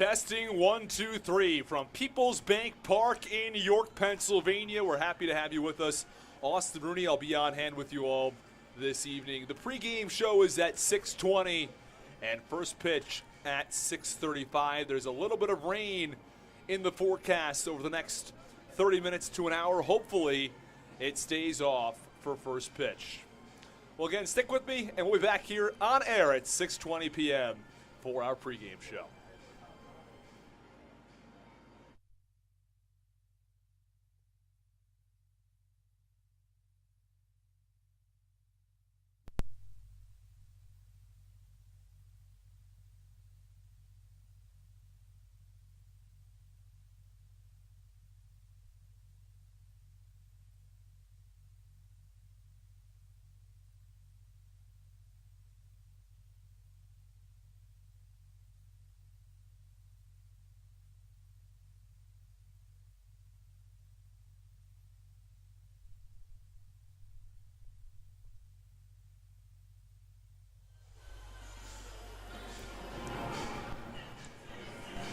Testing 1, 2, 3 from People's Bank Park in York, Pennsylvania. We're happy to have you with us. Austin Rooney, I'll be on hand with you all this evening. The pregame show is at 6:20 and first pitch at 6:35. There's a little bit of rain in the forecast over the next 30 minutes to an hour. Hopefully it stays off for first pitch. Well, again, stick with me, and we'll be back here on air at 6:20 p.m. for our pregame show.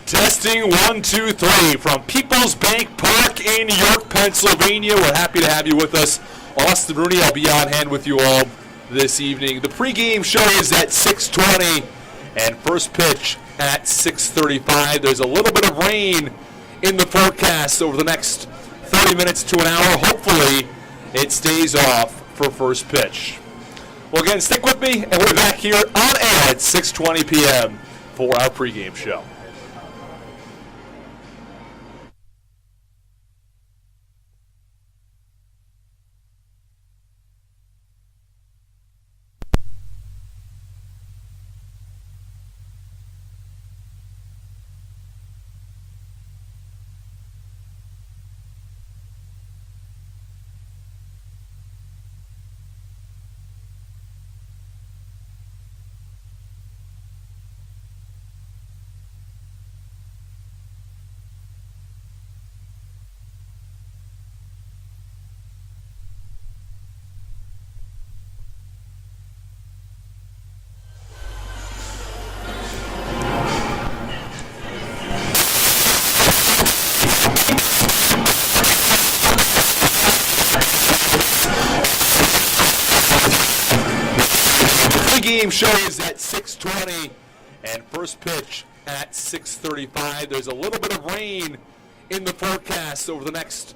Testing 1, 2, 3 from People's Bank Park in York, Pennsylvania. We're happy to have you with us. Austin Rooney, I'll be on hand with you all this evening. The pregame show is at 6:20 and first pitch at 6:35. There's a little bit of rain in the forecast over the next 30 minutes to an hour. Hopefully it stays off for first pitch. Well, again, stick with me, and we're back here on air at 6:20 p.m. for our pregame show. Game show is at 6:20 and first pitch at 6:35. There's a little bit of rain in the forecast over the next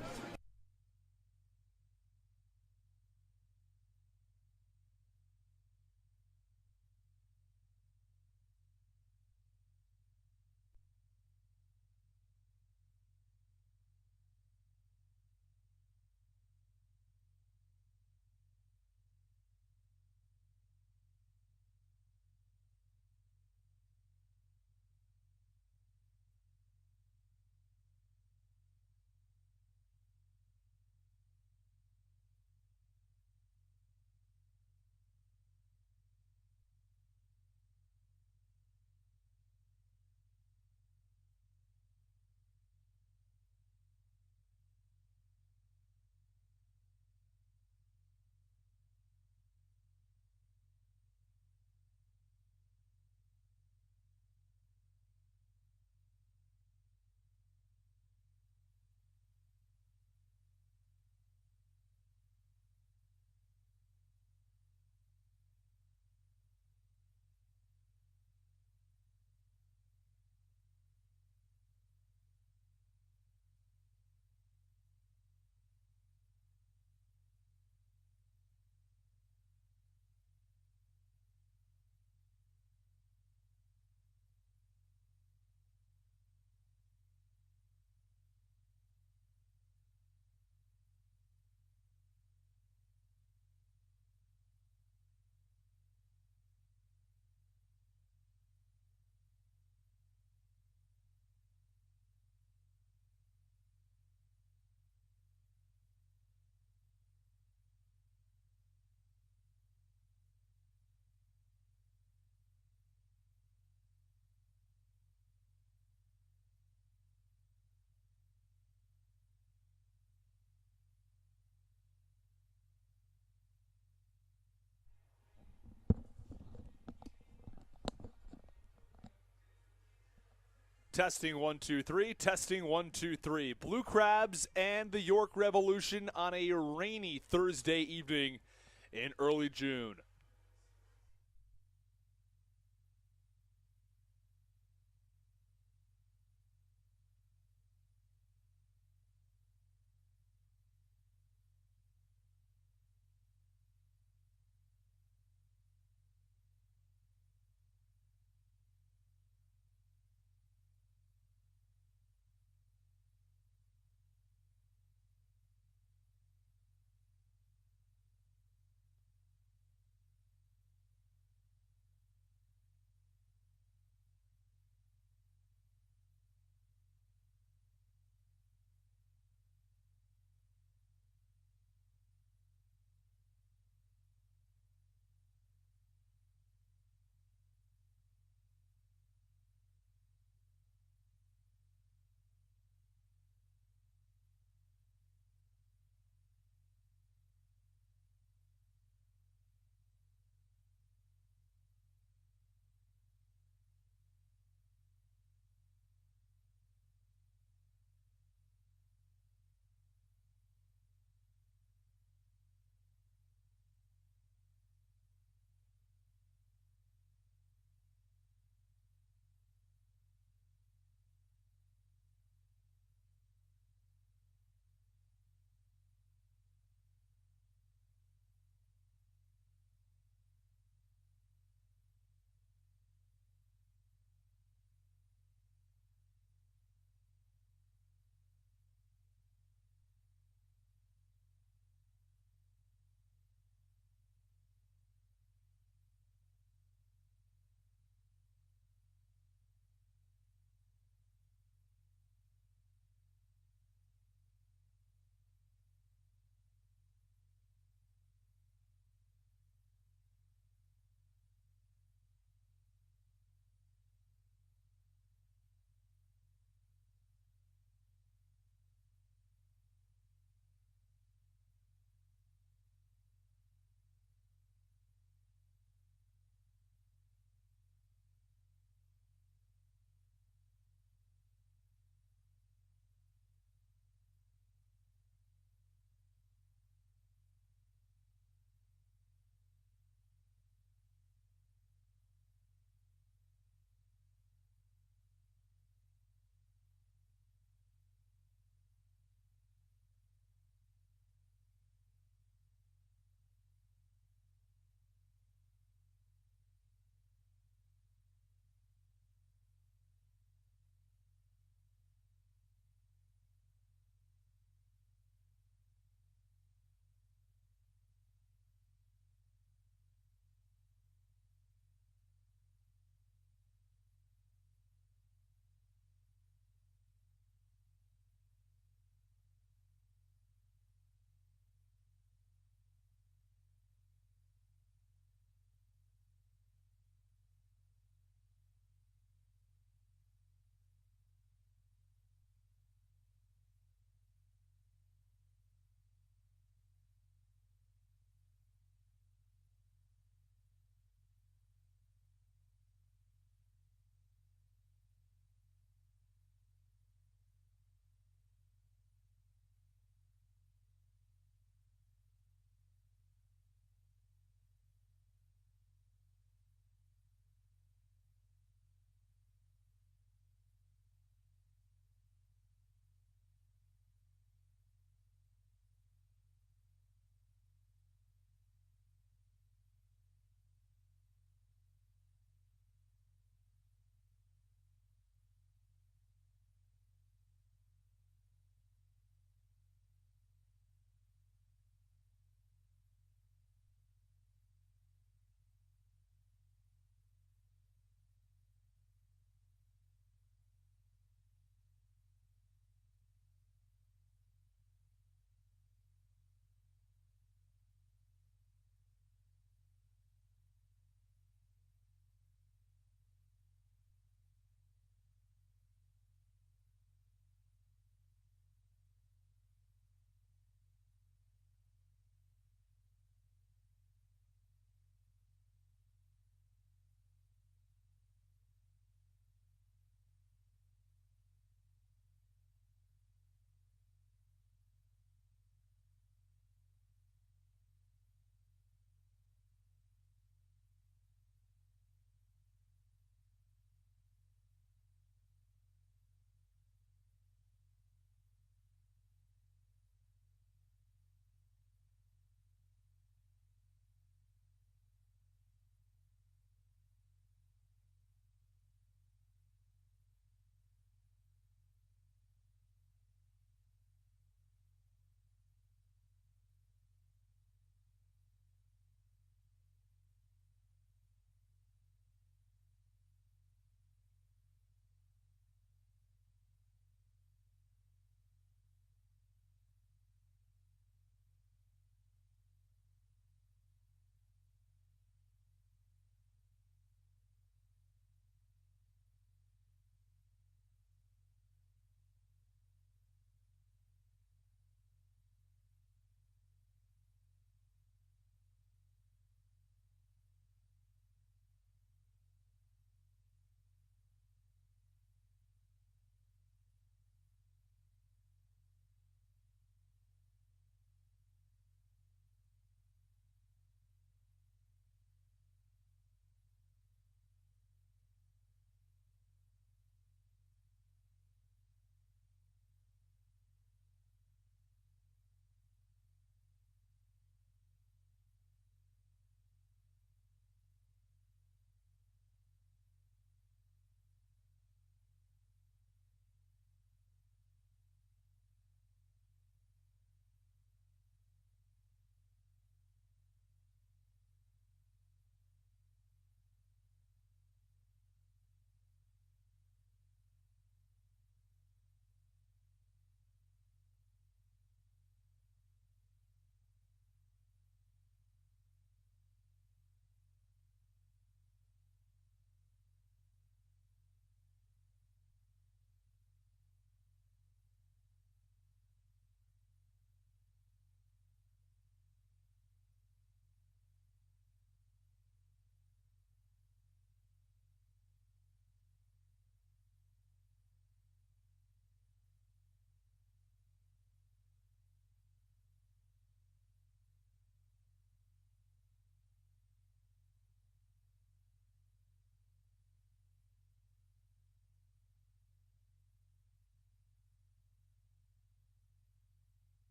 Testing 1 2 3. Testing 1 2 3. Blue Crabs and the York Revolution on a rainy Thursday evening in early June.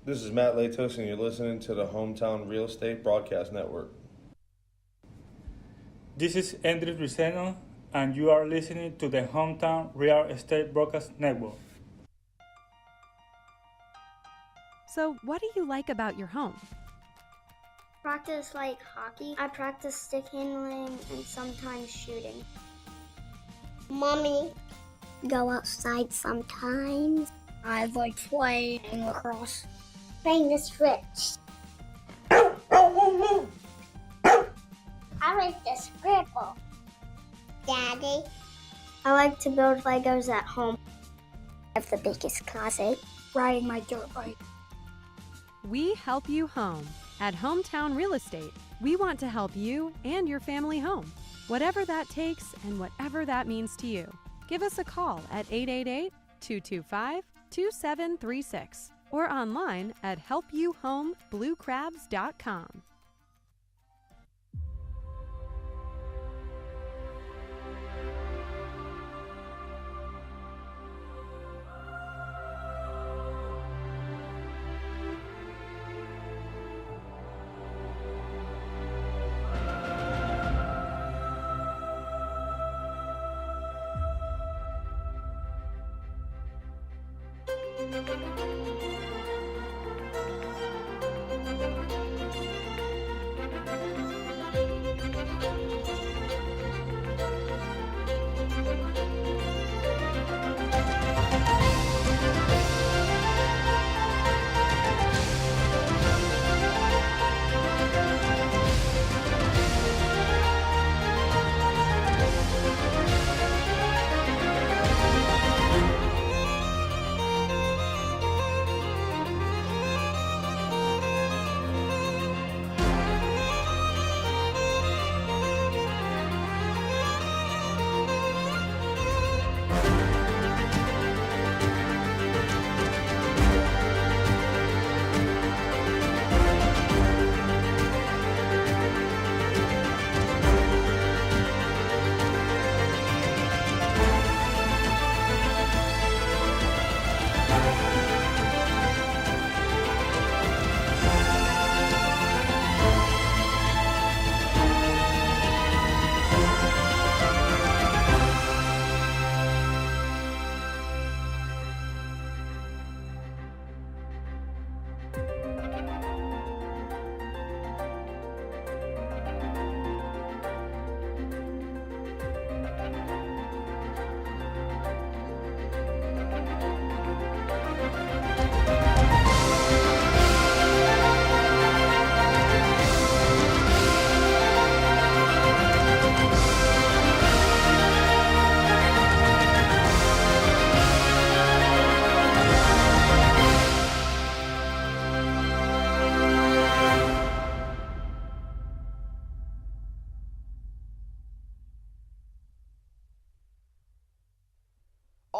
This is Matt Latos, and you're listening to the Hometown Real Estate Broadcast Network. This is Andrew Riceno, and you are listening to the Hometown Real Estate Broadcast Network. So, what do you like about your home? Practice like hockey. I practice stick handling and sometimes shooting. Mommy. Go outside sometimes. I like playing lacrosse. Playing the switch. I like the scribble. Daddy. I like to build Legos at home. I have the biggest closet. Riding my dirt bike. We help you home. At Hometown Real Estate, we want to help you and your family home. Whatever that takes and whatever that means to you. Give us a call at 888-225-2736 or online at helpyouhomebluecrabs.com.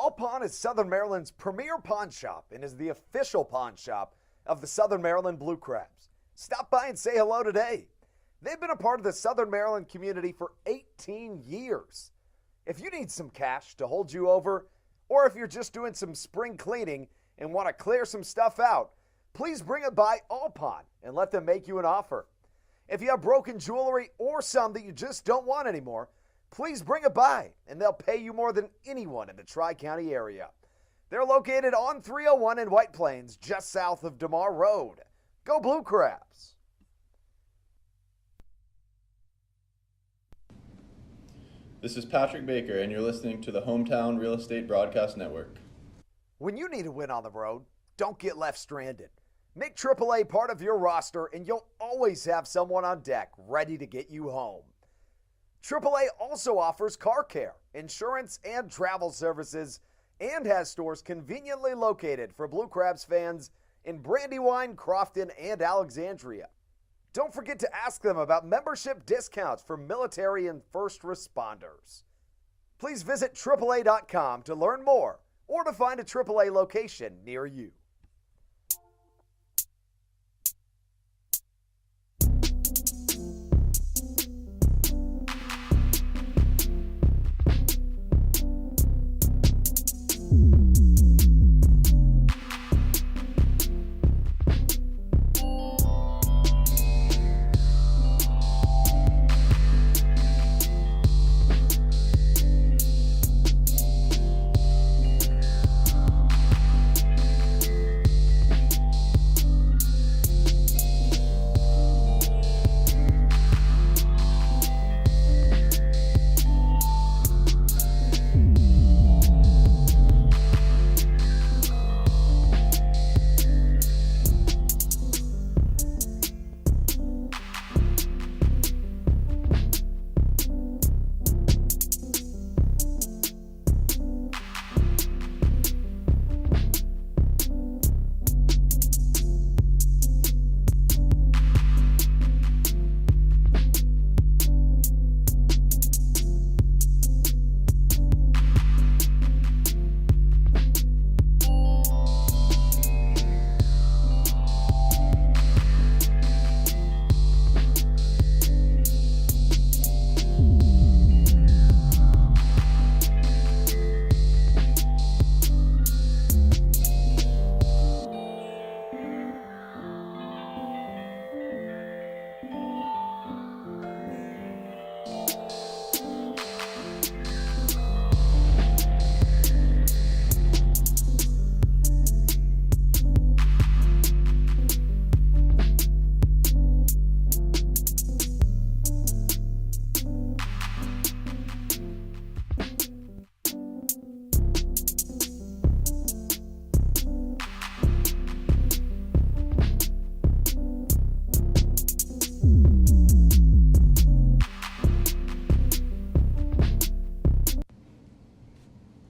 All Pawn is Southern Maryland's premier pawn shop and is the official pawn shop of the Southern Maryland Blue Crabs. Stop by and say hello today. They've been a part of the Southern Maryland community for 18 years. If you need some cash to hold you over, or if you're just doing some spring cleaning and want to clear some stuff out, please bring it by All Pawn and let them make you an offer. If you have broken jewelry or some that you just don't want anymore, please bring it by, and they'll pay you more than anyone in the Tri-County area. They're located on 301 in White Plains, just south of DeMar Road. Go Blue Crabs! This is Patrick Baker, and you're listening to the Hometown Real Estate Broadcast Network. When you need a win on the road, don't get left stranded. Make AAA part of your roster, and you'll always have someone on deck ready to get you home. AAA also offers car care, insurance, and travel services, and has stores conveniently located for Blue Crabs fans in Brandywine, Crofton, and Alexandria. Don't forget to ask them about membership discounts for military and first responders. Please visit AAA.com to learn more or to find a AAA location near you.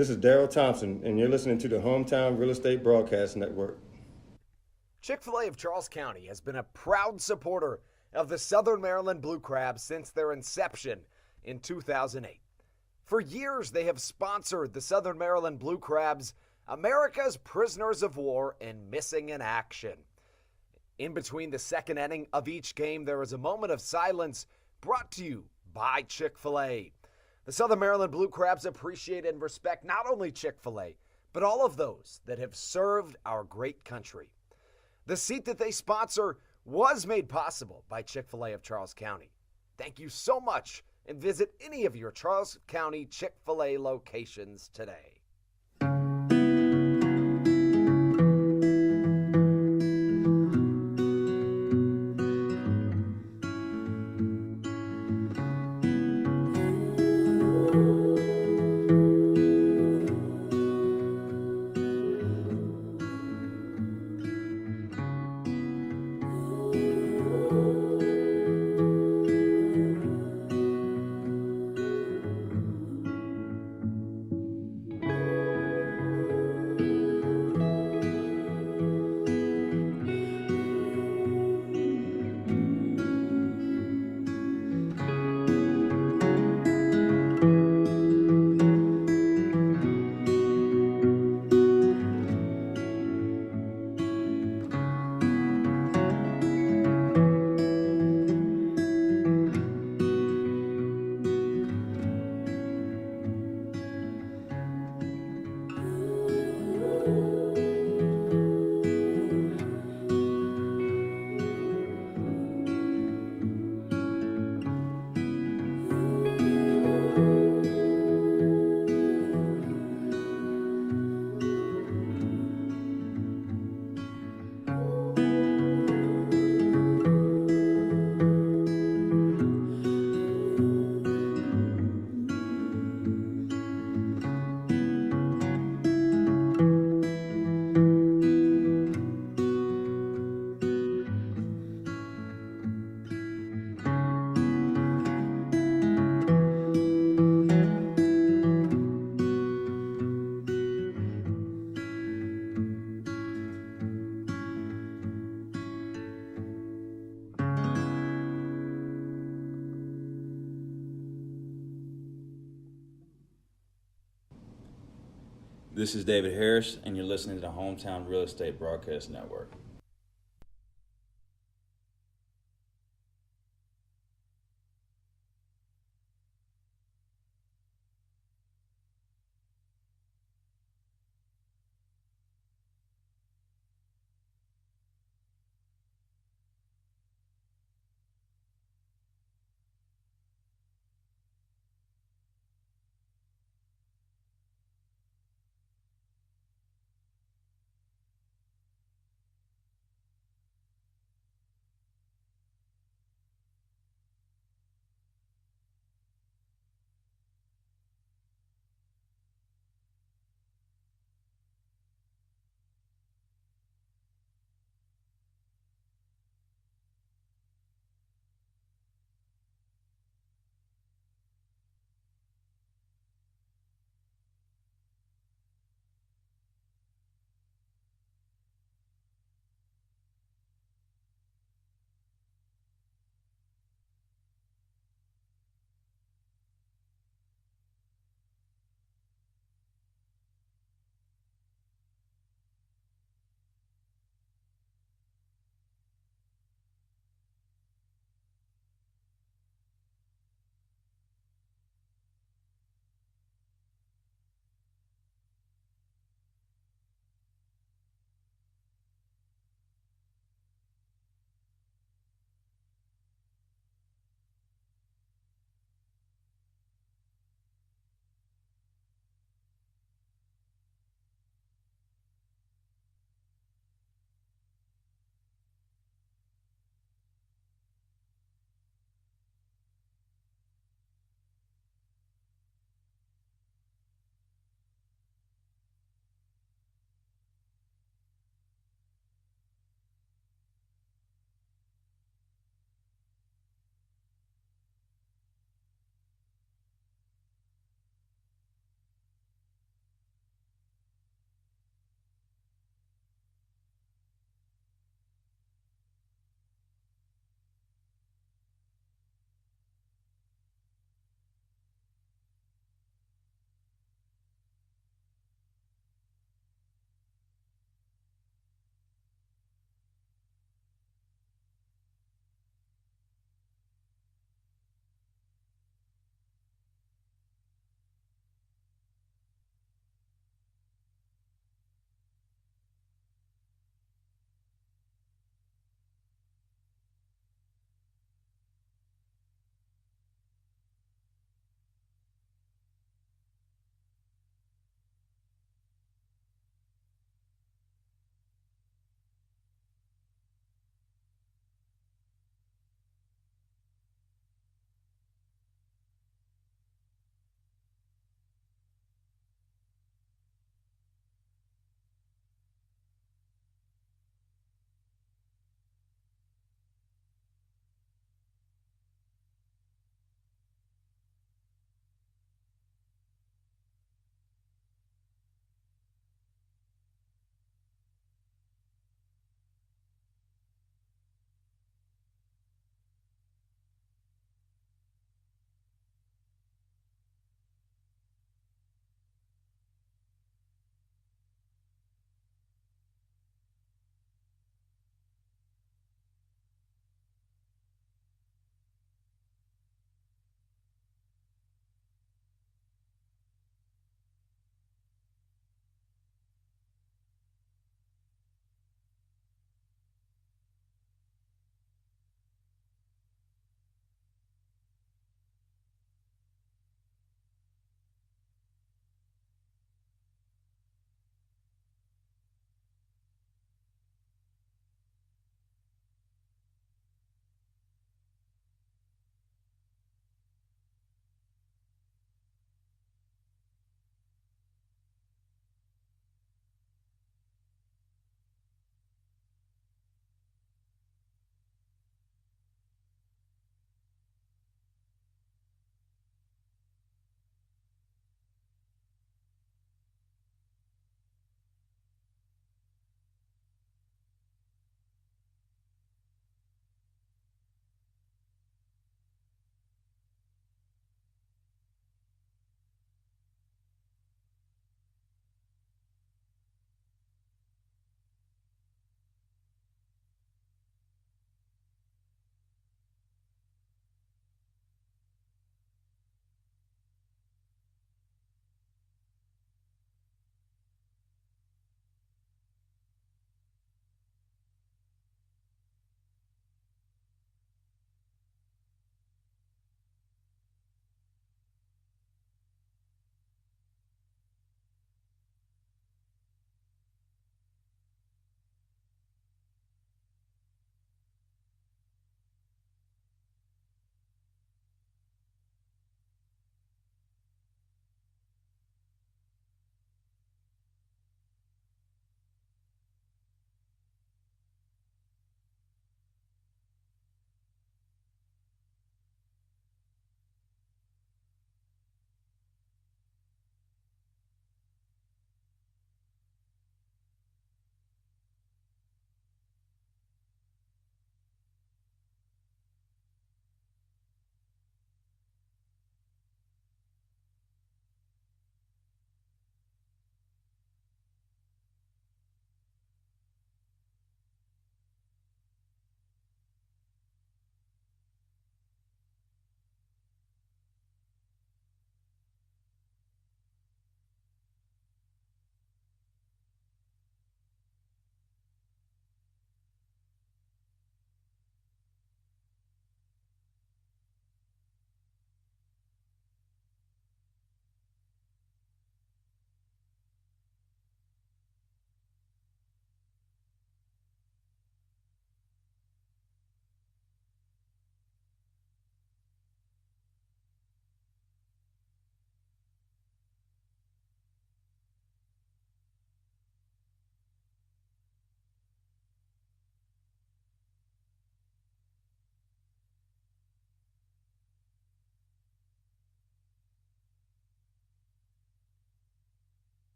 This is Daryl Thompson, and you're listening to the Hometown Real Estate Broadcast Network. Chick-fil-A of Charles County has been a proud supporter of the Southern Maryland Blue Crabs since their inception in 2008. For years, they have sponsored the Southern Maryland Blue Crabs, America's prisoners of war and missing in action. In between the second inning of each game, there is a moment of silence brought to you by Chick-fil-A. The Southern Maryland Blue Crabs appreciate and respect not only Chick-fil-A, but all of those that have served our great country. The seat that they sponsor was made possible by Chick-fil-A of Charles County. Thank you so much, and visit any of your Charles County Chick-fil-A locations today. This is David Harris, and you're listening to the Hometown Real Estate Broadcast Network.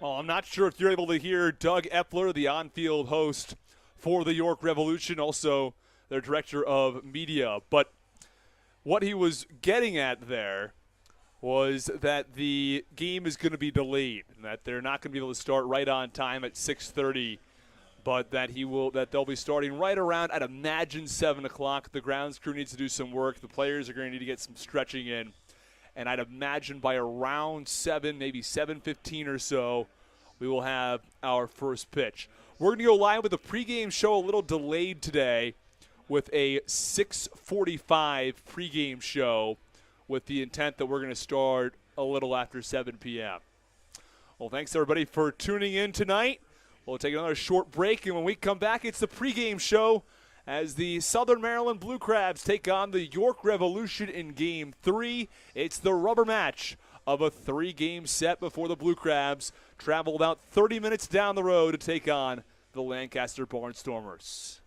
Well, I'm not sure if you're able to hear Doug Epler, the on-field host for the York Revolution, also their director of media. But what he was getting at there was that the game is going to be delayed, and that they're not going to be able to start right on time at 6:30, but that they'll be starting right around, I'd imagine, 7 o'clock. The grounds crew needs to do some work. The players are going to need to get some stretching in. And I'd imagine by around 7, maybe 7:15 or so, we will have our first pitch. We're going to go live with the pregame show a little delayed today with a 6:45 pregame show with the intent that we're going to start a little after 7 p.m. Well, thanks, everybody, for tuning in tonight. We'll take another short break, and when we come back, it's the pregame show as the Southern Maryland Blue Crabs take on the York Revolution in Game 3. It's the rubber match of a 3-game set before the Blue Crabs travel about 30 minutes down the road to take on the Lancaster Barnstormers.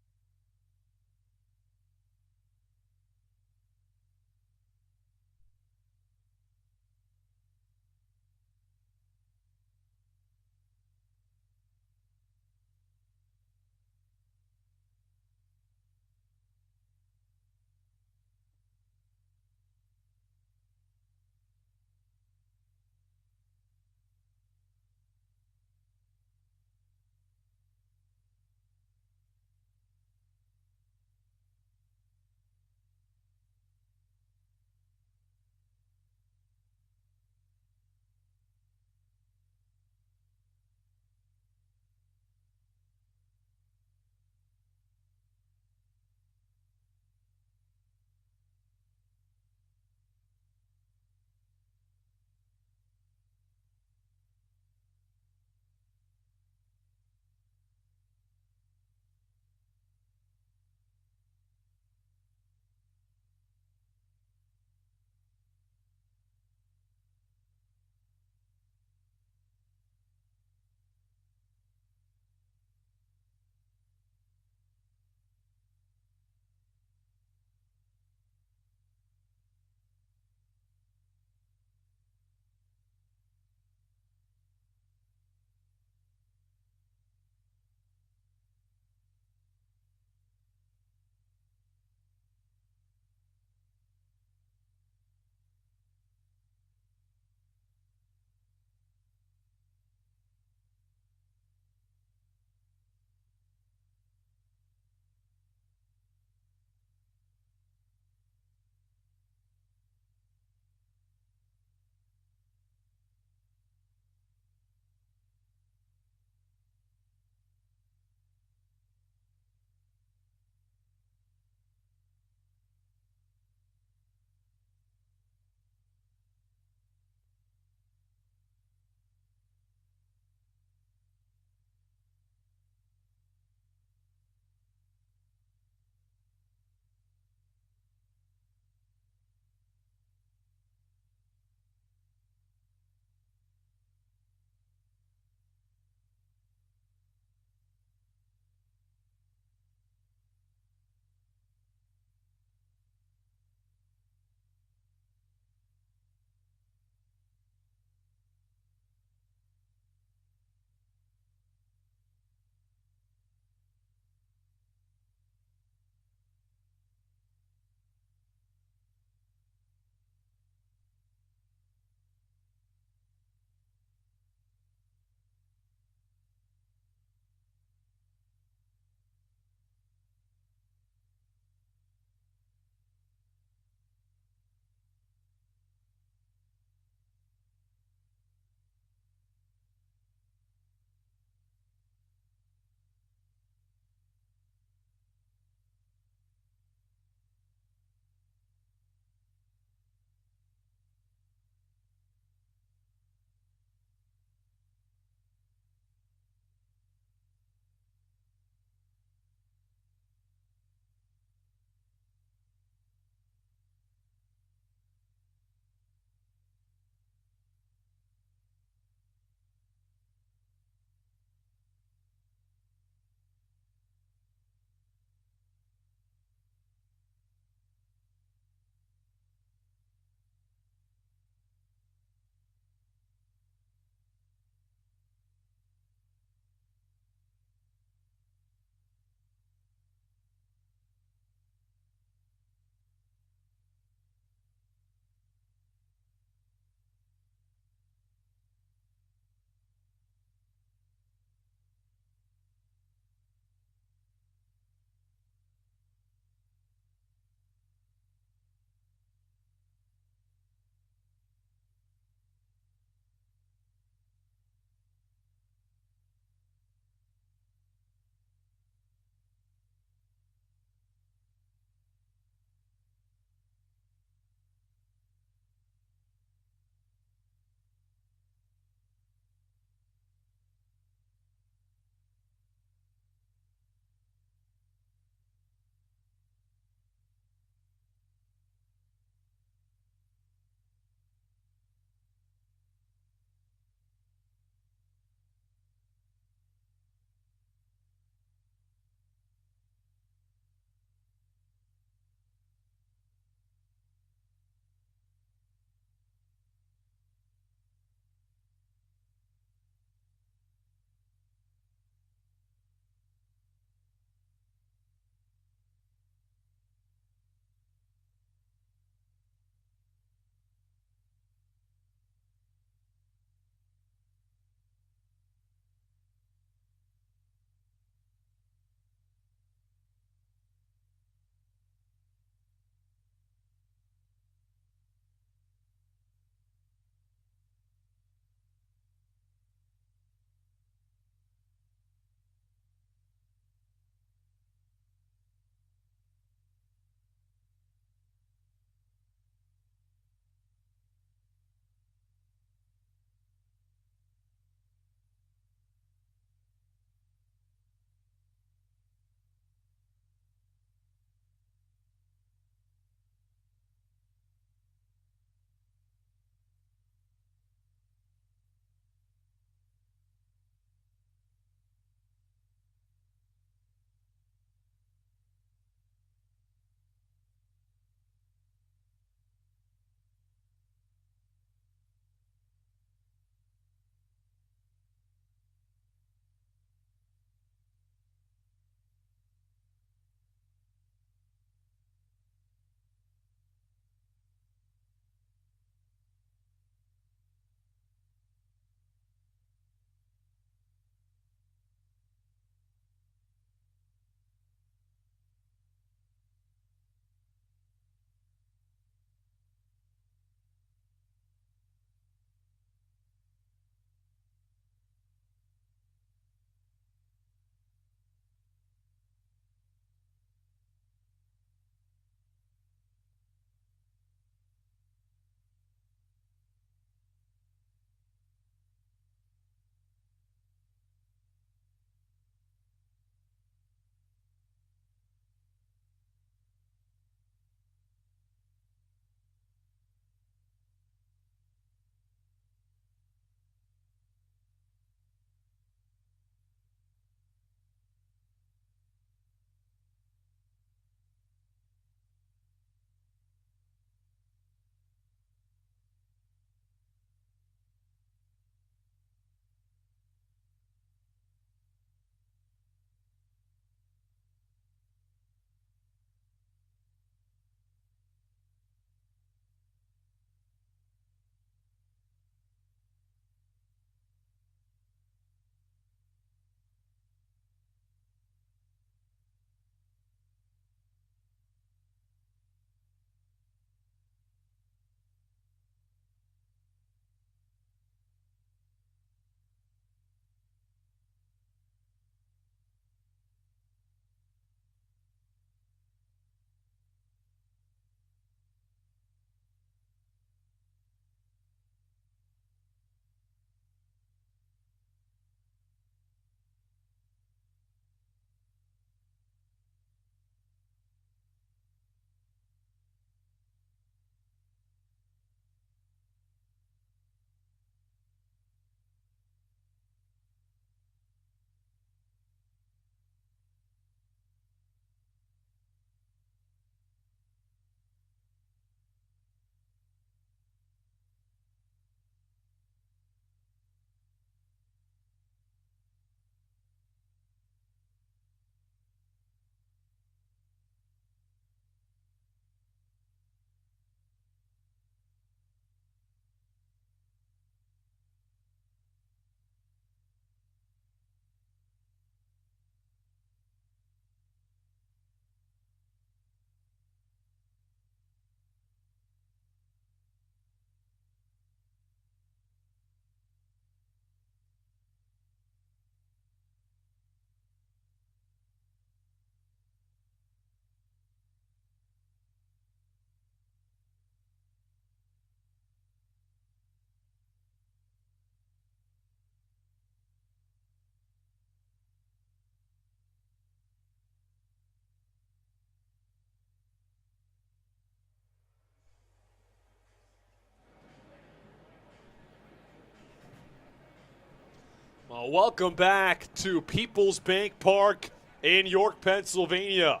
Welcome back to People's Bank Park in York, Pennsylvania.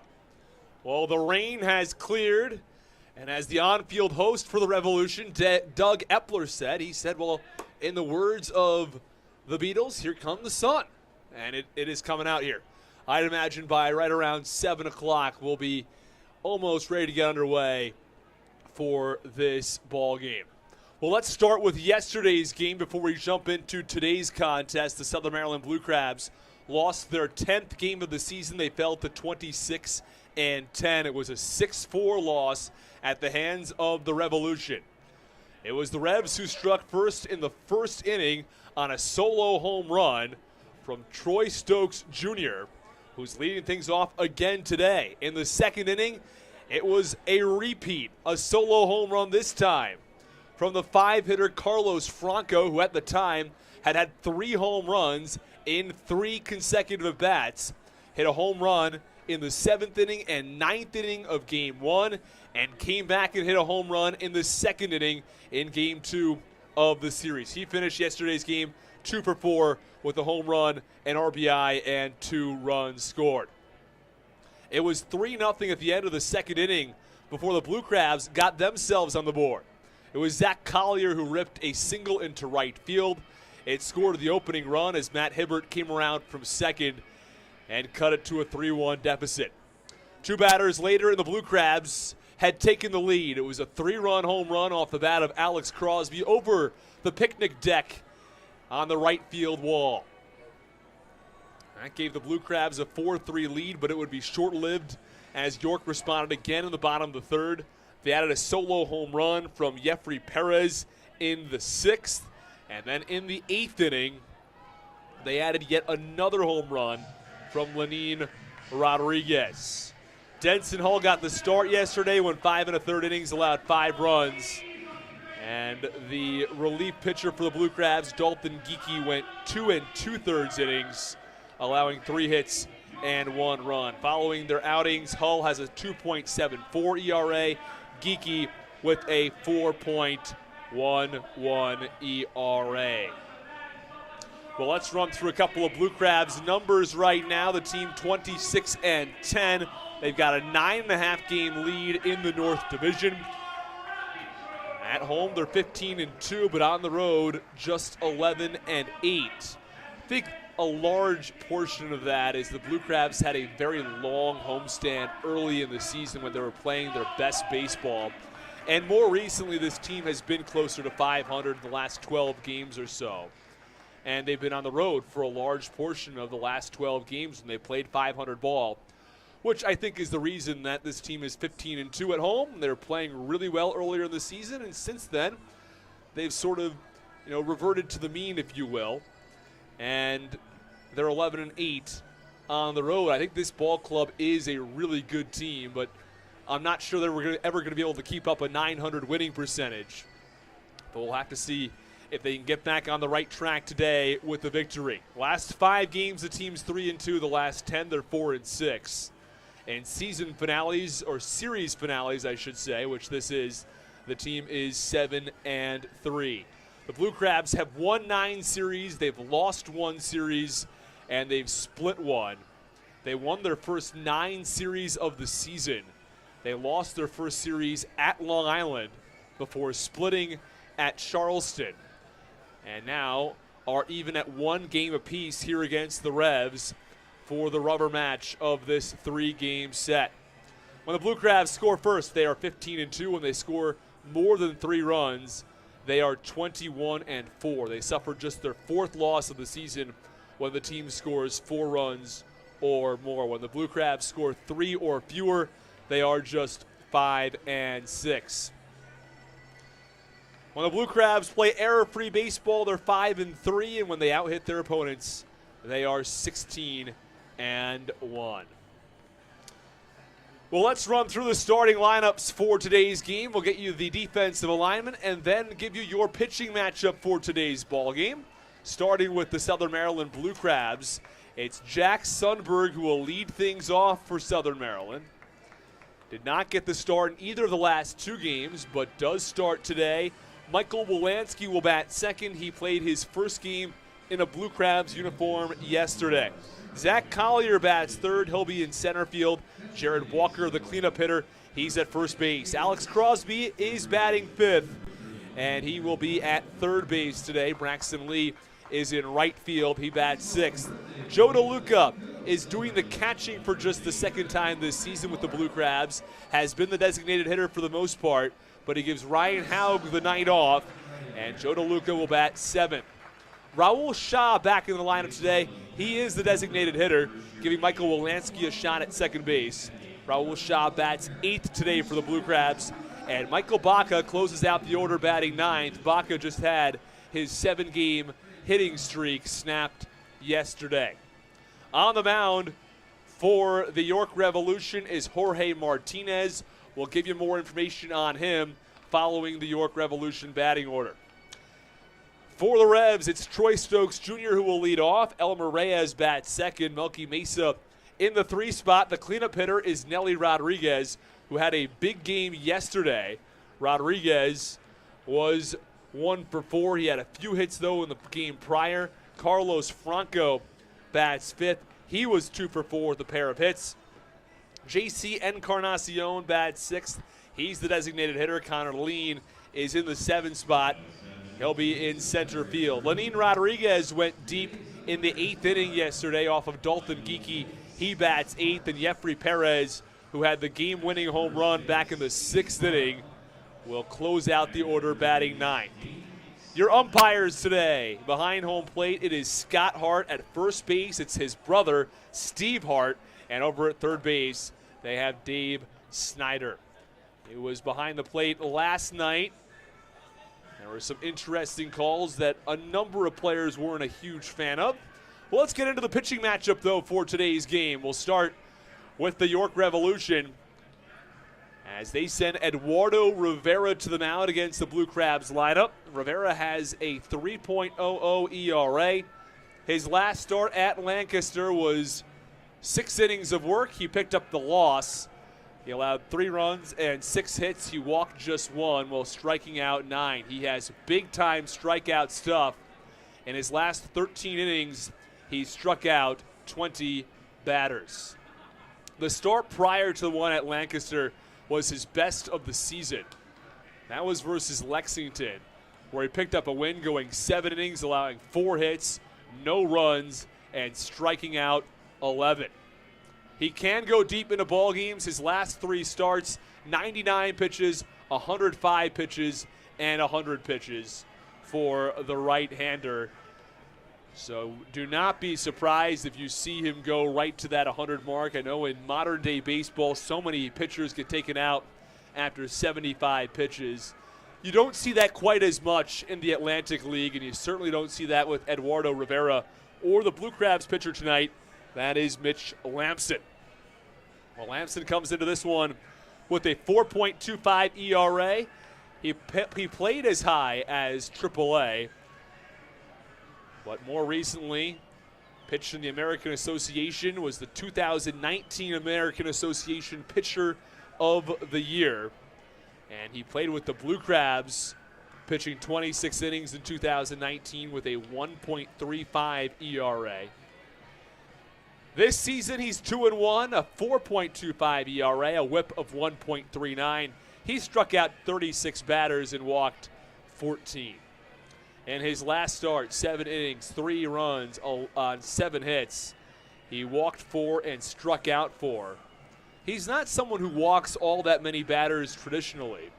Well, the rain has cleared, and as the on-field host for the Revolution, Doug Epler said, well, in the words of the Beatles, here come the sun. And it is coming out here. I'd imagine by right around 7 o'clock, we'll be almost ready to get underway for this ball game. Well, let's start with yesterday's game before we jump into today's contest. The Southern Maryland Blue Crabs lost their 10th game of the season. They fell to 26-10. It was a 6-4 loss at the hands of the Revolution. It was the Revs who struck first in the first inning on a solo home run from Troy Stokes Jr., who's leading things off again today. In the second inning, it was a repeat, a solo home run this time from the 5-hitter Carlos Franco, who at the time had 3 home runs in 3 consecutive at-bats. Hit a home run in the 7th inning and 9th inning of Game 1, and came back and hit a home run in the 2nd inning in Game 2 of the series. He finished yesterday's game 2 for 4 with a home run, an RBI, and 2 runs scored. It was 3-0 at the end of the 2nd inning before the Blue Crabs got themselves on the board. It was Zach Collier who ripped a single into right field. It scored the opening run as Matt Hibbert came around from second and cut it to a 3-1 deficit. 2 batters later, and the Blue Crabs had taken the lead. It was a 3-run home run off the bat of Alex Crosby over the picnic deck on the right field wall. That gave the Blue Crabs a 4-3 lead, but it would be short-lived as York responded again in the bottom of the 3rd. They added a solo home run from Jeffrey Perez in the 6th. And then in the 8th inning, they added yet another home run from Lenin Rodriguez. Denson Hall got the start yesterday when 5 1/3 innings allowed 5 runs. And the relief pitcher for the Blue Crabs, Dalton Geeky, went 2 2/3 innings, allowing 3 hits and 1 run. Following their outings, Hull has a 2.74 ERA. Geeky with a 4.11 ERA. Well, let's run through a couple of Blue Crabs numbers right now. The team 26-10. They've got a 9.5 game lead in the North Division. At home, they're 15-2, but on the road, just 11-8. I think a large portion of that is the Blue Crabs had a very long homestand early in the season when they were playing their best baseball. And more recently, this team has been closer to 500 in the last 12 games or so. And they've been on the road for a large portion of the last 12 games when they played 500 ball, which I think is the reason that this team is 15-2 at home. They're playing really well earlier in the season, and since then, they've sort of, reverted to the mean, if you will. And they're 11-8 on the road. I think this ball club is a really good team, but I'm not sure that we're ever going to be able to keep up a 900 winning percentage. But we'll have to see if they can get back on the right track today with the victory. Last 5 games, the team's 3-2. The last 10, they're 4-6. And season finales, or series finales, I should say, which this is, the team is 7-3. The Blue Crabs have won 9 series. They've lost 1 series, and they've split 1. They won their first 9 series of the season. They lost their first series at Long Island before splitting at Charleston. And now are even at 1 game apiece here against the Revs for the rubber match of this 3-game set. When the Blue Crabs score first, they are 15-2. When they score more than 3 runs, they are 21-4. They suffered just their 4th loss of the season when the team scores 4 runs or more. When the Blue Crabs score 3 or fewer, they are just 5-6. When the Blue Crabs play error-free baseball, they're 5-3, and when they out-hit their opponents, they are 16-1. Well, let's run through the starting lineups for today's game. We'll get you the defensive alignment and then give you your pitching matchup for today's ball game. Starting with the Southern Maryland Blue Crabs, it's Jack Sundberg who will lead things off for Southern Maryland. Did not get the start in either of the last 2 games, but does start today. Michael Wolanski will bat second. He played his first game in a Blue Crabs uniform yesterday. Zach Collier bats third. He'll be in center field. Jared Walker, the cleanup hitter, he's at first base. Alex Crosby is batting fifth, and he will be at third base today. Braxton Lee is in right field. He bats sixth. Joe DeLuca is doing the catching for just the second time this season with the Blue Crabs. Has been the designated hitter for the most part, but he gives Ryan Haug the night off, and Joe DeLuca will bat seventh. Raul Shaw back in the lineup today. He is the designated hitter, giving Michael Wolanski a shot at second base. Raul Shaw bats eighth today for the Blue Crabs, and Michael Baca closes out the order batting ninth. Baca just had his 7-game hitting streak snapped yesterday. On the mound for the York Revolution is Jorge Martinez. We'll give you more information on him following the York Revolution batting order. For the Revs, it's Troy Stokes Jr. who will lead off. Elmer Reyes bats second. Melky Mesa in the 3 spot. The cleanup hitter is Nelly Rodriguez, who had a big game yesterday. Rodriguez was 1 for 4. He had a few hits, though, in the game prior. Carlos Franco bats fifth. He was 2 for 4 with a pair of hits. JC Encarnacion bats sixth. He's the designated hitter. Connor Lean is in the 7 spot. He'll be in center field. Lenin Rodriguez went deep in the 8th inning yesterday off of Dalton Geeky. He bats 8th, and Jeffrey Perez, who had the game-winning home run back in the 6th inning, will close out the order batting 9th. Your umpires today. Behind home plate, it is Scott Hart. At first base, it's his brother, Steve Hart. And over at third base, they have Dave Snyder. It was behind the plate last night. There were some interesting calls that a number of players weren't a huge fan of. Well, let's get into the pitching matchup, though, for today's game. We'll start with the York Revolution as they send Eduardo Rivera to the mound against the Blue Crabs lineup. Rivera has a 3.00 ERA. His last start at Lancaster was 6 innings of work. He picked up the loss. He allowed 3 runs and 6 hits. He walked just 1 while striking out 9. He has big-time strikeout stuff. In his last 13 innings, he struck out 20 batters. The start prior to the one at Lancaster was his best of the season. That was versus Lexington, where he picked up a win going 7 innings, allowing 4 hits, no runs, and striking out 11. He can go deep into ball games. His last 3 starts, 99 pitches, 105 pitches, and 100 pitches for the right-hander. So do not be surprised if you see him go right to that 100 mark. I know in modern-day baseball, so many pitchers get taken out after 75 pitches. You don't see that quite as much in the Atlantic League, and you certainly don't see that with Eduardo Rivera or the Blue Crabs pitcher tonight. That is Mitch Lamson. Well, Lamson comes into this one with a 4.25 ERA. He played as high as AAA, but more recently pitched in the American Association, was the 2019 American Association Pitcher of the Year. And he played with the Blue Crabs, pitching 26 innings in 2019 with a 1.35 ERA. This season, he's 2-1, a 4.25 ERA, a whip of 1.39. He struck out 36 batters and walked 14. In his last start, 7 innings, 3 runs on 7 hits. He walked 4 and struck out 4. He's not someone who walks all that many batters traditionally.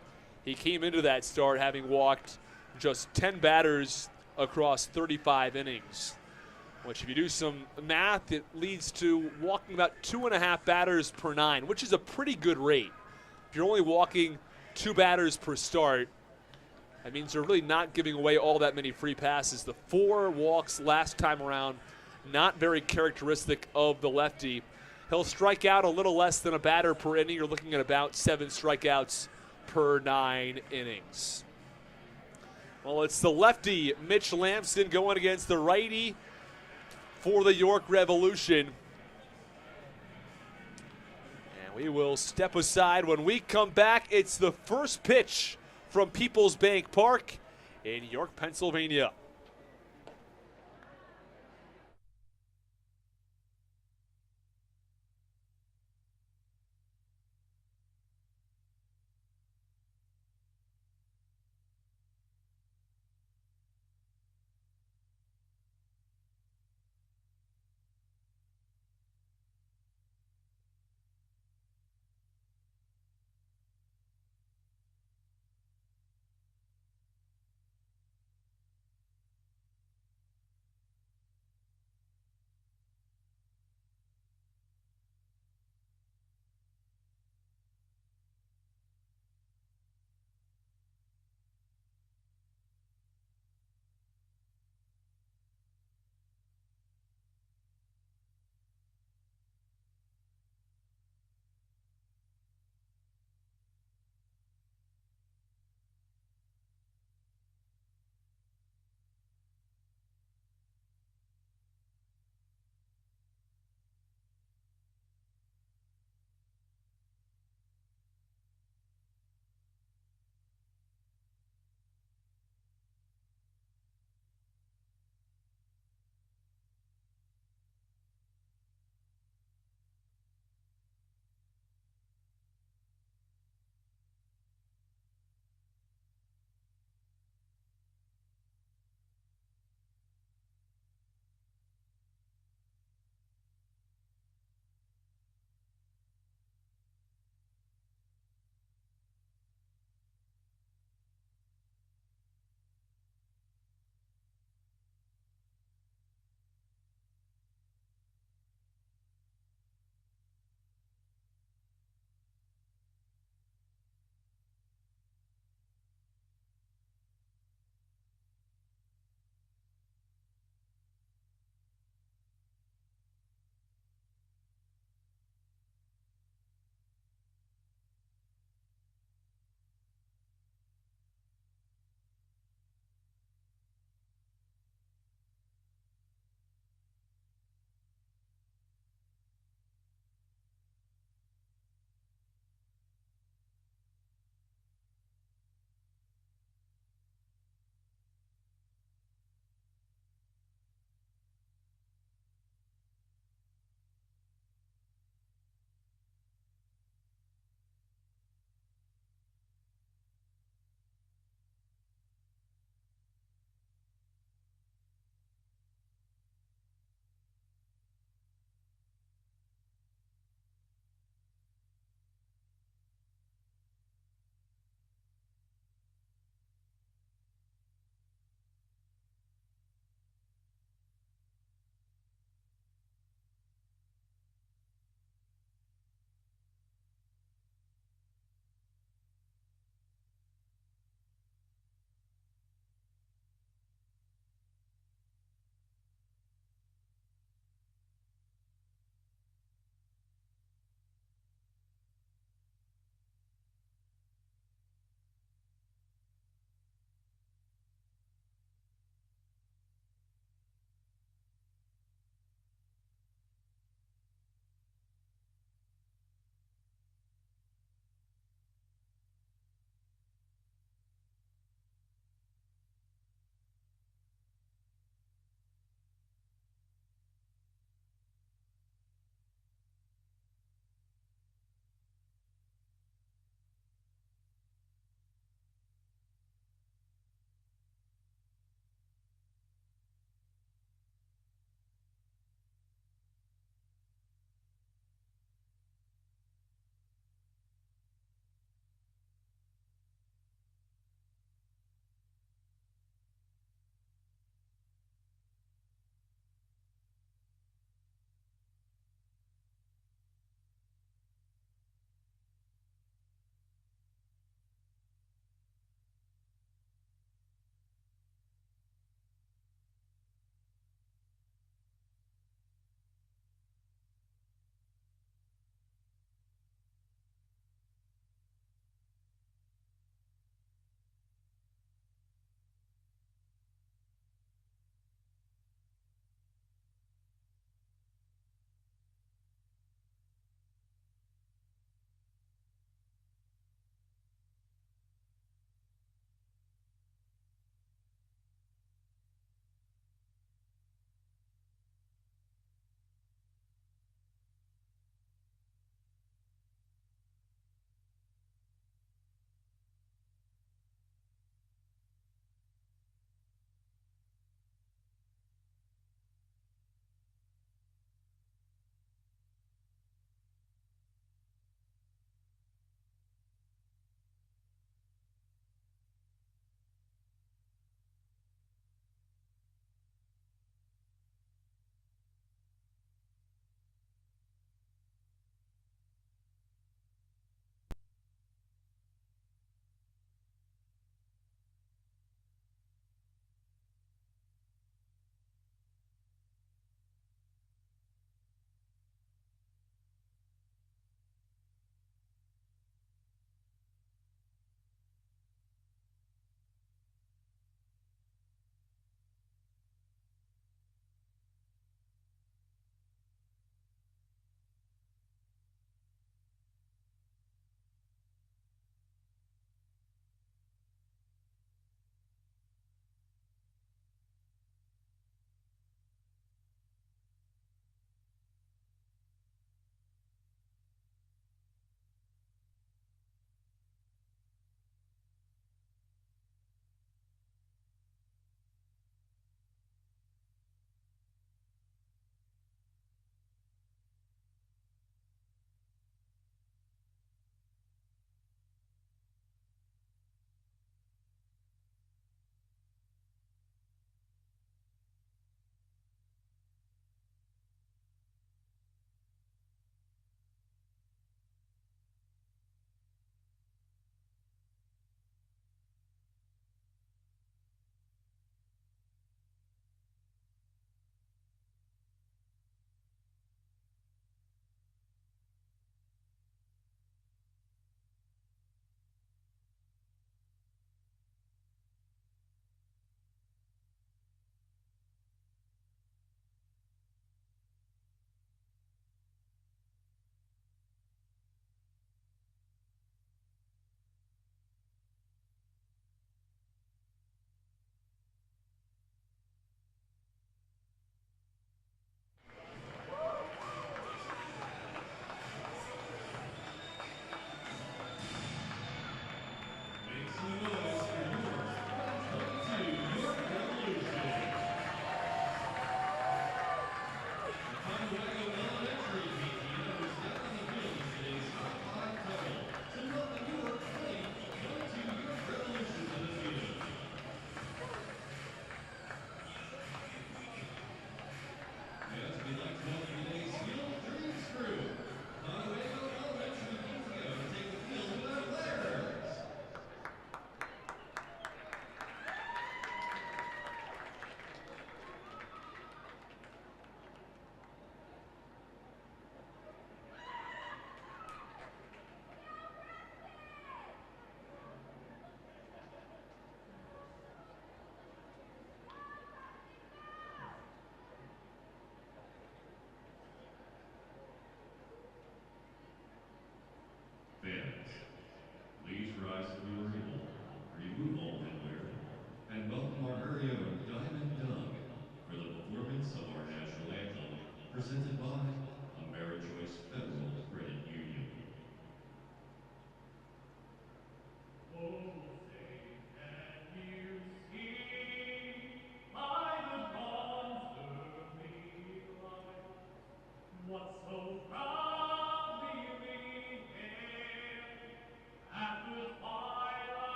He came into that start having walked just 10 batters across 35 innings, which if you do some math, it leads to walking about 2.5 batters per 9, which is a pretty good rate. If you're only walking 2 batters per start, that means you're really not giving away all that many free passes. The 4 walks last time around, not very characteristic of the lefty. He'll strike out a little less than a batter per inning. You're looking at about 7 strikeouts per 9 innings. Well, it's the lefty, Mitch Lamson, going against the righty for the York Revolution. And we will step aside. When we come back, it's the first pitch from Peoples Bank Park in York, Pennsylvania.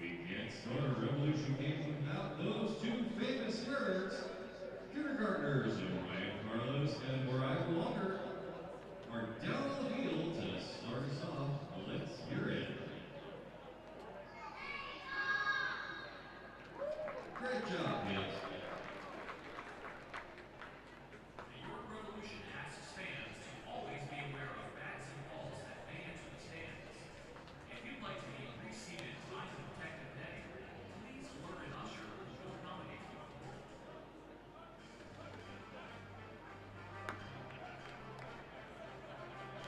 We can't start a revolution game without those two famous words. Kindergartners Ryan Carlos and Mariah Walker are down on the field to start us off. Let's hear it. Great job, kids. The York Revolution asks fans to always be aware of bats and balls that may enter the stands. If you'd like to be reseated by the protective netting, please order an usher who will accommodate you.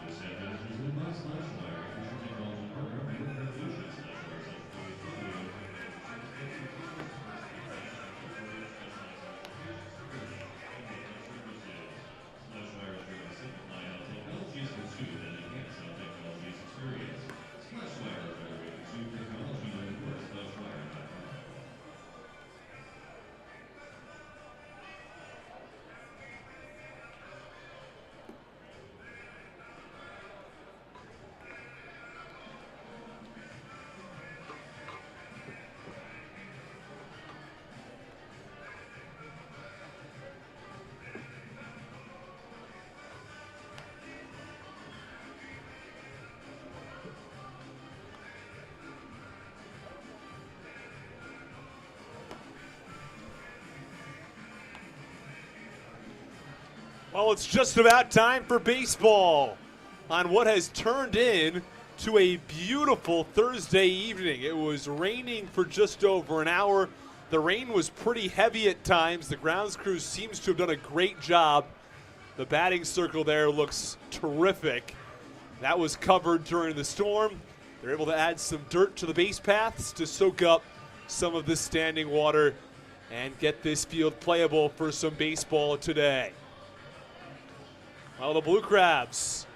This sentence was in my slash wire, official technology partner, York Revolution slash wire simplify how technology is consumed and enhance how technology is experienced. Slash wire is better way to consume technology than it was. Slashwire.com. Well, it's just about time for baseball on what has turned in to a beautiful Thursday evening. It was raining for just over an hour. The rain was pretty heavy at times. The grounds crew seems to have done a great job. The batting circle there looks terrific. That was covered during the storm. They're able to add some dirt to the base paths to soak up some of the standing water and get this field playable for some baseball today. Well, the Blue Crabs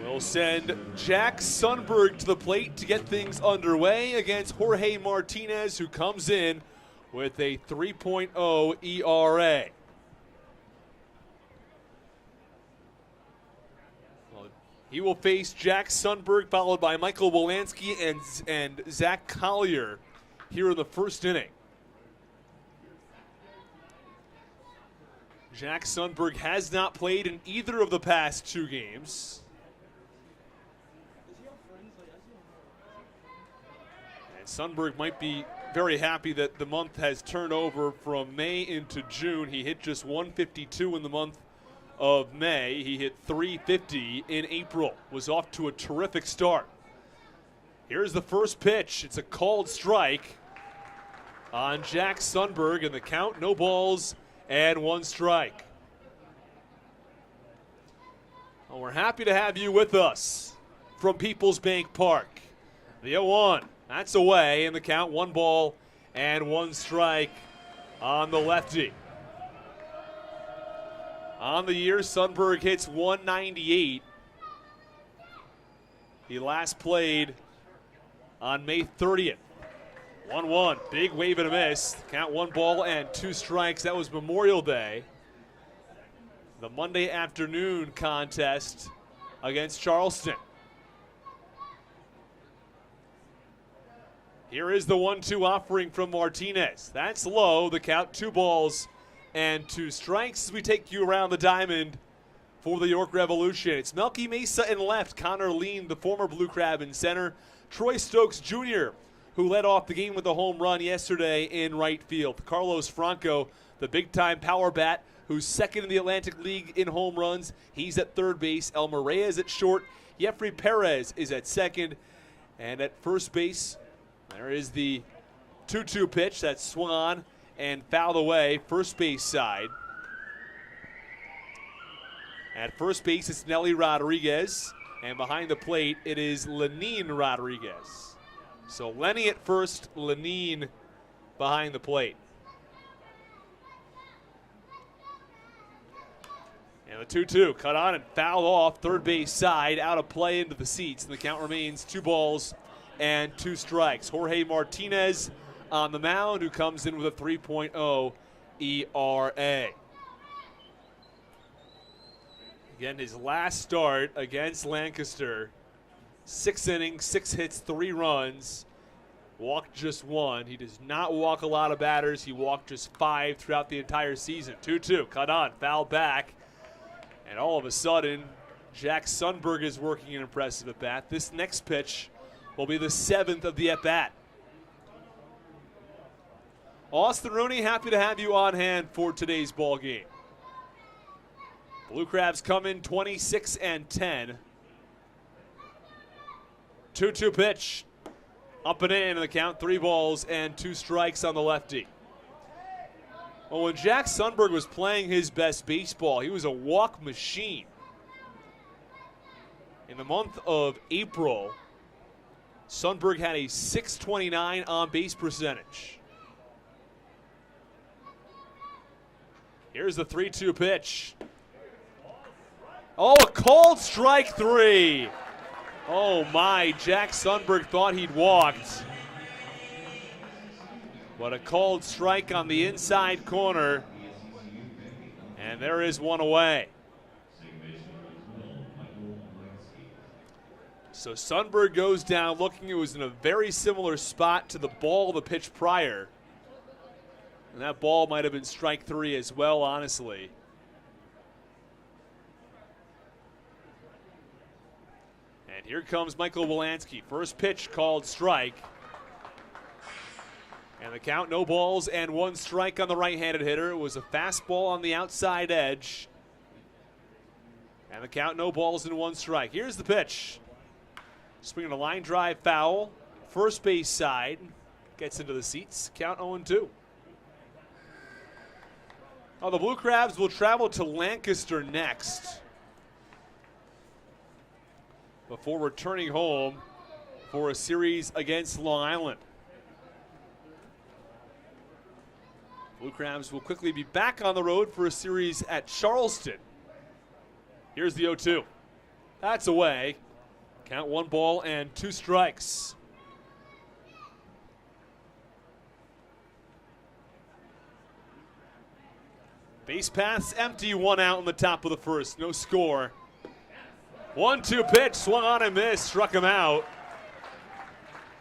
will send Jack Sundberg to the plate to get things underway against Jorge Martinez, who comes in with a 3.0 ERA. Well, he will face Jack Sundberg, followed by Michael Wolanski and Zach Collier here in the first inning. Jack Sundberg has not played in either of the past two games. And Sundberg might be very happy that the month has turned over from May into June. He hit just 152 in the month of May. He hit 350 in April. Was off to a terrific start. Here's the first pitch. It's a called strike on Jack Sundberg, and the count, no balls and one strike. Well, we're happy to have you with us from Peoples Bank Park. The 0-1, that's away, and the count, one ball and one strike on the lefty. On the year, Sundberg hits 198. He last played on May 30th. 1-1, big wave and a miss. Count, one ball and two strikes. That was Memorial Day. The Monday afternoon contest against Charleston. Here is the 1-2 offering from Martinez. That's low. The count, two balls and two strikes as we take you around the diamond for the York Revolution. It's Melky Mesa in left, Connor Lean, the former Blue Crab, in center, Troy Stokes Jr., who led off the game with a home run yesterday in right field. Carlos Franco, the big-time power bat, who's second in the Atlantic League in home runs. He's at third base. Elmer Reyes at short. Jeffrey Perez is at second. And at first base, there is the 2-2 pitch that swung on and fouled away, first base side. At first base, it's Nelly Rodriguez. And behind the plate, it is Lenin Rodriguez. So Lenny at first, Lenin behind the plate. And the 2-2 cut on and fouled off, third base side, out of play into the seats. And the count remains two balls and two strikes. Jorge Martinez on the mound, who comes in with a 3.0 ERA. Again, his last start against Lancaster, 6 innings, 6 hits, 3 runs. walked just 1. He does not walk a lot of batters. He walked just 5 throughout the entire season. 2-2, cut on, foul back. And all of a sudden, Jack Sundberg is working an impressive at-bat. This next pitch will be the 7th of the at-bat. Austin Rooney, happy to have you on hand for today's ball game. Blue Crabs come in 26-10. 2-2 pitch. Up and in the count, 3 balls and 2 strikes on the lefty. Well, when Jack Sundberg was playing his best baseball, he was a walk machine. In the month of April, Sundberg had a .629 on-base percentage. Here's the 3-2 pitch. Oh, a called strike 3. Oh my, Jack Sundberg thought he'd walked. But a called strike on the inside corner. And there is one away. So Sundberg goes down looking. It was in a very similar spot to the ball the pitch prior. And that ball might have been strike 3 as well, honestly. And here comes Michael Wolanski. First pitch called strike. And the count, no balls and 1 strike on the right-handed hitter. It was a fastball on the outside edge. And the count, no balls and 1 strike. Here's the pitch. Swinging a line drive foul. First base side. Gets into the seats. Count 0-2. Now the Blue Crabs will travel to Lancaster next before returning home for a series against Long Island. Blue Crabs will quickly be back on the road for a series at Charleston. Here's the 0-2. That's away. Count 1 ball and 2 strikes. Base paths empty, 1 out in the top of the first. No score. 1-2 pitch, swung on and missed, struck him out.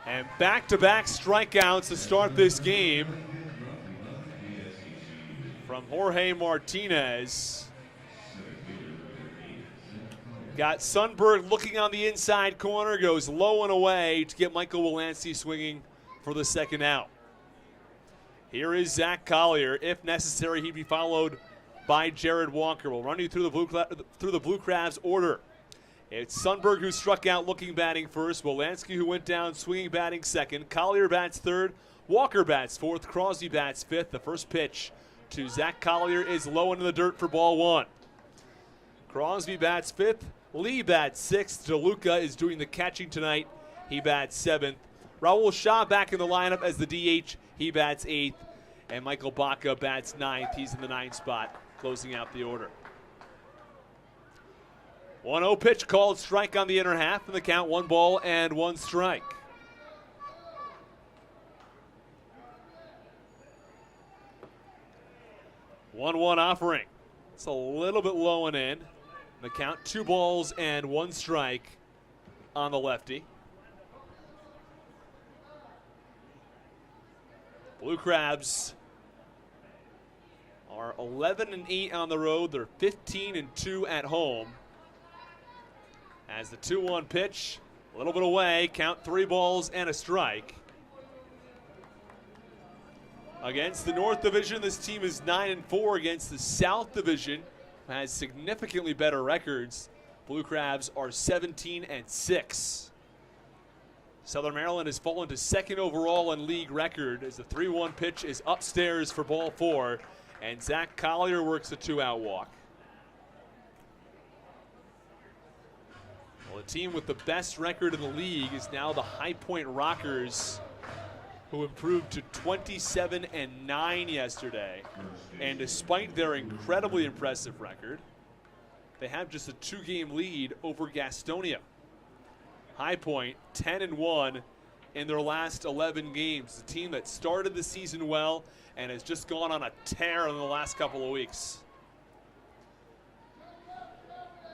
And back-to-back strikeouts to start this game from Jorge Martinez. Got Sundberg looking on the inside corner, goes low and away to get Michael Wolanski swinging for the 2nd out. Here is Zach Collier. If necessary, he'd be followed by Jared Walker. We'll run you through the Blue Crabs order. It's Sundberg who struck out looking batting first. Wolanski who went down swinging batting second. Collier bats third. Walker bats fourth. Crosby bats fifth. The first pitch to Zach Collier is low into the dirt for ball 1. Crosby bats fifth. Lee bats sixth. DeLuca is doing the catching tonight. He bats seventh. Raul Shaw back in the lineup as the DH. He bats 8th, and Michael Baca bats 9th. He's in the 9th spot, closing out the order. 1-0 pitch called strike on the inner half, and the count 1 ball and 1 strike. One offering. It's a little bit low and in. The count 2 balls and 1 strike on the lefty. Blue Crabs are 11-8 on the road. They're 15-2 at home. As the 2-1 pitch, a little bit away, count 3 balls and a strike. Against the North Division, this team is 9-4. Against the South Division, has significantly better records. Blue Crabs are 17-6. Southern Maryland has fallen to 2nd overall in league record as the 3-1 pitch is upstairs for ball 4, and Zach Collier works a 2-out walk. Well, the team with the best record in the league is now the High Point Rockers, who improved to 27-9 yesterday. And despite their incredibly impressive record, they have just a 2-game lead over Gastonia. High Point 10-1 in their last 11 games. The team that started the season well and has just gone on a tear in the last couple of weeks.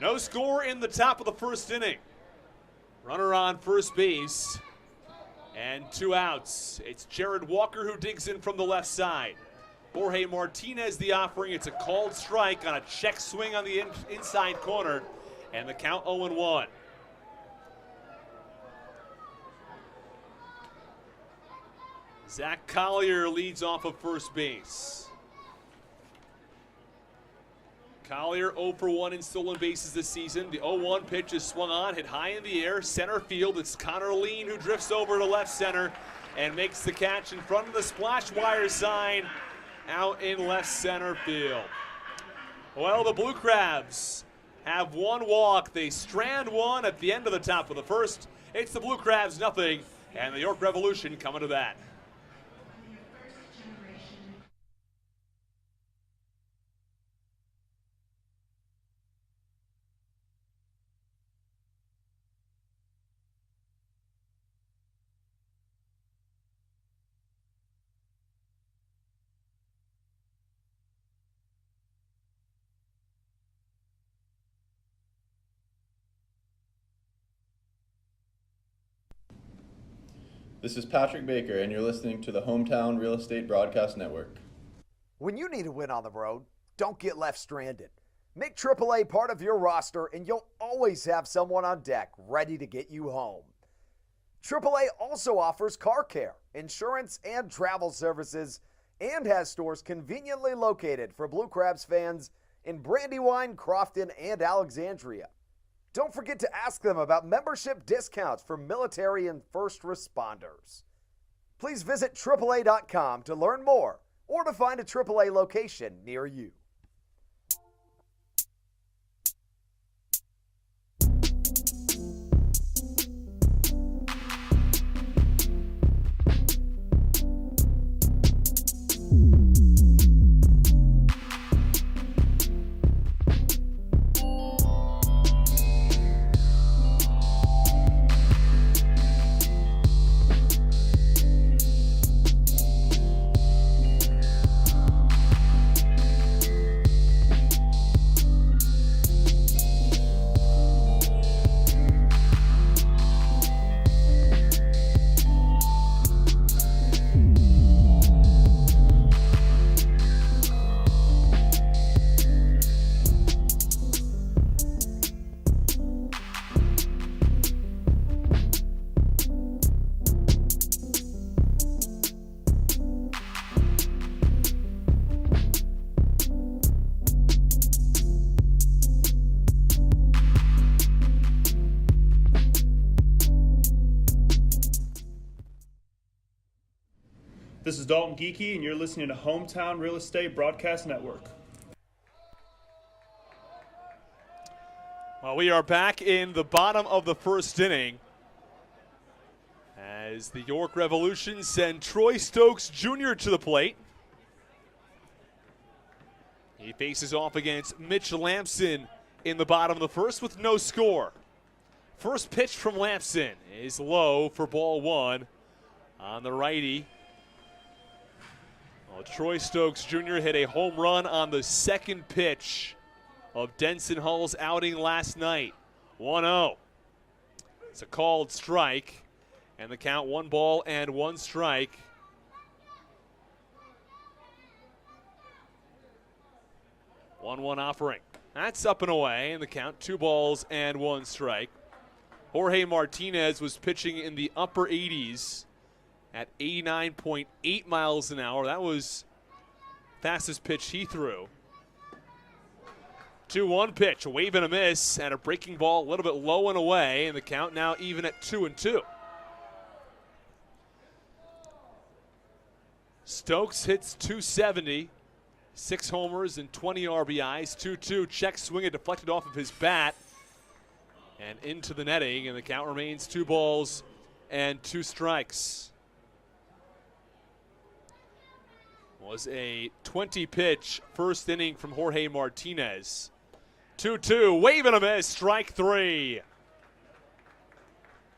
No score in the top of the first inning. Runner on first base And 2 outs. It's Jared Walker who digs in from the left side. Jorge Martinez the offering. It's a called strike on a check swing on the inside corner. And the count 0-1. Zach Collier leads off of first base. Collier 0 for 1 in stolen bases this season. The 0-1 pitch is swung on, hit high in the air, center field. It's Connor Lean who drifts over to left center and makes the catch in front of the splash wire sign out in left center field. Well, the Blue Crabs have 1 walk. They strand 1 at the end of the top of the first. It's the Blue Crabs nothing, and the York Revolution coming to bat. This is Patrick Baker, and you're listening to the Hometown Real Estate Broadcast Network. When you need a win on the road, don't get left stranded. Make AAA part of your roster, and you'll always have someone on deck ready to get you home. AAA also offers car care, insurance, and travel services, and has stores conveniently located for Blue Crabs fans in Brandywine, Crofton, and Alexandria. Don't forget to ask them about membership discounts for military and first responders. Please visit AAA.com to learn more or to find a AAA location near you. This is Dalton Geeky, and you're listening to Hometown Real Estate Broadcast Network. Well, we are back in the bottom of the first inning as the York Revolution send Troy Stokes Jr. to the plate. He faces off against Mitch Lampson in the bottom of the first with no score. First pitch from Lampson is low for ball 1 on the righty. Well, Troy Stokes Jr. hit a home run on the second pitch of Denson Hall's outing last night. 1-0. It's a called strike, and the count 1 ball and 1 strike. One offering. That's up and away, and the count 2 balls and 1 strike. Jorge Martinez was pitching in the upper 80s at 89.8 miles an hour. That was fastest pitch he threw. 2-1 pitch, a wave and a miss, and a breaking ball a little bit low and away, and the count now even at 2-2. Stokes hits .270, 6 homers and 20 RBIs, 2-2. Check swing, it deflected off of his bat and into the netting, and the count remains 2 balls and 2 strikes. Was a 20-pitch first inning from Jorge Martinez. 2-2, wave and a miss, strike 3.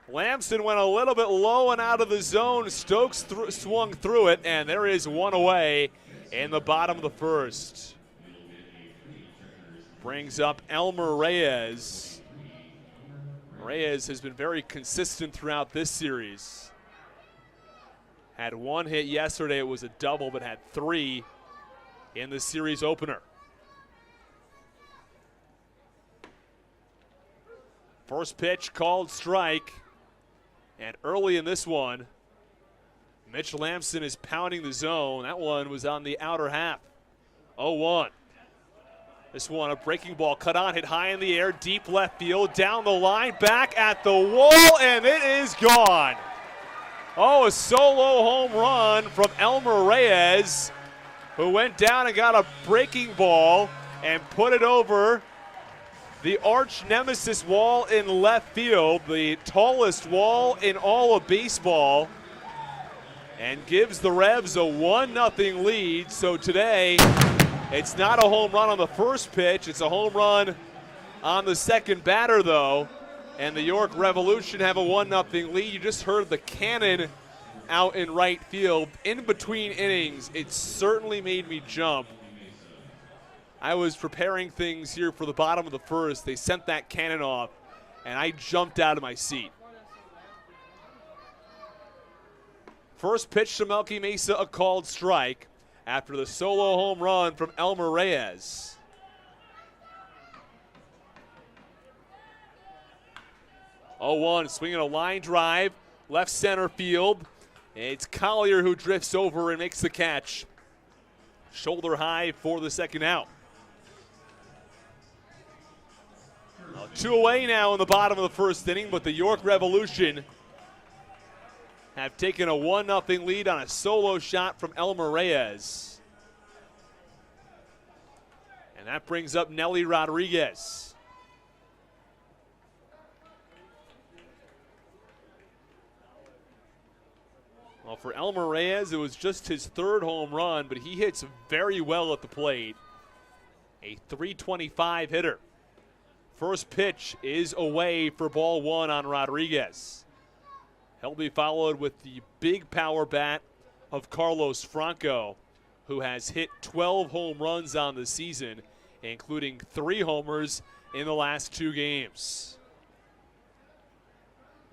Lampson went a little bit low and out of the zone. Stokes swung through it, and there is 1 away in the bottom of the first. Brings up Elmer Reyes. Reyes has been very consistent throughout this series. Had one hit yesterday. It was a double, but had 3 in the series opener. First pitch called strike. And early in this one, Mitch Lamson is pounding the zone. That one was on the outer half. 0-1. This one, a breaking ball cut on, hit high in the air, deep left field, down the line, back at the wall, and it is gone. Oh, a solo home run from Elmer Reyes, who went down and got a breaking ball and put it over the arch nemesis wall in left field, the tallest wall in all of baseball, and gives the Revs a 1-0 lead. So today, it's not a home run on the first pitch. It's a home run on the second batter, though. And the York Revolution have a 1-0 lead. You just heard the cannon out in right field. In between innings, it certainly made me jump. I was preparing things here for the bottom of the first. They sent that cannon off, and I jumped out of my seat. First pitch to Melky Mesa, a called strike after the solo home run from Elmer Reyes. Oh, 1 swinging a line drive, left center field. It's Collier who drifts over and makes the catch. Shoulder high for the second out. 2 away now in the bottom of the first inning, but the York Revolution have taken a 1-0 lead on a solo shot from Elmer Reyes. And that brings up Nelly Rodriguez. Well, for Elmer Reyes, it was just his 3rd home run, but he hits very well at the plate. A .325 hitter. First pitch is away for ball 1 on Rodriguez. He'll be followed with the big power bat of Carlos Franco, who has hit 12 home runs on the season, including 3 homers in the last 2 games.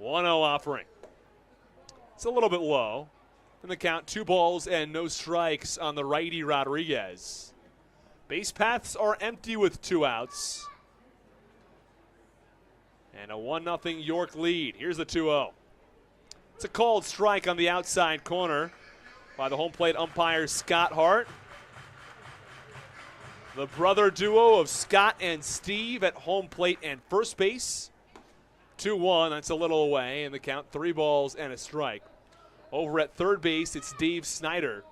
1-0 offering. It's a little bit low. In the count, 2 balls and no strikes on the righty Rodriguez. Base paths are empty with 2 outs. And a 1-0 York lead. Here's the 2-0. It's a called strike on the outside corner by the home plate umpire Scott Hart. The brother duo of Scott and Steve at home plate and first base. 2-1, that's a little away, and the count 3 balls and a strike. Over at third base, it's Dave Snyder.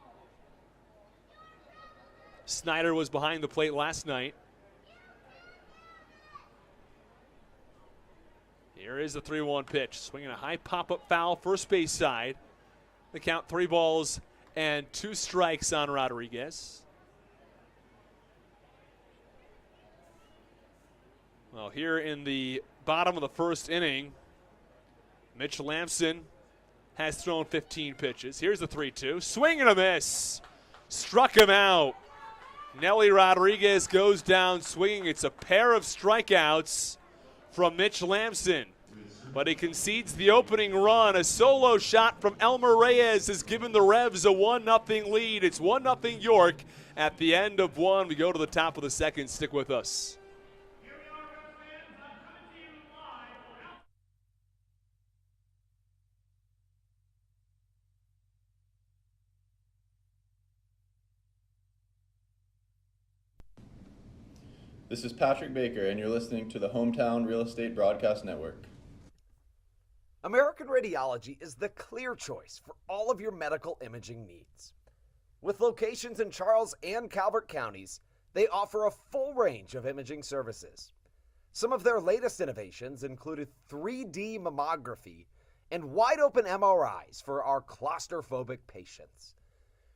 Snyder was behind the plate last night. Here is the 3-1 pitch. Swinging a high pop-up foul, first base side. The count 3 balls and 2 strikes on Rodriguez. Well, here in the bottom of the first inning, Mitch Lamson has thrown 15 pitches. Here's the 3-2. Swing and a miss. Struck him out. Nelly Rodriguez goes down swinging. It's a pair of strikeouts from Mitch Lamson. But he concedes the opening run. A solo shot from Elmer Reyes has given the Revs a 1-0 lead. It's 1-0 York at the end of 1. We go to the top of the second. Stick with us. This is Patrick Baker, and you're listening to the Hometown Real Estate Broadcast Network. American Radiology is the clear choice for all of your medical imaging needs. With locations in Charles and Calvert counties, they offer a full range of imaging services. Some of their latest innovations included 3D mammography and wide-open MRIs for our claustrophobic patients.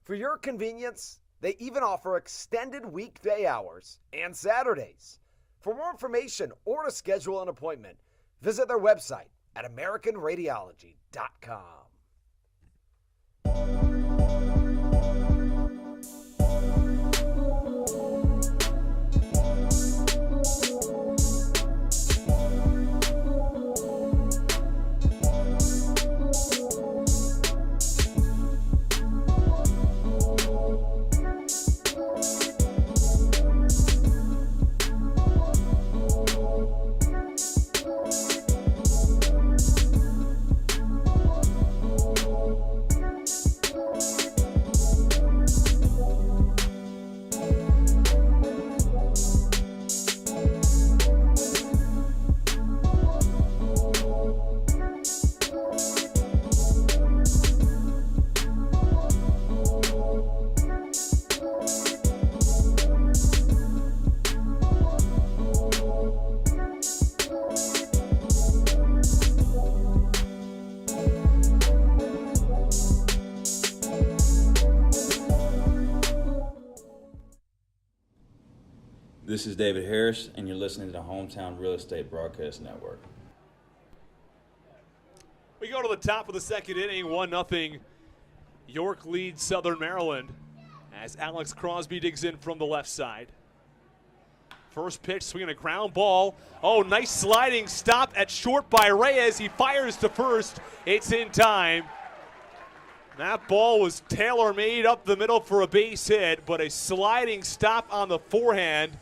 For your convenience, they even offer extended weekday hours and Saturdays. For more information or to schedule an appointment, visit their website at AmericanRadiology.com. This is David Harris, and you're listening to the Hometown Real Estate Broadcast Network. We go to the top of the second inning, 1-0. York leads Southern Maryland as Alex Crosby digs in from the left side. First pitch, swinging a ground ball. Oh, nice sliding stop at short by Reyes. He fires to first. It's in time. That ball was tailor-made up the middle for a base hit, but a sliding stop on the forehand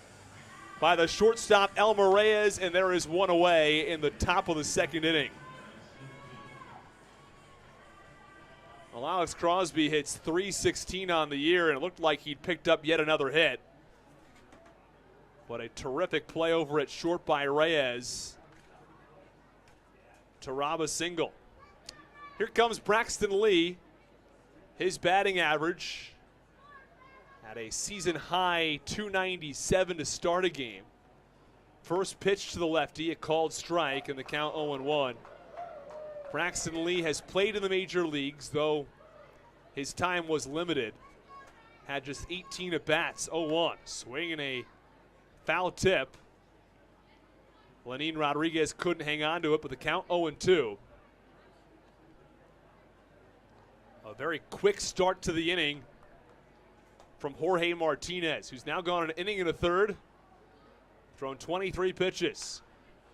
by the shortstop Elmer Reyes, and there is one away in the top of the second inning. Well, Alex Crosby hits .316 on the year, and it looked like he'd picked up yet another hit. But a terrific play over at short by Reyes to rob a single. Here comes Braxton Lee. His batting average at a season high .297 to start a game. First pitch to the lefty, a called strike, and the count 0-1. Braxton Lee has played in the major leagues, though his time was limited. Had just 18 at-bats, 0-1. Swinging a foul tip. Lenin Rodriguez couldn't hang on to it, but the count 0-2. A very quick start to the inning from Jorge Martinez, who's now gone an inning and a third, thrown 23 pitches.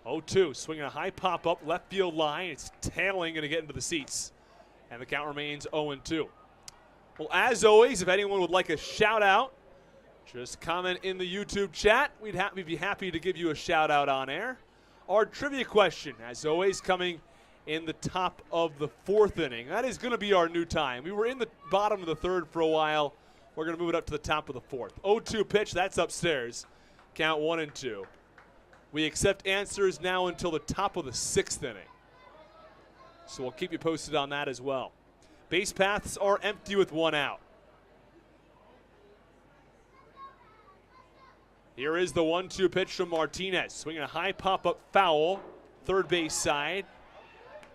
0-2, swinging a high pop-up left field line. It's tailing, going to get into the seats. And the count remains 0-2. Well, as always, if anyone would like a shout-out, just comment in the YouTube chat. We'd be happy to give you a shout-out on air. Our trivia question, as always, coming in the top of the fourth inning. That is going to be our new time. We were in the bottom of the third for a while. We're going to move it up to the top of the fourth. 0-2 pitch, that's upstairs. Count 1-2. We accept answers now until the top of the sixth inning. So we'll keep you posted on that as well. Base paths are empty with one out. Here is the 1-2 pitch from Martinez. Swinging a high pop-up foul, third base side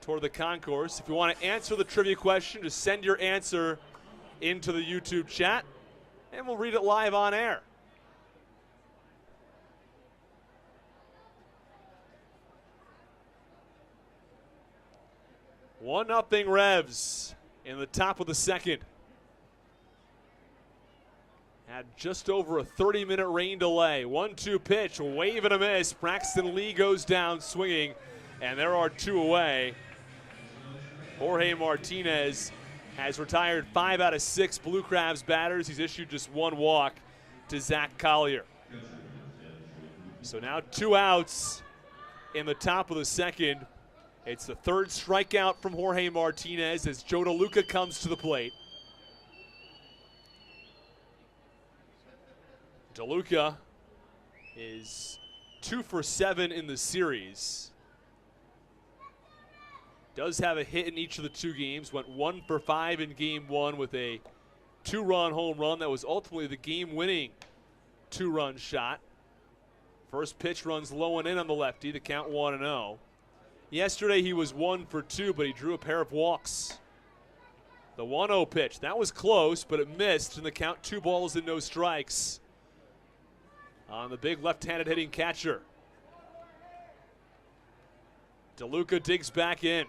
toward the concourse. If you want to answer the trivia question, just send your answer into the YouTube chat, and we'll read it live on air. One nothing Revs in the top of the second. Had just over a 30-minute rain delay. 1-2 pitch, wave and a miss. Braxton Lee goes down swinging, and there are two away. Jorge Martinez has retired 5 out of 6 Blue Crabs batters. He's issued just one walk to Zach Collier. So now 2 outs in the top of the second. It's the third strikeout from Jorge Martinez as Joe DeLuca comes to the plate. DeLuca is 2 for 7 in the series. Does have a hit in each of the 2 games. Went 1 for 5 in game 1 with a 2-run home run that was ultimately the game-winning 2-run shot. First pitch runs low and in on the lefty. The count 1-0. Yesterday he was 1 for 2, but he drew a pair of walks. The 1-0 pitch, that was close, but it missed, and the count 2 balls and no strikes on the big left-handed hitting catcher. DeLuca digs back in.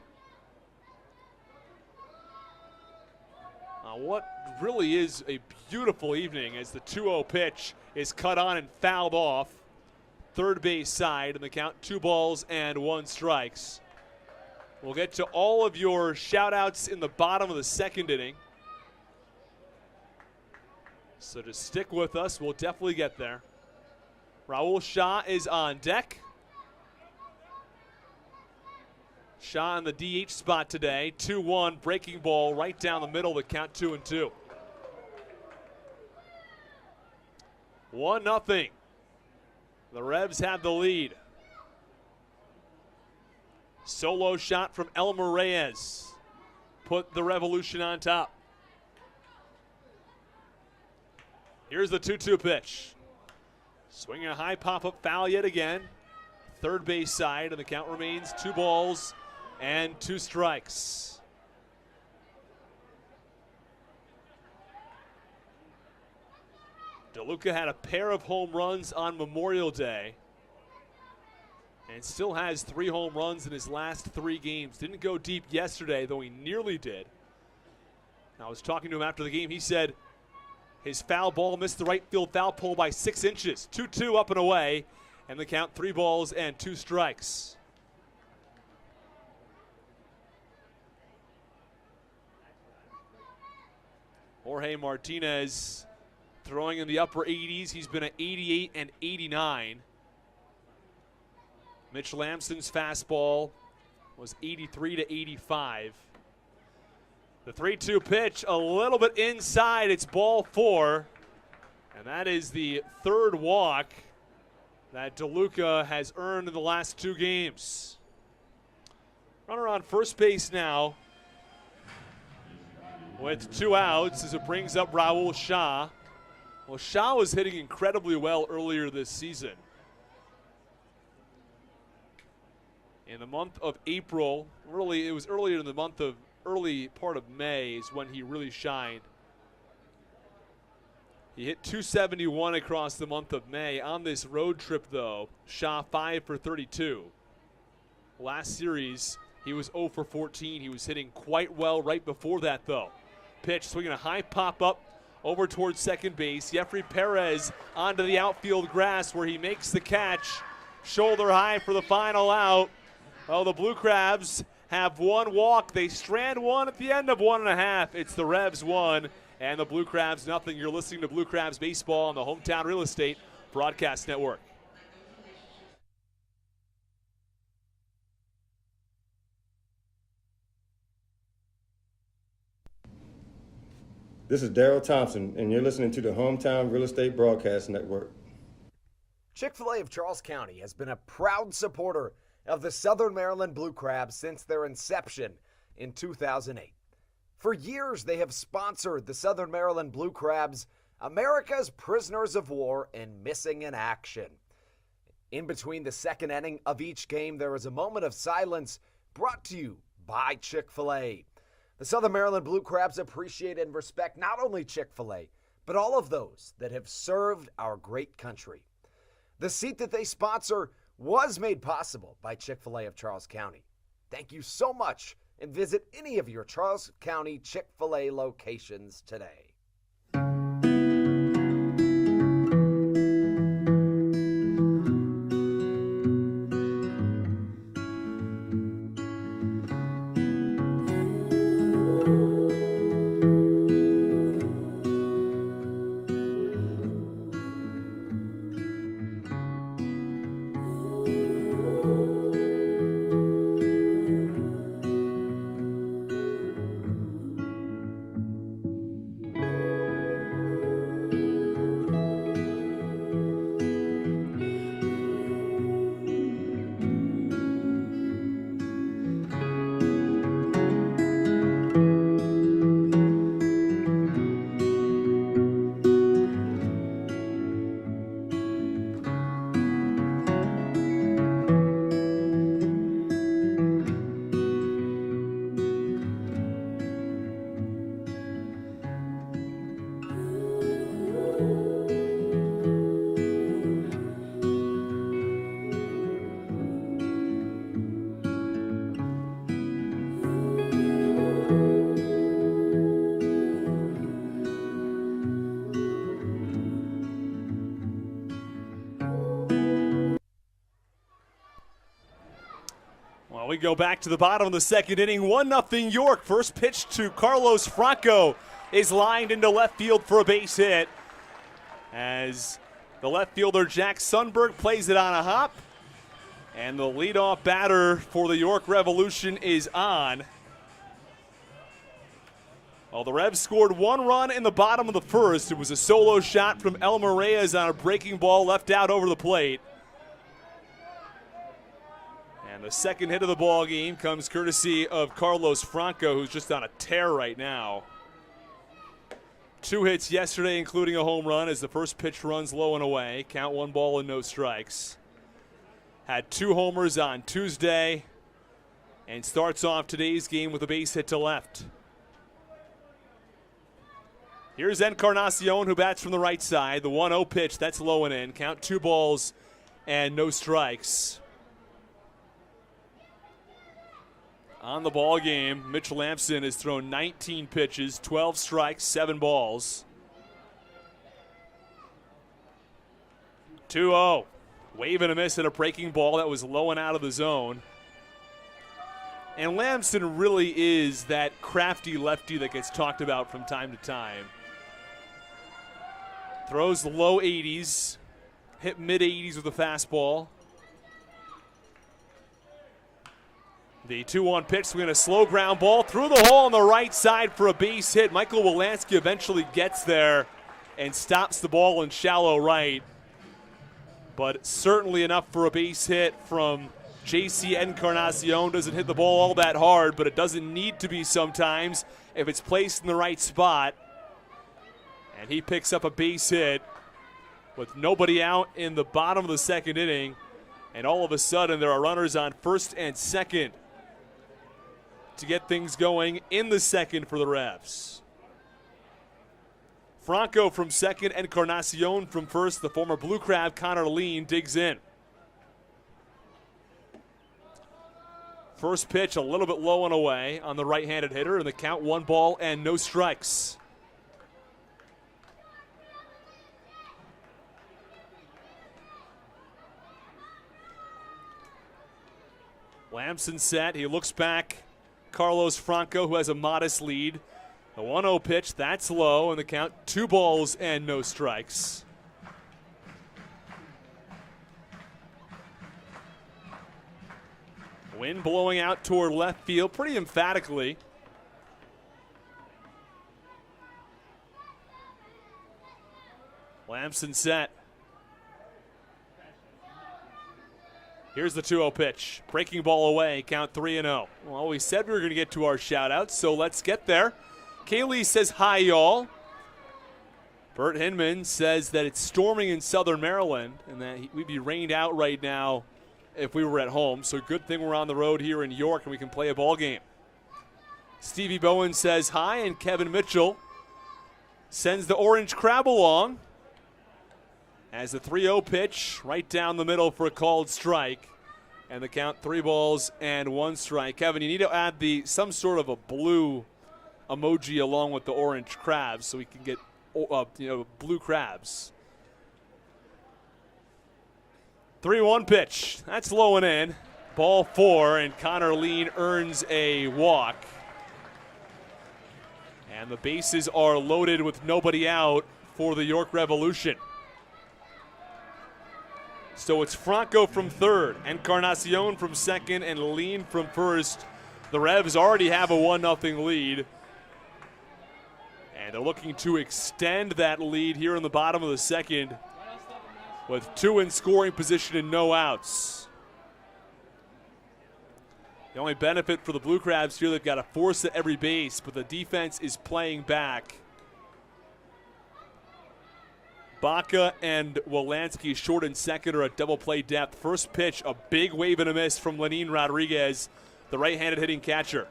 What really is a beautiful evening as the 2-0 pitch is cut on and fouled off. Third base side, and the count 2 balls and 1 strikes. We'll get to all of your shout-outs in the bottom of the second inning. So just stick with us. We'll definitely get there. Raul Shah is on deck. Shah in the DH spot today. 2-1, breaking ball right down the middle. The count 2-2. 1-0. The Revs have the lead. Solo shot from Elmer Reyes put the Revolution on top. Here's the 2-2 pitch. Swinging a high pop-up foul yet again. Third base side, and the count remains 2 balls and 2 strikes. DeLuca had a pair of home runs on Memorial Day and still has 3 home runs in his last 3 games. Didn't go deep yesterday, though he nearly did. I was talking to him after the game. He said his foul ball missed the right field foul pole by 6 inches. 2-2 up and away, and the count 3 balls and 2 strikes. Jorge Martinez throwing in the upper 80s. He's been at 88 and 89. Mitch Lamson's fastball was 83 to 85. The 3-2 pitch a little bit inside. It's ball 4. And that is the 3rd walk that DeLuca has earned in the last 2 games. Runner on first base now with 2 outs as it brings up Raul Shah. Well, Shah was hitting incredibly well earlier this season. In the month of April, it was earlier in the month of early part of May is when he really shined. He hit 271 across the month of May. On this road trip, though, Shah 5 for 32. Last series, he was 0 for 14. He was hitting quite well right before that, though. Pitch, swinging a high pop-up over towards second base. Jeffrey Perez onto the outfield grass where he makes the catch. Shoulder high for the final out. Well, the Blue Crabs have 1 walk. They strand 1 at the end of 1.5. It's the Revs 1 and the Blue Crabs nothing. You're listening to Blue Crabs Baseball on the Hometown Real Estate Broadcast Network. This is Daryl Thompson, and you're listening to the Hometown Real Estate Broadcast Network. Chick-fil-A of Charles County has been a proud supporter of the Southern Maryland Blue Crabs since their inception in 2008. For years, they have sponsored the Southern Maryland Blue Crabs, America's prisoners of war and missing in action. In between the second inning of each game, there is a moment of silence brought to you by Chick-fil-A. The Southern Maryland Blue Crabs appreciate and respect not only Chick-fil-A, but all of those that have served our great country. The seat that they sponsor was made possible by Chick-fil-A of Charles County. Thank you so much, and visit any of your Charles County Chick-fil-A locations today. We go back to the bottom of the second inning. 1-0 York. First pitch to Carlos Franco is lined into left field for a base hit as the left fielder Jack Sundberg plays it on a hop. And the leadoff batter for the York Revolution is on. Well, the Revs scored 1 run in the bottom of the first. It was a solo shot from Elmer Reyes on a breaking ball left out over the plate. And the second hit of the ball game comes courtesy of Carlos Franco, who's just on a tear right now. 2 hits yesterday, including a home run, as the first pitch runs low and away. Count 1 ball and no strikes. Had 2 homers on Tuesday and starts off today's game with a base hit to left. Here's Encarnacion, who bats from the right side. The 1-0 pitch, that's low and in. Count 2 balls and no strikes. On the ball game, Mitch Lamson has thrown 19 pitches, 12 strikes, 7 balls. 2-0. Wave and a miss at a breaking ball that was low and out of the zone. And Lamson really is that crafty lefty that gets talked about from time to time. Throws the low 80s, hit mid 80s with a fastball. The 2-1 pitch, swinging a slow ground ball through the hole on the right side for a base hit. Michael Wolanski eventually gets there and stops the ball in shallow right. But certainly enough for a base hit from J.C. Encarnacion. Doesn't hit the ball all that hard, but it doesn't need to be sometimes if it's placed in the right spot. And he picks up a base hit with nobody out in the bottom of the second inning. And all of a sudden, there are runners on first and second to get things going in the second for the Revs. Franco from second, Encarnacion from first. The former Blue Crab, Connor Lean, digs in. First pitch a little bit low and away on the right-handed hitter, and the count 1 ball and no strikes. Lamson set, he looks back. Carlos Franco, who has a modest lead. The 1-0 pitch, that's low, and the count 2 balls and no strikes. Wind blowing out toward left field pretty emphatically. Lamson set. Here's the 2-0 pitch. Breaking ball away, count 3-0. Well, we said we were going to get to our shout-outs, so let's get there. Kaylee says, hi, y'all. Bert Hinman says that it's storming in southern Maryland and that we'd be rained out right now if we were at home. So good thing we're on the road here in York and we can play a ball game. Stevie Bowen says hi, and Kevin Mitchell sends the orange crab along as the 3-0 pitch right down the middle for a called strike. And the count 3 balls and 1 strike. Kevin, you need to add some sort of a blue emoji along with the orange crabs so we can get blue crabs. 3-1 pitch. That's low and in. Ball 4, and Connor Lean earns a walk. And the bases are loaded with nobody out for the York Revolution. So it's Franco from third, Encarnacion from second, and Lean from first. The Revs already have a 1-0 lead. And they're looking to extend that lead here in the bottom of the second with 2 in scoring position and no outs. The only benefit for the Blue Crabs here, they've got a force at every base, but the defense is playing back. Baca and Wolanski short and second are at double play depth. First pitch, a big wave and a miss from Lenin Rodriguez, the right-handed hitting catcher.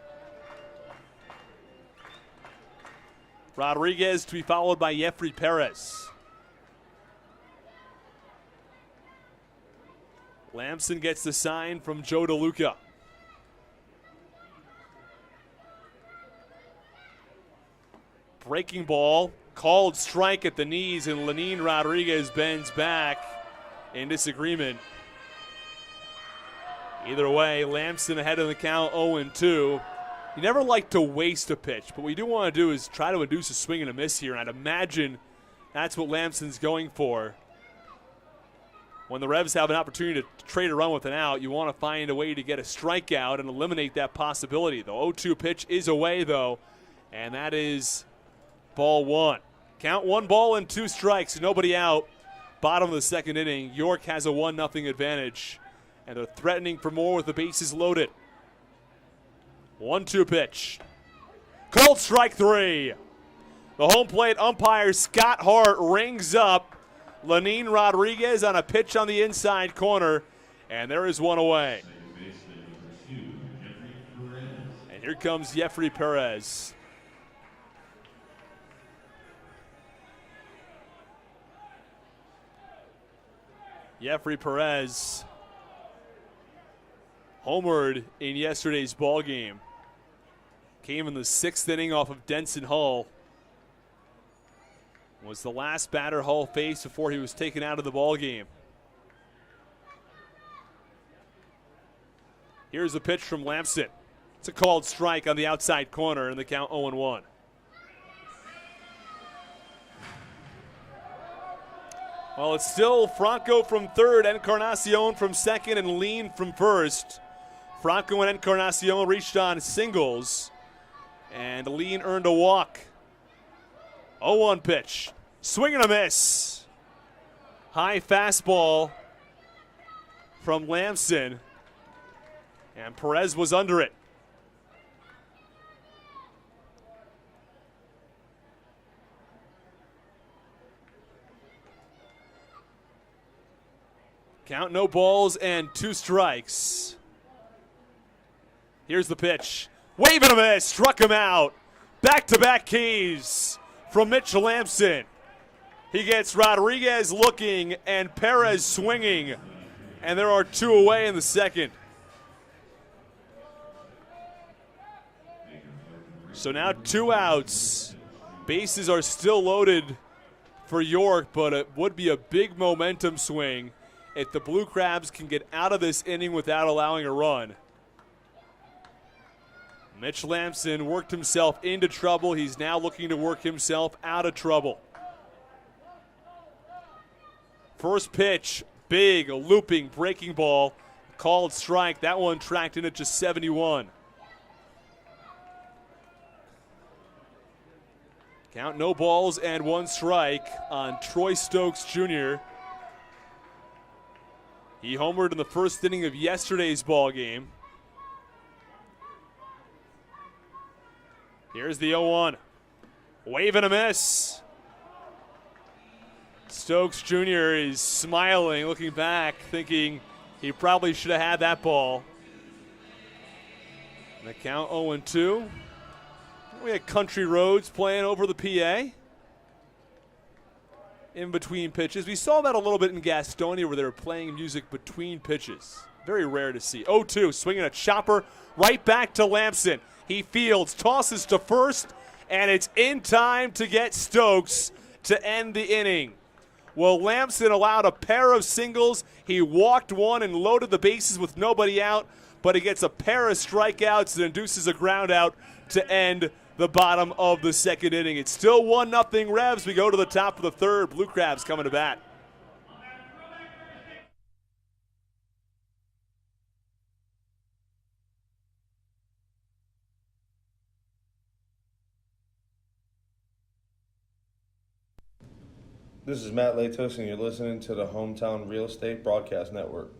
Rodriguez to be followed by Jeffrey Perez. Lamson gets the sign from Joe DeLuca. Breaking ball, called strike at the knees, and Lenin Rodriguez bends back in disagreement. Either way, Lamson ahead of the count 0-2. You never like to waste a pitch, but what you do want to do is try to induce a swing and a miss here, and I'd imagine that's what Lamson's going for. When the Revs have an opportunity to trade a run with an out, you want to find a way to get a strikeout and eliminate that possibility. The 0-2 pitch is away, though, and that is ball 1. Count 1 ball and 2 strikes, nobody out. Bottom of the second inning, York has a 1-0 advantage, and they're threatening for more with the bases loaded. 1-2 pitch. Called strike 3. The home plate umpire, Scott Hart, rings up Lenin Rodriguez on a pitch on the inside corner, and there is one away. And here comes Jeffrey Perez. Jeffrey Perez homered in yesterday's ball game. Came in the 6th inning off of Denson Hull. Was the last batter Hull faced before he was taken out of the ball game. Here's a pitch from Lamson. It's a called strike on the outside corner, and the count 0-1. Well, it's still Franco from third, Encarnacion from second, and Lean from first. Franco and Encarnacion reached on singles, and Lean earned a walk. 0-1 pitch. Swing and a miss. High fastball from Lamson, and Perez was under it. Count, no balls and 2 strikes. Here's the pitch. Wave and a miss. Struck him out. Back-to-back Ks from Mitch Lamson. He gets Rodriguez looking and Perez swinging. And there are 2 away in the second. So now 2 outs. Bases are still loaded for York, but it would be a big momentum swing if the Blue Crabs can get out of this inning without allowing a run. Mitch Lamson worked himself into trouble. He's now looking to work himself out of trouble. First pitch, big, looping, breaking ball, called strike. That one tracked in at just 71. Count, no balls and 1 strike on Troy Stokes Jr. He homered in the first inning of yesterday's ball game. Here's the 0-1. Wave and a miss. Stokes Jr. is smiling, looking back, thinking he probably should have had that ball. And the count 0-2. We had Country Roads playing over the PA in between pitches. We saw that a little bit in Gastonia where they were playing music between pitches. Very rare to see. 0-2, swinging a chopper right back to Lamson. He fields, tosses to first, and it's in time to get Stokes to end the inning. Well, Lamson allowed a pair of singles. He walked one and loaded the bases with nobody out, but he gets a pair of strikeouts that induces a ground out to end the bottom of the second inning. It's still 1-0 Revs. We go to the top of the third. Blue Crabs coming to bat. This is Matt Latos, and you're listening to the Hometown Real Estate Broadcast Network.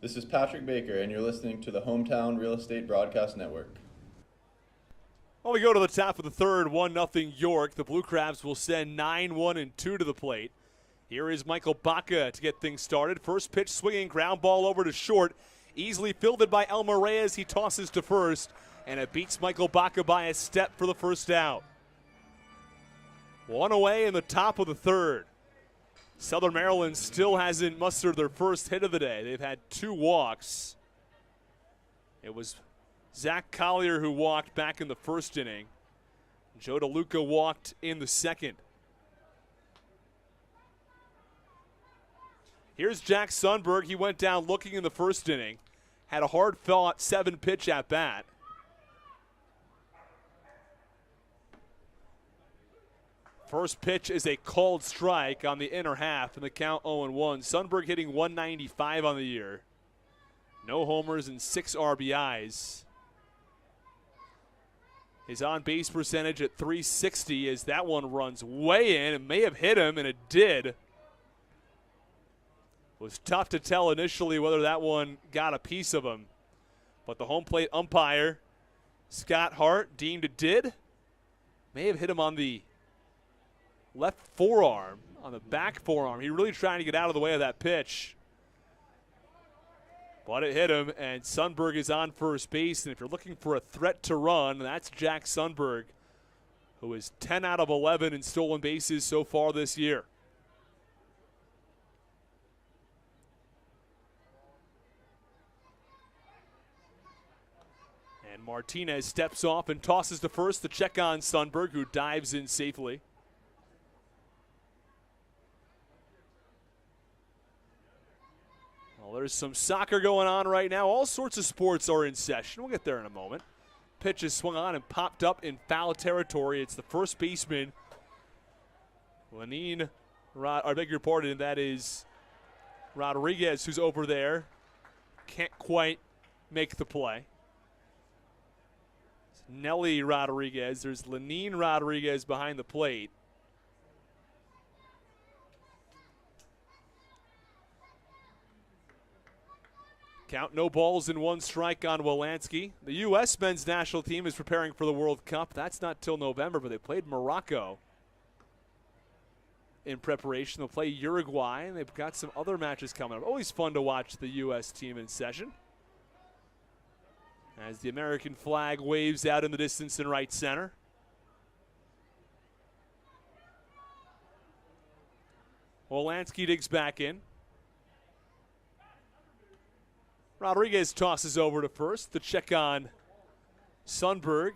This is Patrick Baker, and you're listening to the Hometown Real Estate Broadcast Network. Well, we go to the top of the third, 1-0 York. The Blue Crabs will send 9-1-2 to the plate. Here is Michael Baca to get things started. First pitch swinging, ground ball over to short. Easily fielded by Elmer Reyes. He tosses to first, and it beats Michael Baca by a step for the first out. One away in the top of the third. Southern Maryland still hasn't mustered their first hit of the day. They've had 2 walks. It was Zach Collier who walked back in the first inning. Joe DeLuca walked in the second. Here's Jack Sundberg. He went down looking in the first inning. Had a hard-fought 7-pitch at bat. First pitch is a called strike on the inner half, and the count 0-1. Sundberg hitting 195 on the year. No homers and 6 RBIs. His on-base percentage at .360 as that one runs way in. It may have hit him, and it did. It was tough to tell initially whether that one got a piece of him. But the home plate umpire, Scott Hart, deemed it did. May have hit him on the left forearm, on the back forearm. He really trying to get out of the way of that pitch. But it hit him, and Sundberg is on first base. And if you're looking for a threat to run, that's Jack Sundberg, who is 10 out of 11 in stolen bases so far this year. And Martinez steps off and tosses to first to check on Sundberg, who dives in safely. Well, there's some soccer going on right now. All sorts of sports are in session. We'll get there in a moment. Pitch is swung on and popped up in foul territory. It's the first baseman, I beg your pardon, that is Rodriguez, who's over there. Can't quite make the play. It's Nelly Rodriguez. There's Lenine Rodriguez behind the plate. Count no balls and 1 strike on Wolanski. The U.S. men's national team is preparing for the World Cup. That's not till November, but they played Morocco in preparation. They'll play Uruguay, and they've got some other matches coming up. Always fun to watch the U.S. team in session. As the American flag waves out in the distance in right center. Wolanski digs back in. Rodriguez tosses over to first to check on Sundberg.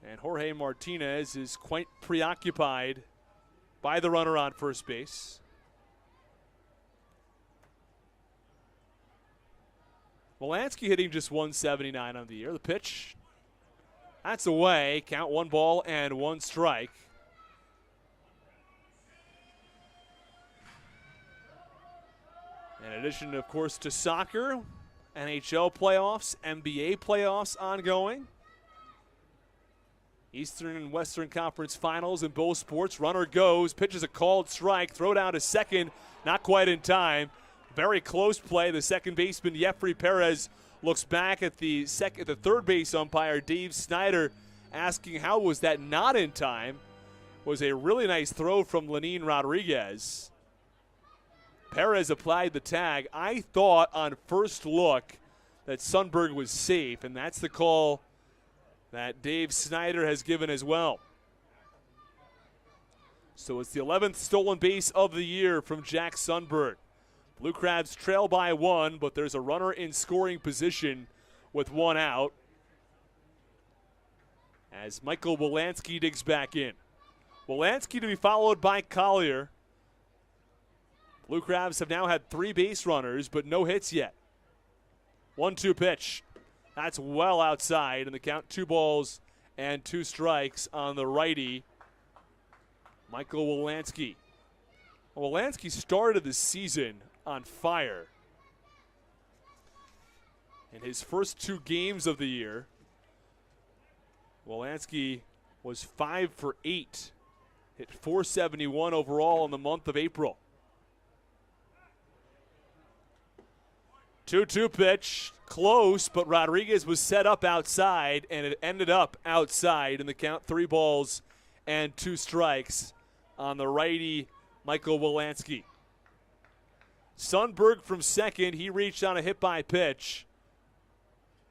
And Jorge Martinez is quite preoccupied by the runner on first base. Wolanski hitting just 179 on the year. The pitch, that's away. Count 1 ball and 1 strike. In addition, of course, to soccer, NHL playoffs, NBA playoffs ongoing. Eastern and Western Conference Finals in both sports. Runner goes, pitches a called strike, throw down to second, not quite in time. Very close play. The second baseman, Jeffrey Perez, looks back at the third base umpire, Dave Snyder, asking how was that not in time. Was a really nice throw from Lenine Rodriguez. Perez applied the tag. I thought on first look that Sundberg was safe, and that's the call that Dave Snyder has given as well. So it's the 11th stolen base of the year from Jack Sundberg. Blue Crabs trail by 1, but there's a runner in scoring position with 1 out as Michael Wolanski digs back in. Wolanski to be followed by Collier. Blue Crabs have now had 3 base runners, but no hits yet. 1-2 pitch. That's well outside, and the count 2 balls and 2 strikes on the righty, Michael Wolanski. Wolanski started the season on fire. In his first 2 games of the year, Wolanski was 5 for 8. Hit .471 overall in the month of April. 2-2 pitch, close, but Rodriguez was set up outside, and it ended up outside in the count. 3 balls and 2 strikes on the righty Michael Wolanski. Sundberg from second, he reached on a hit by pitch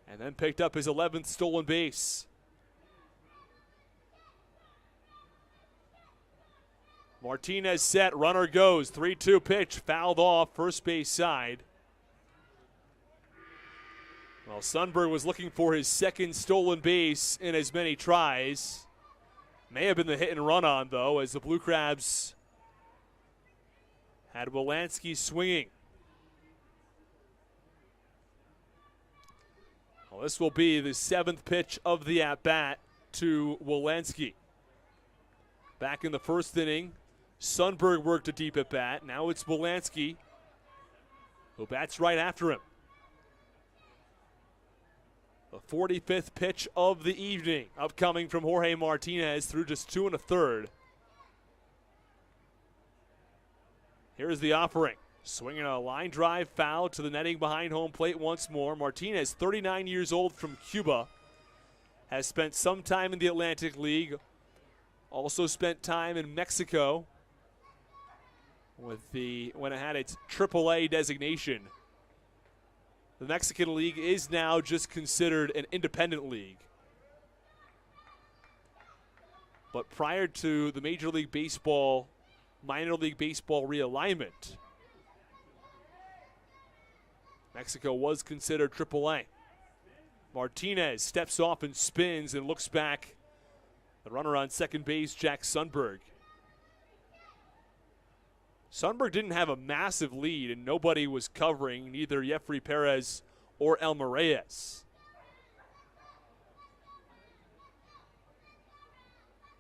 and then picked up his 11th stolen base. Martinez set, runner goes, 3-2 pitch, fouled off, first base side. Well, Sundberg was looking for his second stolen base in as many tries. May have been the hit and run on, though, as the Blue Crabs had Wolanski swinging. Well, this will be the 7th pitch of the at-bat to Wolanski. Back in the first inning, Sundberg worked a deep at-bat. Now it's Wolanski who bats right after him. The 45th pitch of the evening, upcoming from Jorge Martinez through just 2 1/3. Here's the offering. Swinging a line drive foul to the netting behind home plate once more. Martinez, 39 years old from Cuba, has spent some time in the Atlantic League. Also spent time in Mexico when it had its AAA designation. The Mexican League is now just considered an independent league. But prior to the Major League Baseball, Minor League Baseball realignment, Mexico was considered AAA. Martinez steps off and spins and looks back. The runner on second base, Jack Sundberg. Sundberg didn't have a massive lead, and nobody was covering, neither Jeffrey Perez or Elmer Reyes.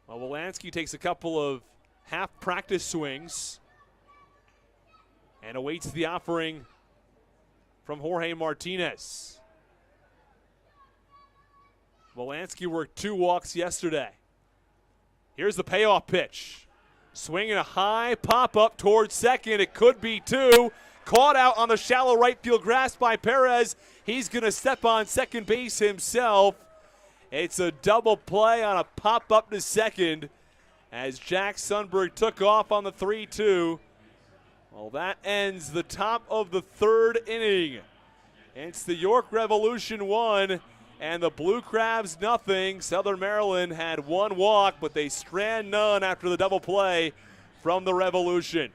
Well, Wolanski takes a couple of half-practice swings and awaits the offering from Jorge Martinez. Wolanski worked 2 walks yesterday. Here's the payoff pitch. Swinging a high pop-up towards second. It could be 2. Caught out on the shallow right field grass by Perez. He's going to step on second base himself. It's a double play on a pop-up to second as Jack Sundberg took off on the 3-2. Well, that ends the top of the 3rd inning. It's the York Revolution 1 and the Blue Crabs nothing. Southern Maryland had 1 walk, but they strand none after the double play from the Revolution.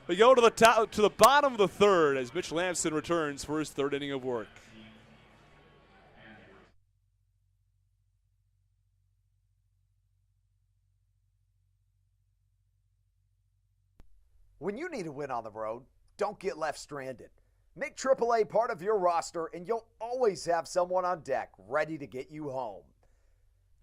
We go to the bottom of the 3rd as Mitch Lamson returns for his 3rd inning of work. When you need a win on the road, don't get left stranded. Make AAA part of your roster and you'll always have someone on deck ready to get you home.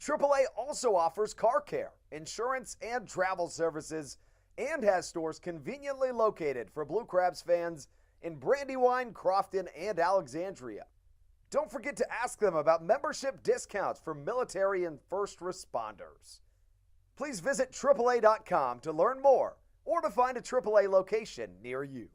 AAA also offers car care, insurance, and travel services and has stores conveniently located for Blue Crabs fans in Brandywine, Crofton, and Alexandria. Don't forget to ask them about membership discounts for military and first responders. Please visit AAA.com to learn more or to find a AAA location near you.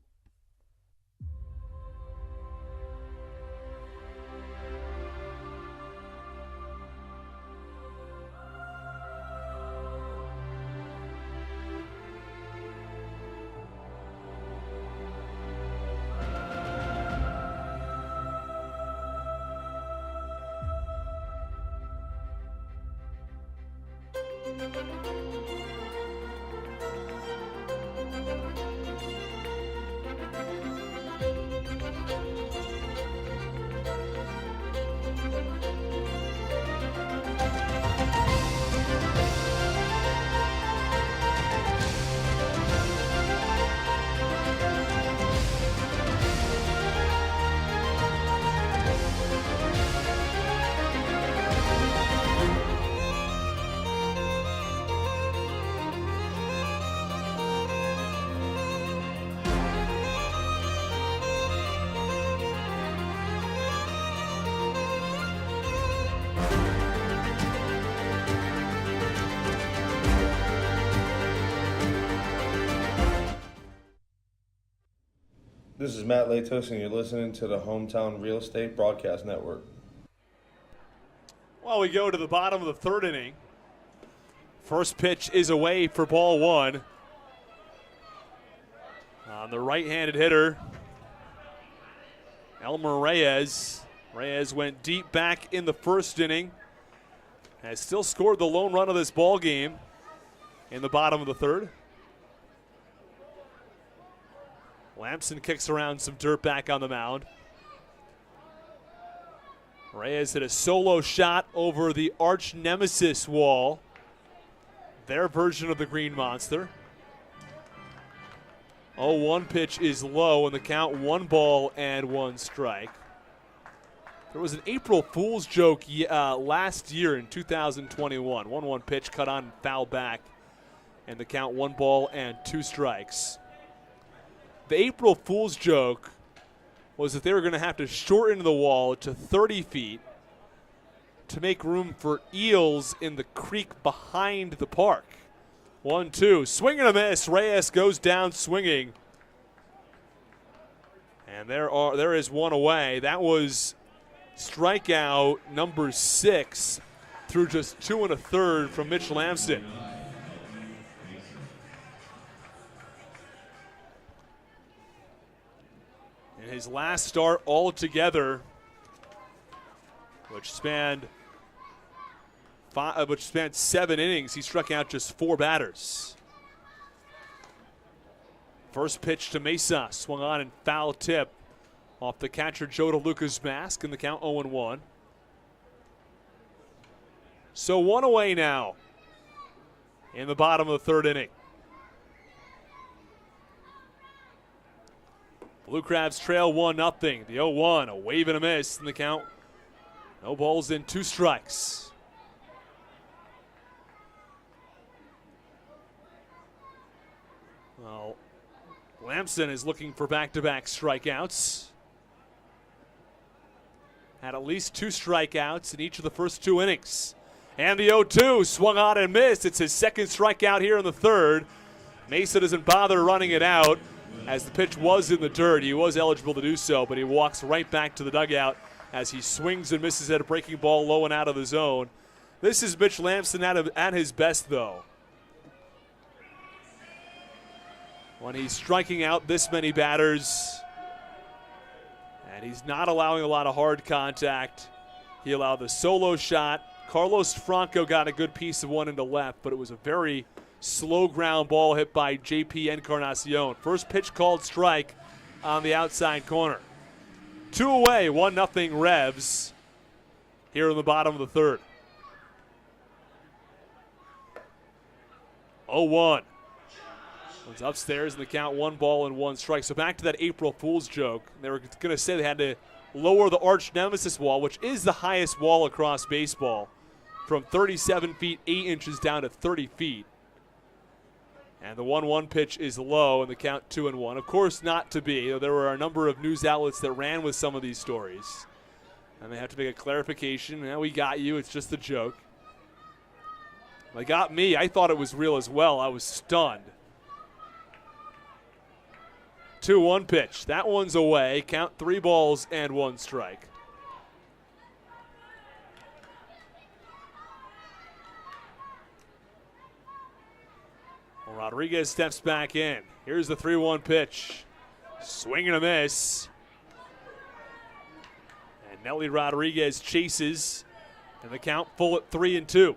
This is Matt Latos, and you're listening to the Hometown Real Estate Broadcast Network. Well, we go to the bottom of the third inning. First pitch is away for ball one. On the right-handed hitter, Elmer Reyes. Reyes went deep back in the first inning. Has still scored the lone run of this ball game in the bottom of the third. Lamson kicks around some dirt back on the mound. Reyes hit a solo shot over the arch nemesis wall, their version of the Green Monster. 0-1 pitch is low, and the count 1-1 strike. There was an April Fool's joke last year in 2021. 1-1 pitch cut on and foul back, and the count 1-2 strikes. The April Fool's joke was that they were going to have to shorten the wall to 30 feet to make room for eels in the creek behind the park. 1-2, swing and a miss. Reyes goes down swinging. And there is one away. That was strikeout number 6 through just 2 1/3 from Mitch Lamson. In his last start altogether, which spanned 7 innings, he struck out just 4 batters. First pitch to Mesa, swung on and foul tip off the catcher Joe DeLuca's mask, and the count 0-1. So 1 away now in the bottom of the third inning. Blue Crabs trail 1-0. The 0-1, a wave and a miss in the count. No balls in, 2 strikes. Well, Lamson is looking for back-to-back strikeouts. Had at least 2 strikeouts in each of the first 2 innings. And the 0-2 swung on and missed. It's his second strikeout here in the third. Mesa doesn't bother running it out, as the pitch was in the dirt. He was eligible to do so, but he walks right back to the dugout as he swings and misses at a breaking ball low and out of the zone. This is Mitch Lamson at his best, though. When he's striking out this many batters, and he's not allowing a lot of hard contact. He allowed the solo shot. Carlos Franco got a good piece of one into left, but it was a very slow ground ball hit by JP Encarnacion. First pitch called strike on the outside corner. 2 away, 1-0 Revs here in the bottom of the third. 0-1. One's upstairs in the count, 1-1 strike. So back to that April Fool's joke. They were going to say they had to lower the arch nemesis wall, which is the highest wall across baseball, from 37 feet 8 inches down to 30 feet. And the 1-1 pitch is low, and the count 2-1. Of course, not to be. There were a number of news outlets that ran with some of these stories, and they have to make a clarification. Now we got you. It's just a joke. They got me. I thought it was real as well. I was stunned. 2-1 pitch. That one's away. Count 3-1 strike. Well, Rodriguez steps back in. Here's the 3-1 pitch. Swing and a miss. And Nelly Rodriguez chases. And the count full at 3-2.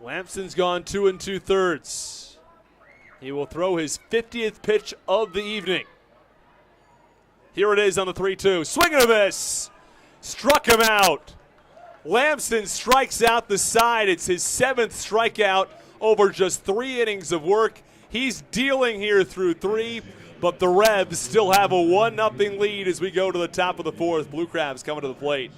Lamson's gone 2 2/3. He will throw his 50th pitch of the evening. Here it is on the 3-2. Swing and a miss. Struck him out. Lamson strikes out the side. It's his 7th strikeout over just 3 innings of work. He's dealing here through 3, but the Revs still have a 1-0 lead as we go to the top of the 4th. Blue Crabs coming to the plate.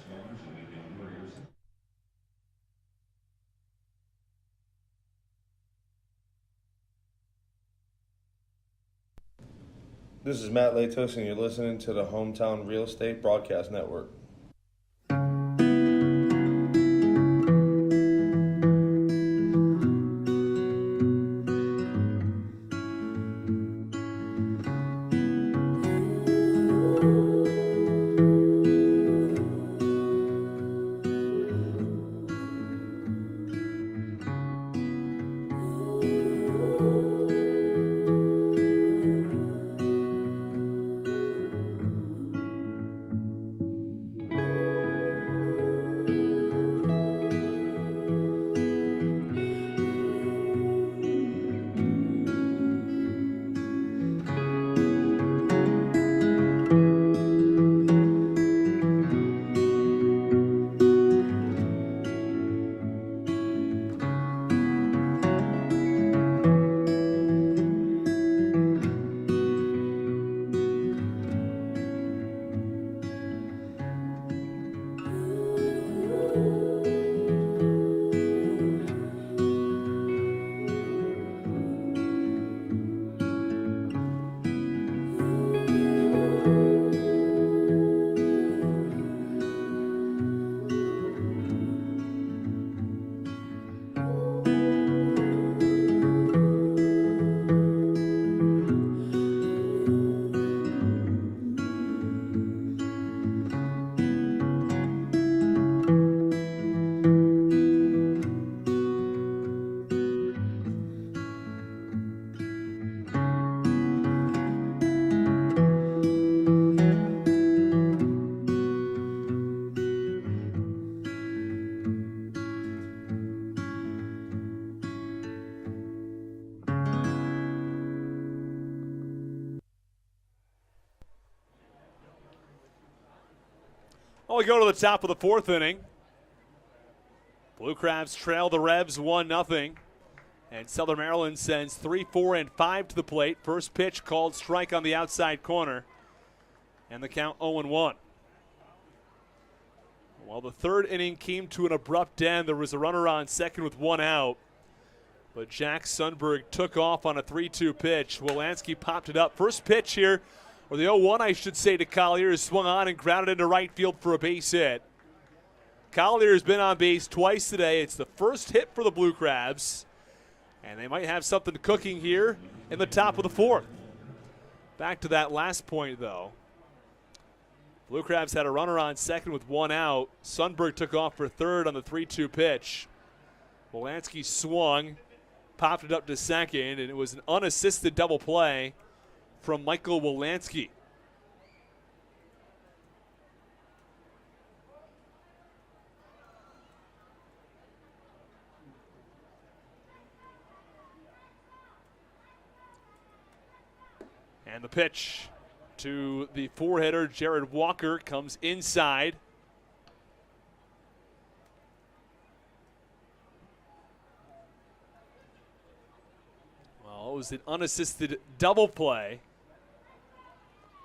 This is Matt Latos, and you're listening to the Hometown Real Estate Broadcast Network. Well, we go to the top of the fourth inning. Blue Crabs trail the Revs 1-0. And Southern Maryland sends 3, 4, and 5 to the plate. First pitch called strike on the outside corner. And the count 0-1. Well, the third inning came to an abrupt end. There was a runner on second with 1 out. But Jack Sundberg took off on a 3-2 pitch. Wolanski popped it up. First pitch here, or the 0-1, I should say, to Collier, is swung on and grounded into right field for a base hit. Collier has been on base twice today. It's the first hit for the Blue Crabs. And they might have something cooking here in the top of the fourth. Back to that last point, though. Blue Crabs had a runner on second with 1 out. Sundberg took off for third on the 3-2 pitch. Wolanski swung, popped it up to second, and it was an unassisted double play from Michael Wolanski. And the pitch to the four-hitter, Jared Walker, comes inside. Well, it was an unassisted double play.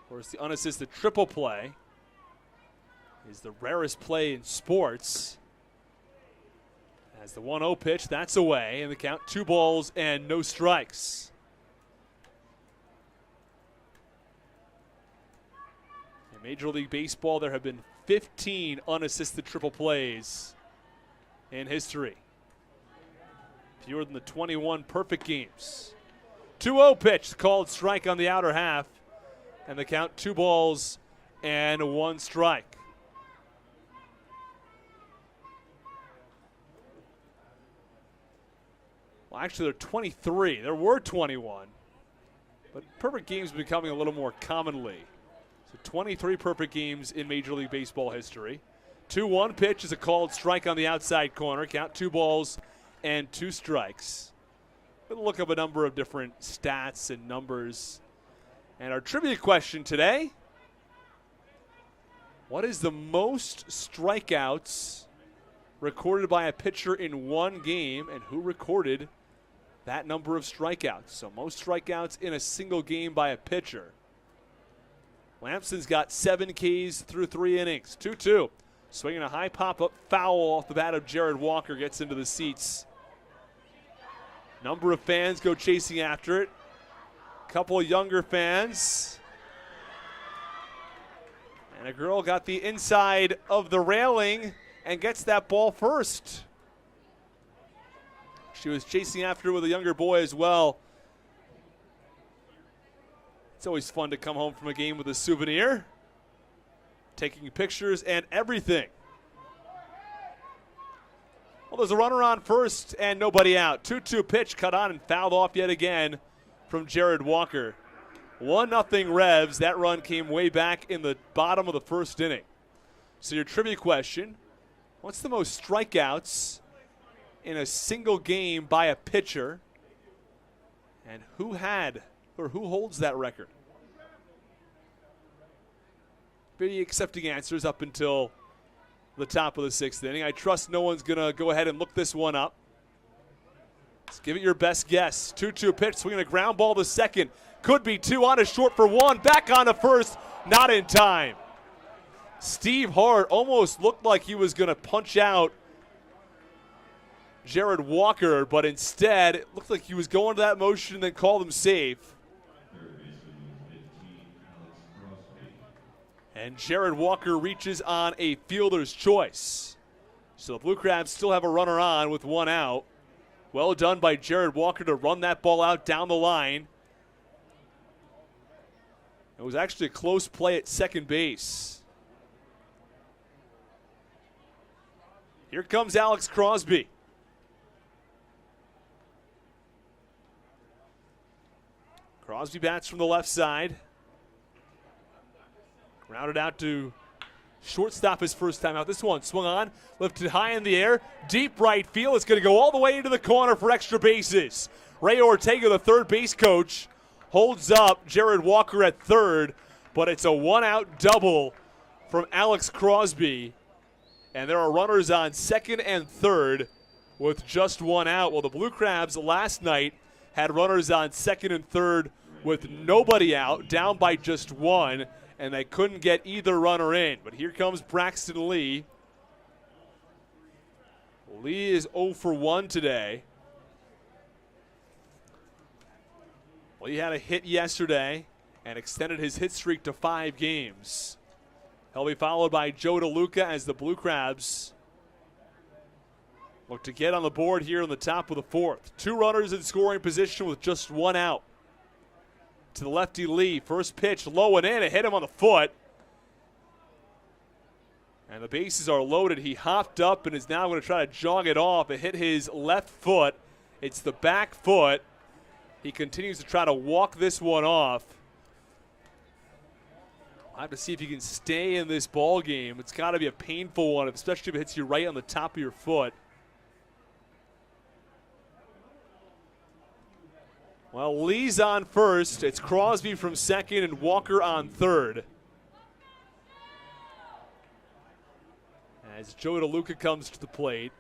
Of course, the unassisted triple play is the rarest play in sports. As the 1-0 pitch, that's away, and the count 2 balls and no strikes. In Major League Baseball, there have been 15 unassisted triple plays in history. Fewer than the 21 perfect games. 2-0 pitch, called strike on the outer half, and the count 2 balls and 1 strike. Well, actually, there are 23. There were 21, but perfect games are becoming a little more commonly. So 23 perfect games in Major League Baseball history. 2-1 pitch is a called strike on the outside corner. Count 2 balls and 2 strikes. We'll look up a number of different stats and numbers. And our trivia question today: what is the most strikeouts recorded by a pitcher in one game, and who recorded that number of strikeouts? So most strikeouts in a single game by a pitcher. Lampson's got 7 Ks through 3 innings. 2-2. Swinging a high pop-up foul off the bat of Jared Walker, gets into the seats. Number of fans go chasing after it. Couple of younger fans. And a girl got the inside of the railing and gets that ball first. She was chasing after it with a younger boy as well. It's always fun to come home from a game with a souvenir. Taking pictures and everything. Well, there's a runner on first and nobody out. 2-2 pitch cut on and fouled off yet again from Jared Walker. 1-0 Revs. That run came way back in the bottom of the first inning. So your trivia question: what's the most strikeouts in a single game by a pitcher? And who holds that record? Be accepting answers up until the top of the 6th inning. I trust no one's going to go ahead and look this one up. Let's give it your best guess. 2-2 pitch, swinging a ground ball to second. Could be 2 on, a short for 1. Back on to first, not in time. Steve Hart almost looked like he was going to punch out Jared Walker, but instead it looked like he was going to that motion and then called him safe. And Jared Walker reaches on a fielder's choice. So the Blue Crabs still have a runner on with 1 out. Well done by Jared Walker to run that ball out down the line. It was actually a close play at second base. Here comes Alex Crosby. Crosby bats from the left side. Grounded out to shortstop his first time out. This one swung on, lifted high in the air, deep right field. It's going to go all the way into the corner for extra bases. Ray Ortega, the third base coach, holds up Jared Walker at third, but it's a 1-out double from Alex Crosby. And there are runners on second and third with just one out. Well, the Blue Crabs last night had runners on second and third with nobody out, down by just one, and they couldn't get either runner in. But here comes Braxton Lee. Lee is 0 for 1 today. Lee had a hit yesterday and extended his hit streak to 5 games. He'll be followed by Joe DeLuca as the Blue Crabs look to get on the board here in the top of the fourth. 2 runners in scoring position with just one out. To the lefty Lee, first pitch low and in, it hit him on the foot. And the bases are loaded. He hopped up and is now going to try to jog it off. It hit his left foot. It's the back foot. He continues to try to walk this one off. I'll have to see if he can stay in this ball game. It's got to be a painful one, especially if it hits you right on the top of your foot. Well, Lee's on first. It's Crosby from second and Walker on third. As Joe DeLuca comes to the plate.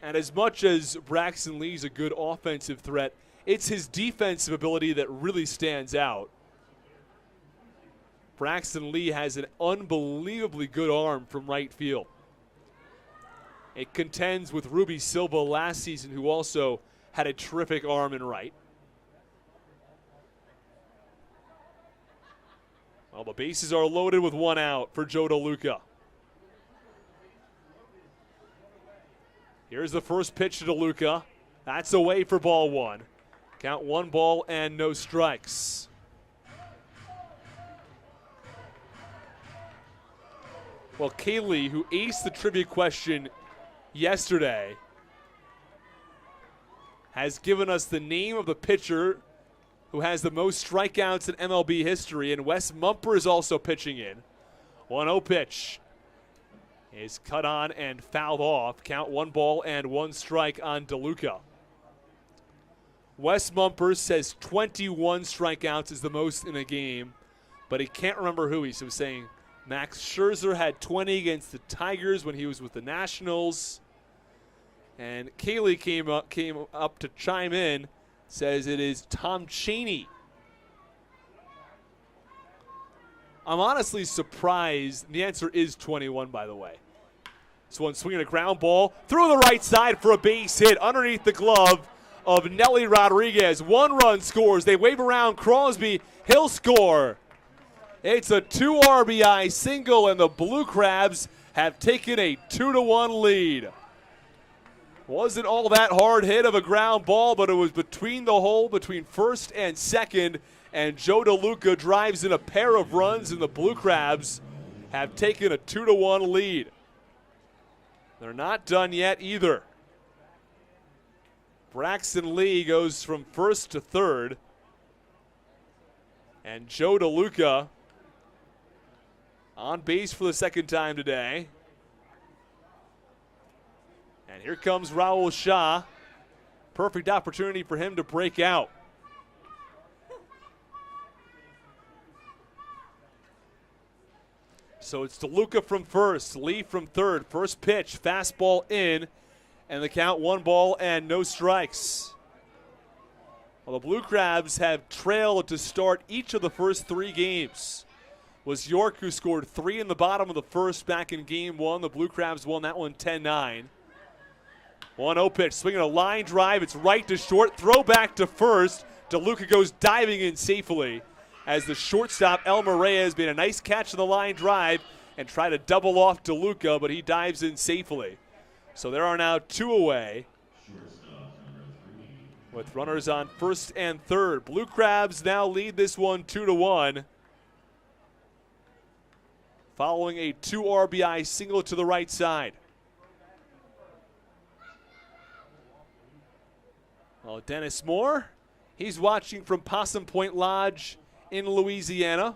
And as much as Braxton Lee's a good offensive threat, it's his defensive ability that really stands out. Braxton Lee has an unbelievably good arm from right field. It contends with Ruby Silva last season, who also had a terrific arm in right. Well, the bases are loaded with one out for Joe DeLuca. Here's the first pitch to DeLuca. That's away for ball one. Count 1 ball and no strikes. Well, Kaylee, who aced the trivia question yesterday, has given us the name of the pitcher who has the most strikeouts in MLB history, and Wes Mumper is also pitching in. 1-0 pitch is cut on and fouled off. Count 1 ball and 1 strike on DeLuca. Wes Mumper says 21 strikeouts is the most in a game, but he can't remember who. He was saying Max Scherzer had 20 against the Tigers when he was with the Nationals. And Kaylee came up to chime in, says it is Tom Chaney. I'm honestly surprised. The answer is 21, by the way. This one swinging a ground ball through the right side for a base hit underneath the glove of Nelly Rodriguez. 1 run scores. They wave around Crosby. He'll score. It's a 2 RBI single, and the Blue Crabs have taken a 2-1 lead. Wasn't all that hard hit of a ground ball, but it was between the hole, between first and second, and Joe DeLuca drives in a pair of runs, and the Blue Crabs have taken a 2-1 lead. They're not done yet either. Braxton Lee goes from first to third, and Joe DeLuca on base for the second time today. And here comes Raul Shah. Perfect opportunity for him to break out. So it's DeLuca from first, Lee from third. First pitch, fastball in, and the count 1 ball and no strikes. Well, the Blue Crabs have trailed to start each of the first 3 games. It was York who scored 3 in the bottom of the first back in game 1. The Blue Crabs won that one 10-9. 1-0 pitch, swinging a line drive. It's right to short, throw back to first. DeLuca goes diving in safely as the shortstop Elmer Reyes made a nice catch on the line drive and tried to double off DeLuca, but he dives in safely. So there are now 2 away with runners on first and third. Blue Crabs now lead this one 2-1. Following a 2 RBI single to the right side. Well, Dennis Moore, he's watching from Possum Point Lodge in Louisiana.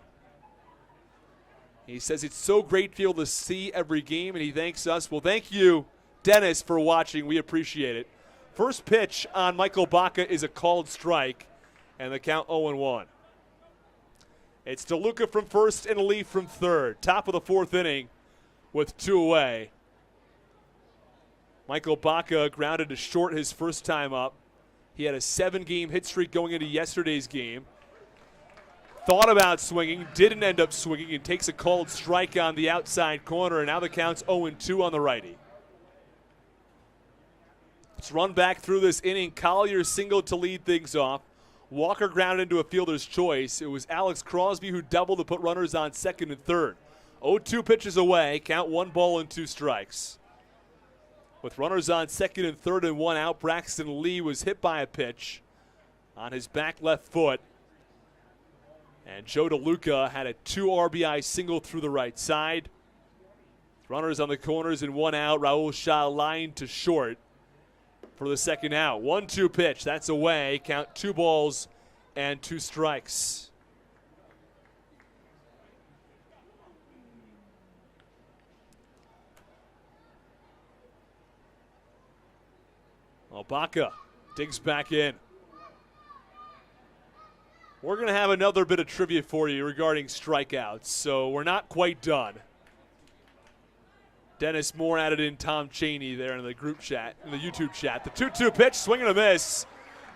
He says it's so great to be able to see every game, and he thanks us. Well, thank you, Dennis, for watching. We appreciate it. First pitch on Michael Baca is a called strike, and the count 0-1. It's DeLuca from first and Lee from third. Top of the fourth inning with 2 away. Michael Baca grounded to short his first time up. He had a 7-game hit streak going into yesterday's game. Thought about swinging, didn't end up swinging, and takes a called strike on the outside corner, and now the count's 0-2 on the righty. Let's run back through this inning. Collier singled to lead things off. Walker grounded into a fielder's choice. It was Alex Crosby who doubled to put runners on second and third. 0-2 pitches away, count 1 ball and 2 strikes. With runners on second and third and 1 out, Braxton Lee was hit by a pitch on his back left foot. And Joe DeLuca had a 2 RBI single through the right side. Runners on the corners and 1 out. Raul Shah lined to short for the second out. 1-2 pitch. That's away. Count 2 balls and 2 strikes. Baca digs back in. We're going to have another bit of trivia for you regarding strikeouts, so we're not quite done. Dennis Moore added in Tom Cheney there in the group chat, in the YouTube chat. The 2-2 pitch, swing and a miss.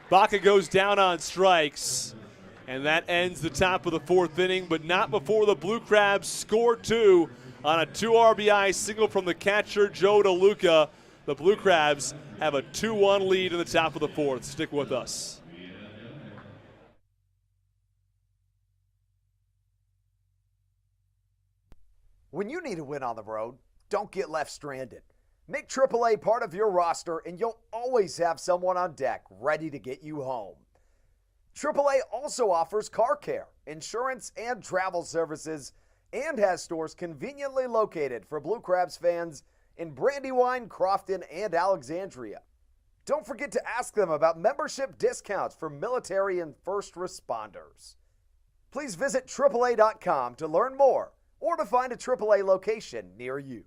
Baca goes down on strikes, and that ends the top of the fourth inning, but not before the Blue Crabs score 2 on a 2 RBI single from the catcher, Joe DeLuca. The Blue Crabs have a 2-1 lead in the top of the fourth. Stick with us. When you need a win on the road, don't get left stranded. Make AAA part of your roster and you'll always have someone on deck ready to get you home. AAA also offers car care, insurance, and travel services, and has stores conveniently located for Blue Crabs fans in Brandywine, Crofton, and Alexandria. Don't forget to ask them about membership discounts for military and first responders. Please visit AAA.com to learn more or to find a AAA location near you.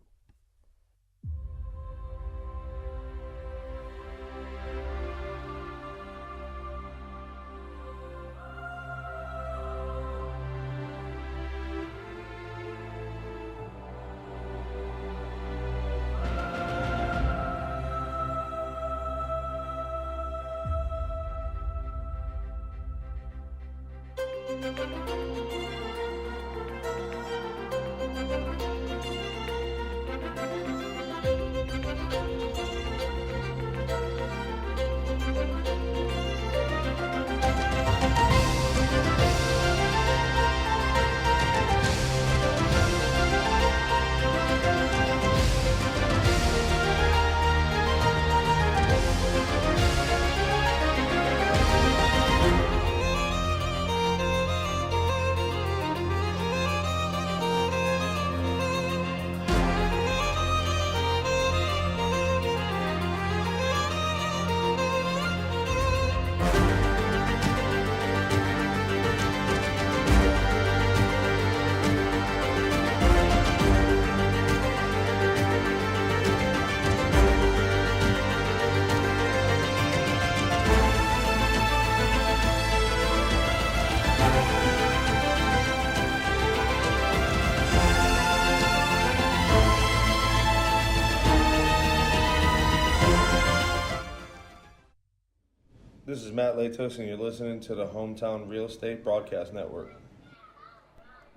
This is Matt Latos, and you're listening to the Hometown Real Estate Broadcast Network.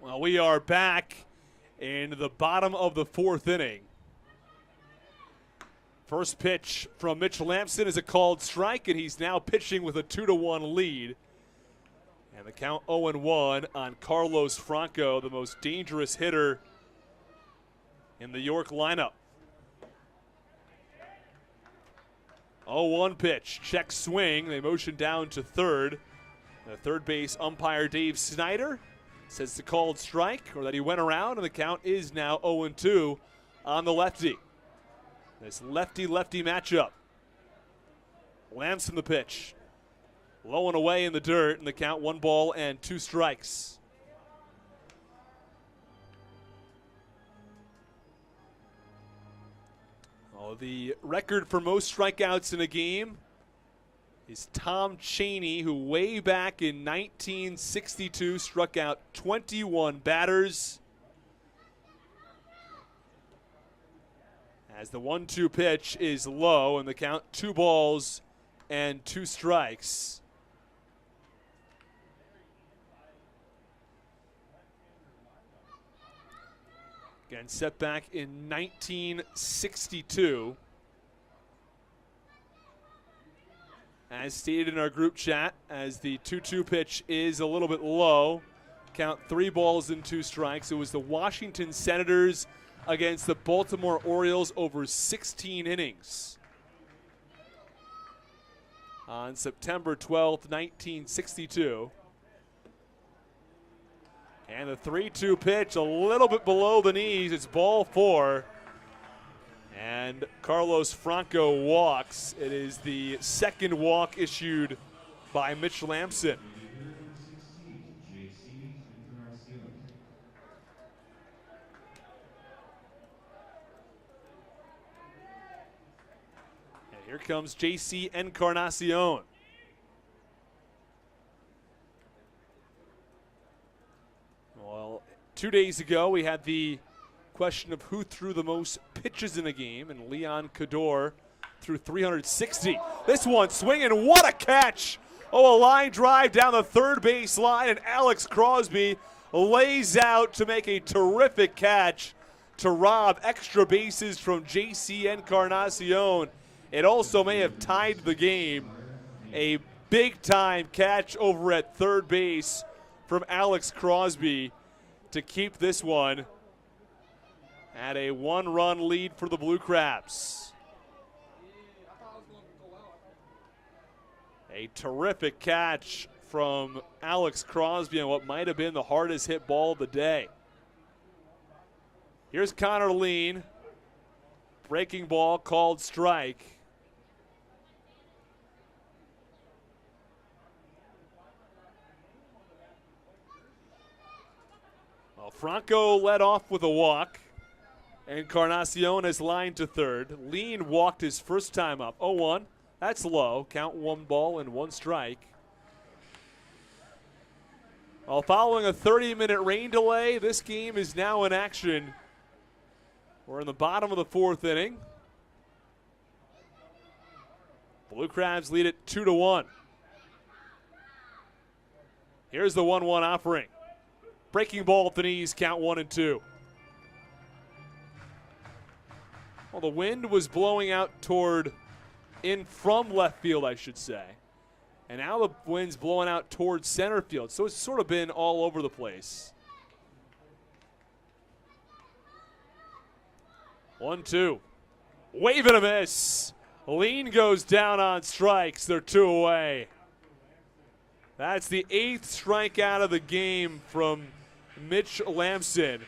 Well, we are back in the bottom of the fourth inning. First pitch from Mitch Lampson is a called strike, and he's now pitching with a 2-1 lead. And the count 0-1 on Carlos Franco, the most dangerous hitter in the York lineup. 0-1 pitch, check swing. They motion down to third. The third base umpire Dave Snyder says the called strike, or that he went around, and the count is now 0-2 on the lefty. This lefty-lefty matchup. Lampson the pitch. Low and away in the dirt, and the count 1 ball and 2 strikes. The record for most strikeouts in a game is Tom Chaney, who way back in 1962 struck out 21 batters. As the 1-2 pitch is low and the count 2 balls and 2 strikes. Again, set back in 1962. As stated in our group chat, as the 2-2 pitch is a little bit low, count 3 balls and 2 strikes. It was the Washington Senators against the Baltimore Orioles over 16 innings. On September 12th, 1962. And the 3-2 pitch a little bit below the knees. It's ball 4. And Carlos Franco walks. It is the second walk issued by Mitch Lamson. And here comes J.C. Encarnacion. Well, 2 days ago we had the question of who threw the most pitches in a game, and Leon Cador threw 360. This one swinging, what a catch! Oh, a line drive down the third base line, and Alex Crosby lays out to make a terrific catch to rob extra bases from J.C. Encarnacion. It also may have tied the game. A big-time catch over at third base from Alex Crosby to keep this one at a 1-run lead for the Blue Crabs. A terrific catch from Alex Crosby on what might have been the hardest hit ball of the day. Here's Connor Lean. Breaking ball called strike. Well, Franco led off with a walk. Encarnacion is lined to third. Lean walked his first time up. 0-1. That's low. Count 1 ball and 1 strike. Well, following a 30-minute rain delay, this game is now in action. We're in the bottom of the 4th inning. Blue Crabs lead it 2-1. Here's the 1-1 offering. Breaking ball at the knees, count 1 and 2. Well, the wind was blowing out in from left field, I should say. And now the wind's blowing out towards center field. So it's sort of been all over the place. 1-2. Wave and a miss. Lean goes down on strikes. They're 2 away. That's the 8th strikeout of the game from Mitch Lamson.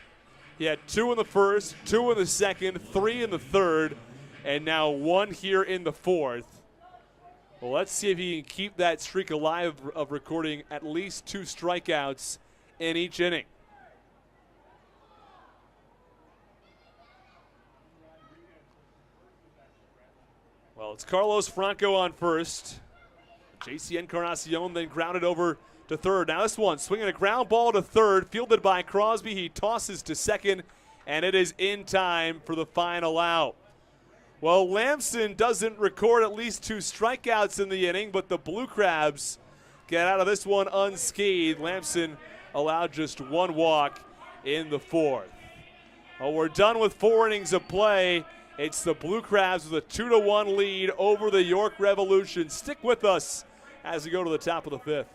He had 2 in the first, 2 in the second, 3 in the third, and now 1 here in the 4th. Well, let's see if he can keep that streak alive of recording at least 2 strikeouts in each inning. Well, it's Carlos Franco on first. J.C. Encarnacion then grounded over to third. Now this one, swinging a ground ball to third, fielded by Crosby. He tosses to second, and it is in time for the final out. Well, Lamson doesn't record at least 2 strikeouts in the inning, but the Blue Crabs get out of this one unscathed. Lamson allowed just 1 walk in the 4th. Well, we're done with 4 innings of play. It's the Blue Crabs with a 2-1 lead over the York Revolution. Stick with us as we go to the top of the 5th.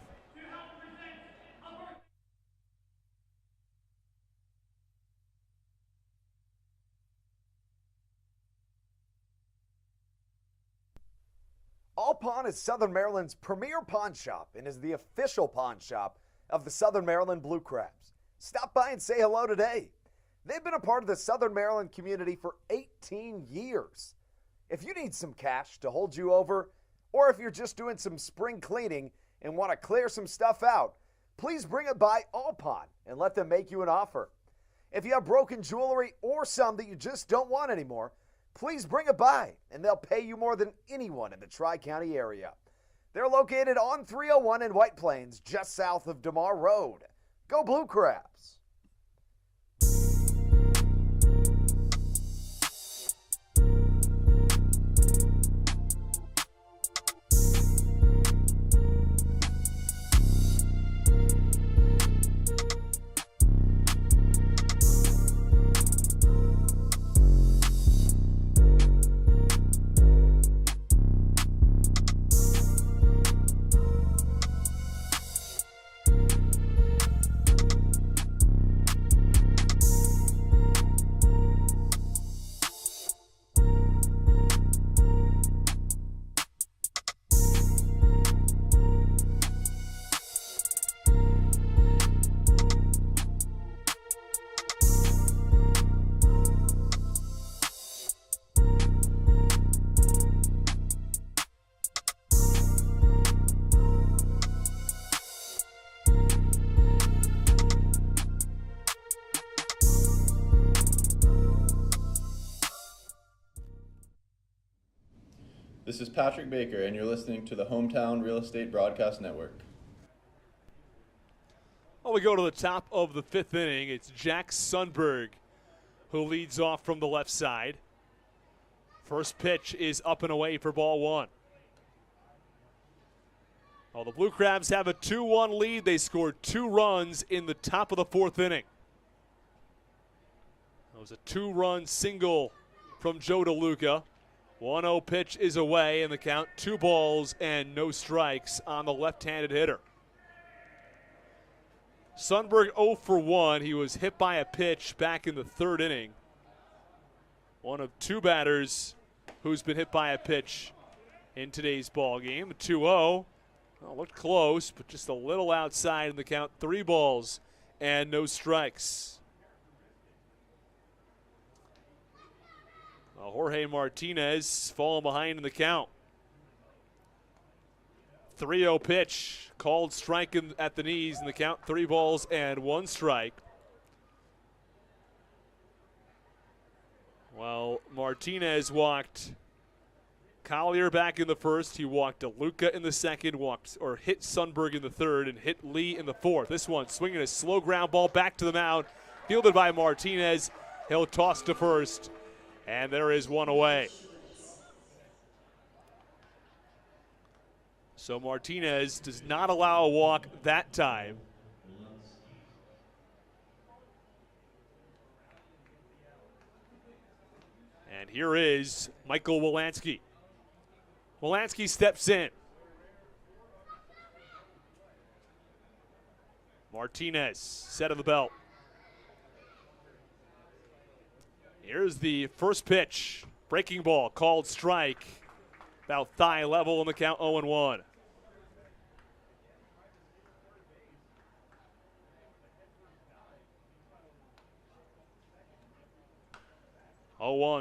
All Pawn is Southern Maryland's premier pawn shop and is the official pawn shop of the Southern Maryland Blue Crabs. Stop by and say hello today. They've been a part of the Southern Maryland community for 18 years. If you need some cash to hold you over, or if you're just doing some spring cleaning and want to clear some stuff out, please bring it by All Pawn and let them make you an offer. If you have broken jewelry or some that you just don't want anymore, please bring it by and they'll pay you more than anyone in the Tri-County area. They're located on 301 in White Plains, just south of DeMar Road. Go Blue Crabs! This is Patrick Baker, and you're listening to the Hometown Real Estate Broadcast Network. Well, we go to the top of the 5th inning. It's Jack Sundberg who leads off from the left side. First pitch is up and away for ball 1. Well, the Blue Crabs have a 2-1 lead. They scored 2 runs in the top of the 4th inning. That was a 2-run single from Joe DeLuca. 1-0 pitch is away, and the count 2 balls and no strikes on the left-handed hitter. Sundberg 0 for 1. He was hit by a pitch back in the 3rd inning. One of 2 batters who's been hit by a pitch in today's ball game. 2-0. Well, looked close, but just a little outside in the count. 3 balls and no strikes. Jorge Martinez falling behind in the count. 3-0 pitch, called strike at the knees in the count. 3 balls and 1 strike. Well, Martinez walked Collier back in the 1st. He walked DeLuca in the 2nd, hit Sundberg in the 3rd, and hit Lee in the 4th. This one swinging a slow ground ball back to the mound, fielded by Martinez. He'll toss to 1st. And there is 1 away. So Martinez does not allow a walk that time. And here is Michael Wilansky. Wilansky steps in. Martinez, set of the belt. Here's the first pitch. Breaking ball, called strike. About thigh level in the count, 0-1.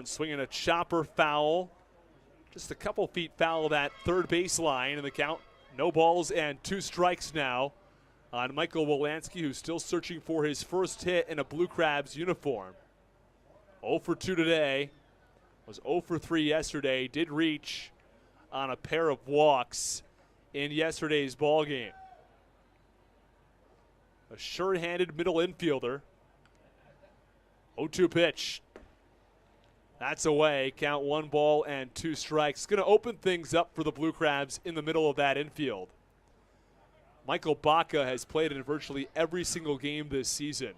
Swinging a chopper foul. Just a couple feet foul of that 3rd baseline in the count. No balls and 2 strikes now on Michael Wilansky, who's still searching for his first hit in a Blue Crabs uniform. 0 for 2 today, was 0 for 3 yesterday, did reach on a pair of walks in yesterday's ball game. A sure-handed middle infielder. 0-2 pitch. That's away, count 1 ball and 2 strikes. Going to open things up for the Blue Crabs in the middle of that infield. Michael Baca has played in virtually every single game this season.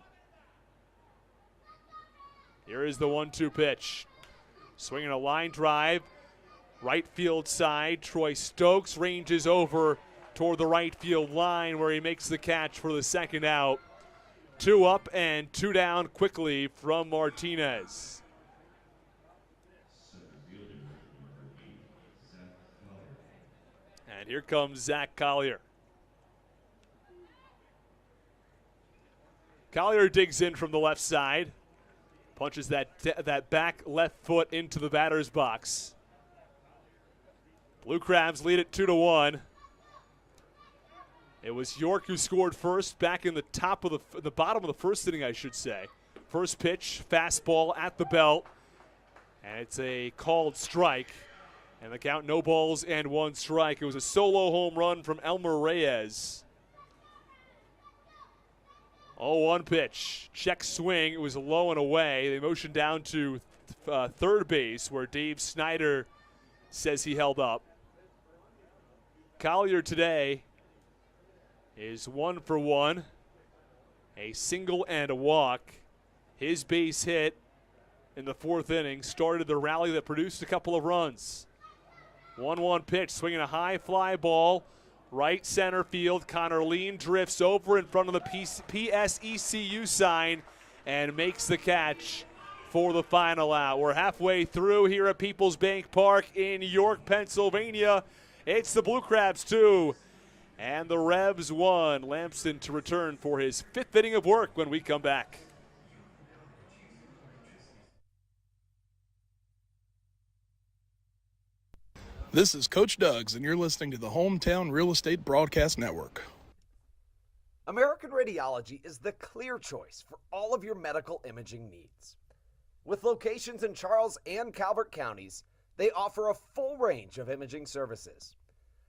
Here is the 1-2 pitch. Swinging a line drive. Right field side. Troy Stokes ranges over toward the right field line where he makes the catch for the 2nd out. 2 up and 2 down quickly from Martinez. And here comes Zach Collier. Collier digs in from the left side. Punches that back left foot into the batter's box. Blue Crabs lead it 2-1. It was York who scored first back in the bottom of the 1st inning, I should say. First pitch, fastball at the belt, and it's a called strike. And the count, no balls and 1 strike. It was a solo home run from Elmer Reyes. 0-1 pitch. Check swing. It was low and away. They motioned down to third base where Dave Snyder says he held up. Collier today is 1 for 1. A single and a walk. His base hit in the 4th inning started the rally that produced a couple of runs. 1-1 pitch, swinging a high fly ball. Right center field. Connor Lean drifts over in front of the PSECU sign and makes the catch for the final out. We're halfway through here at Peoples Bank Park in York, Pennsylvania. It's the Blue Crabs 2 and the Revs 1. Lamson to return for his 5th inning of work when we come back. This is Coach Doug's, and you're listening to the Hometown Real Estate Broadcast Network. American Radiology is the clear choice for all of your medical imaging needs. With locations in Charles and Calvert counties, they offer a full range of imaging services.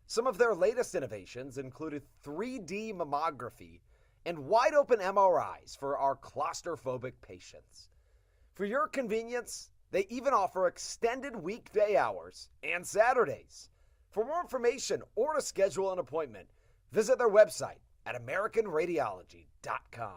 Some of their latest innovations included 3D mammography and wide-open MRIs for our claustrophobic patients. For your convenience, they even offer extended weekday hours and Saturdays. For more information or to schedule an appointment, visit their website at AmericanRadiology.com.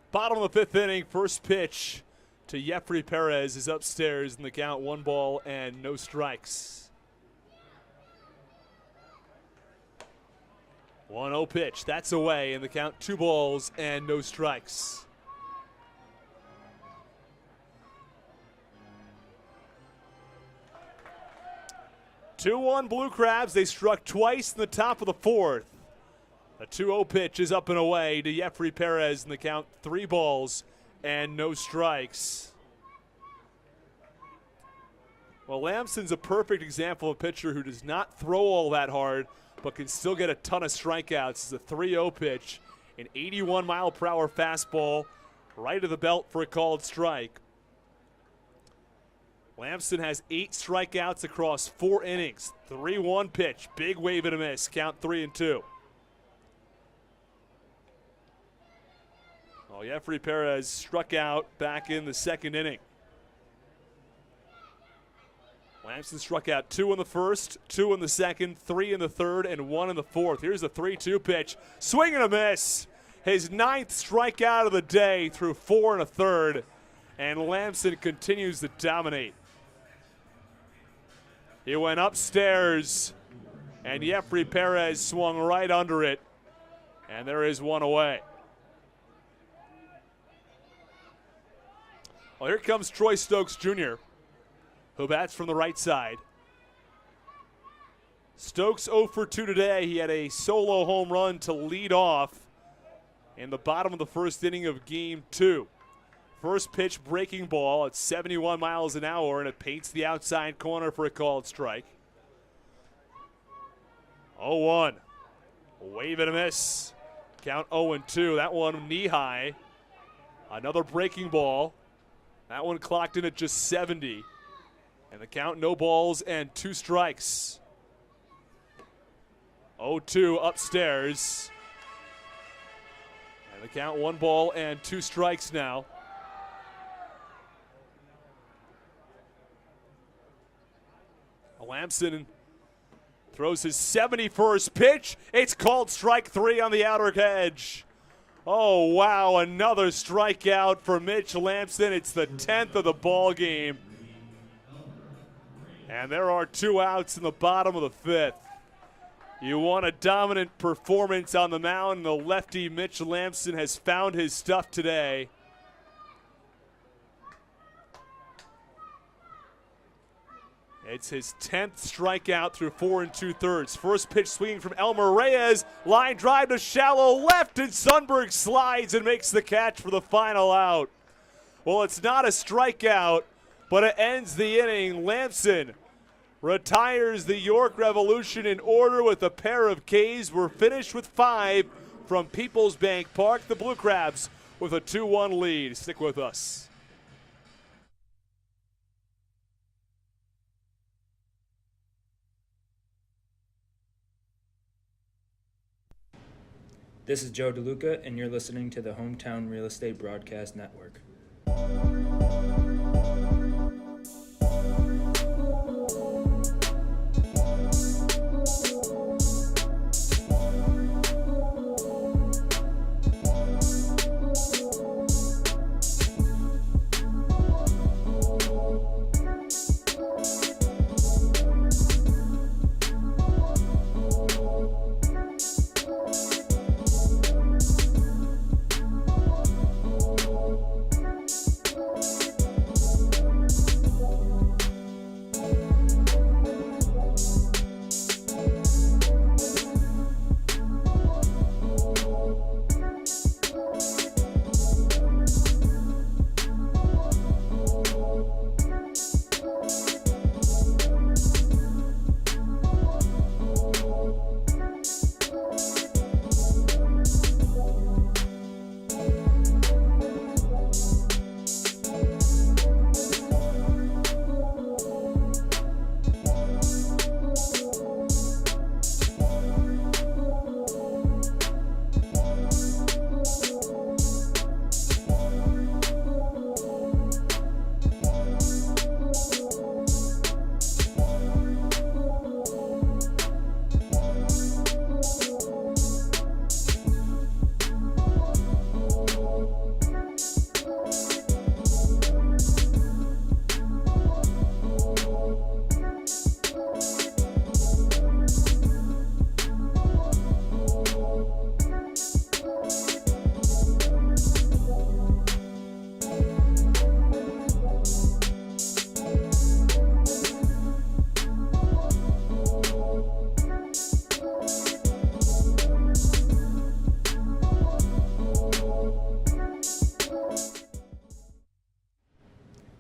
Bottom of the 5th inning, first pitch to Jeffrey Perez is upstairs in the count, 1 ball and no strikes. 1-0 pitch, that's away in the count, 2 balls and no strikes. Two-1 Blue Crabs. They struck twice in the top of the 4th. A 2-0 pitch is up and away to Jeffrey Perez in the count, 3 balls and no strikes. Well, Lamson's a perfect example of a pitcher who does not throw all that hard but can still get a ton of strikeouts. It's a 3-0 pitch, an 81-mile-per-hour fastball right of the belt for a called strike. Lamson has 8 strikeouts across 4 innings. 3-1 pitch, big wave and a miss, count 3-2. Well, Jeffrey Perez struck out back in the 2nd inning. Lamson struck out 2 in the 1st, 2 in the 2nd, 3 in the 3rd, and 1 in the 4th. Here's the 3-2 pitch. Swing and a miss. His 9th strikeout of the day through 4 1/3. And Lamson continues to dominate. He went upstairs, and Jeffrey Perez swung right under it. And there is 1 away. Well, here comes Troy Stokes Jr., who bats from the right side. Stokes 0 for 2 today. He had a solo home run to lead off in the bottom of the first inning of Game 2. First pitch breaking ball at 71 miles an hour, and it paints the outside corner for a called strike. 0-1. Wave and a miss. Count 0-2. That one knee high. Another breaking ball. That one clocked in at just 70. And the count, no balls and 2 strikes. 0-2 upstairs. And the count, 1 ball and 2 strikes now. Lamson throws his 71st pitch. It's called strike 3 on the outer edge. Oh, wow, another strikeout for Mitch Lamson. It's the 10th of the ball game. And there are 2 outs in the bottom of the 5th. You want a dominant performance on the mound, and the lefty Mitch Lamson has found his stuff today. It's his 10th strikeout through 4 2/3. First pitch swinging from Elmer Reyes. Line drive to shallow left, and Sundberg slides and makes the catch for the final out. Well, it's not a strikeout, but it ends the inning. Lamson retires the York Revolution in order with a pair of Ks. We're finished with 5 from Peoples Bank Park. The Blue Crabs with a 2-1 lead. Stick with us. This is Joe DeLuca, and you're listening to the Hometown Real Estate Broadcast Network.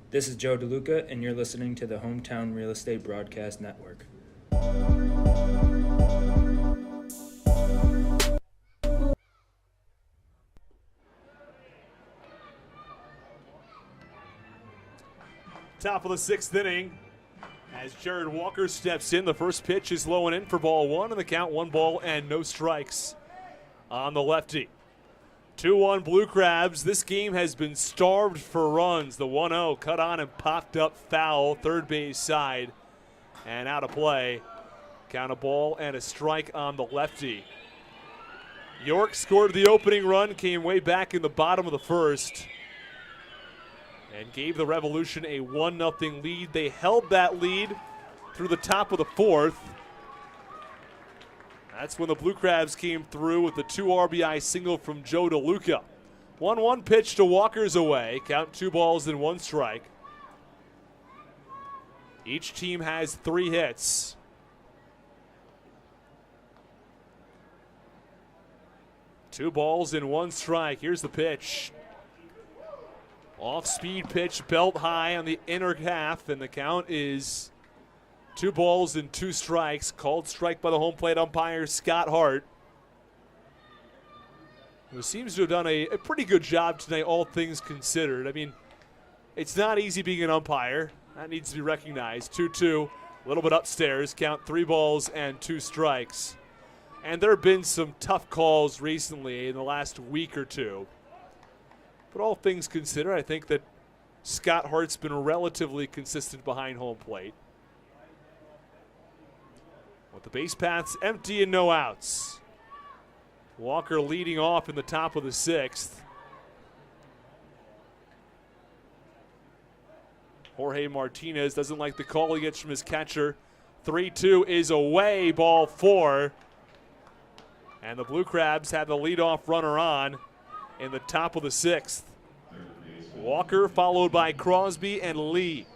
This is Joe DeLuca, and you're listening to the Hometown Real Estate Broadcast Network. Top of the 6th inning as Jared Walker steps in. The first pitch is low and in for ball 1, and the count 1 ball and no strikes on the lefty. 2-1 Blue Crabs. This game has been starved for runs. The 1-0 cut on and popped up foul, third base side, and out of play. Count a ball and a strike on the lefty. York scored the opening run, came way back in the bottom of the first, and gave the Revolution a 1-0 lead. They held that lead through the top of the 4th. That's when the Blue Crabs came through with the 2 RBI single from Joe DeLuca. 1-1 pitch to Walker's away. Count 2 balls and 1 strike. Each team has 3 hits. 2 balls and 1 strike. Here's the pitch. Off-speed pitch, belt high on the inner half, and the count is 2 balls and 2 strikes. Called strike by the home plate umpire, Scott Hart, who seems to have done a pretty good job tonight, all things considered. I mean, it's not easy being an umpire. That needs to be recognized. 2-2, a little bit upstairs. Count 3 balls and 2 strikes. And there have been some tough calls recently in the last week or two. But all things considered, I think that Scott Hart's been relatively consistent behind home plate. With the base paths empty and no outs. Walker leading off in the top of the 6th. Jorge Martinez doesn't like the call he gets from his catcher. 3-2 is away, ball 4. And the Blue Crabs have the leadoff runner on in the top of the 6th. Walker followed by Crosby and Lee.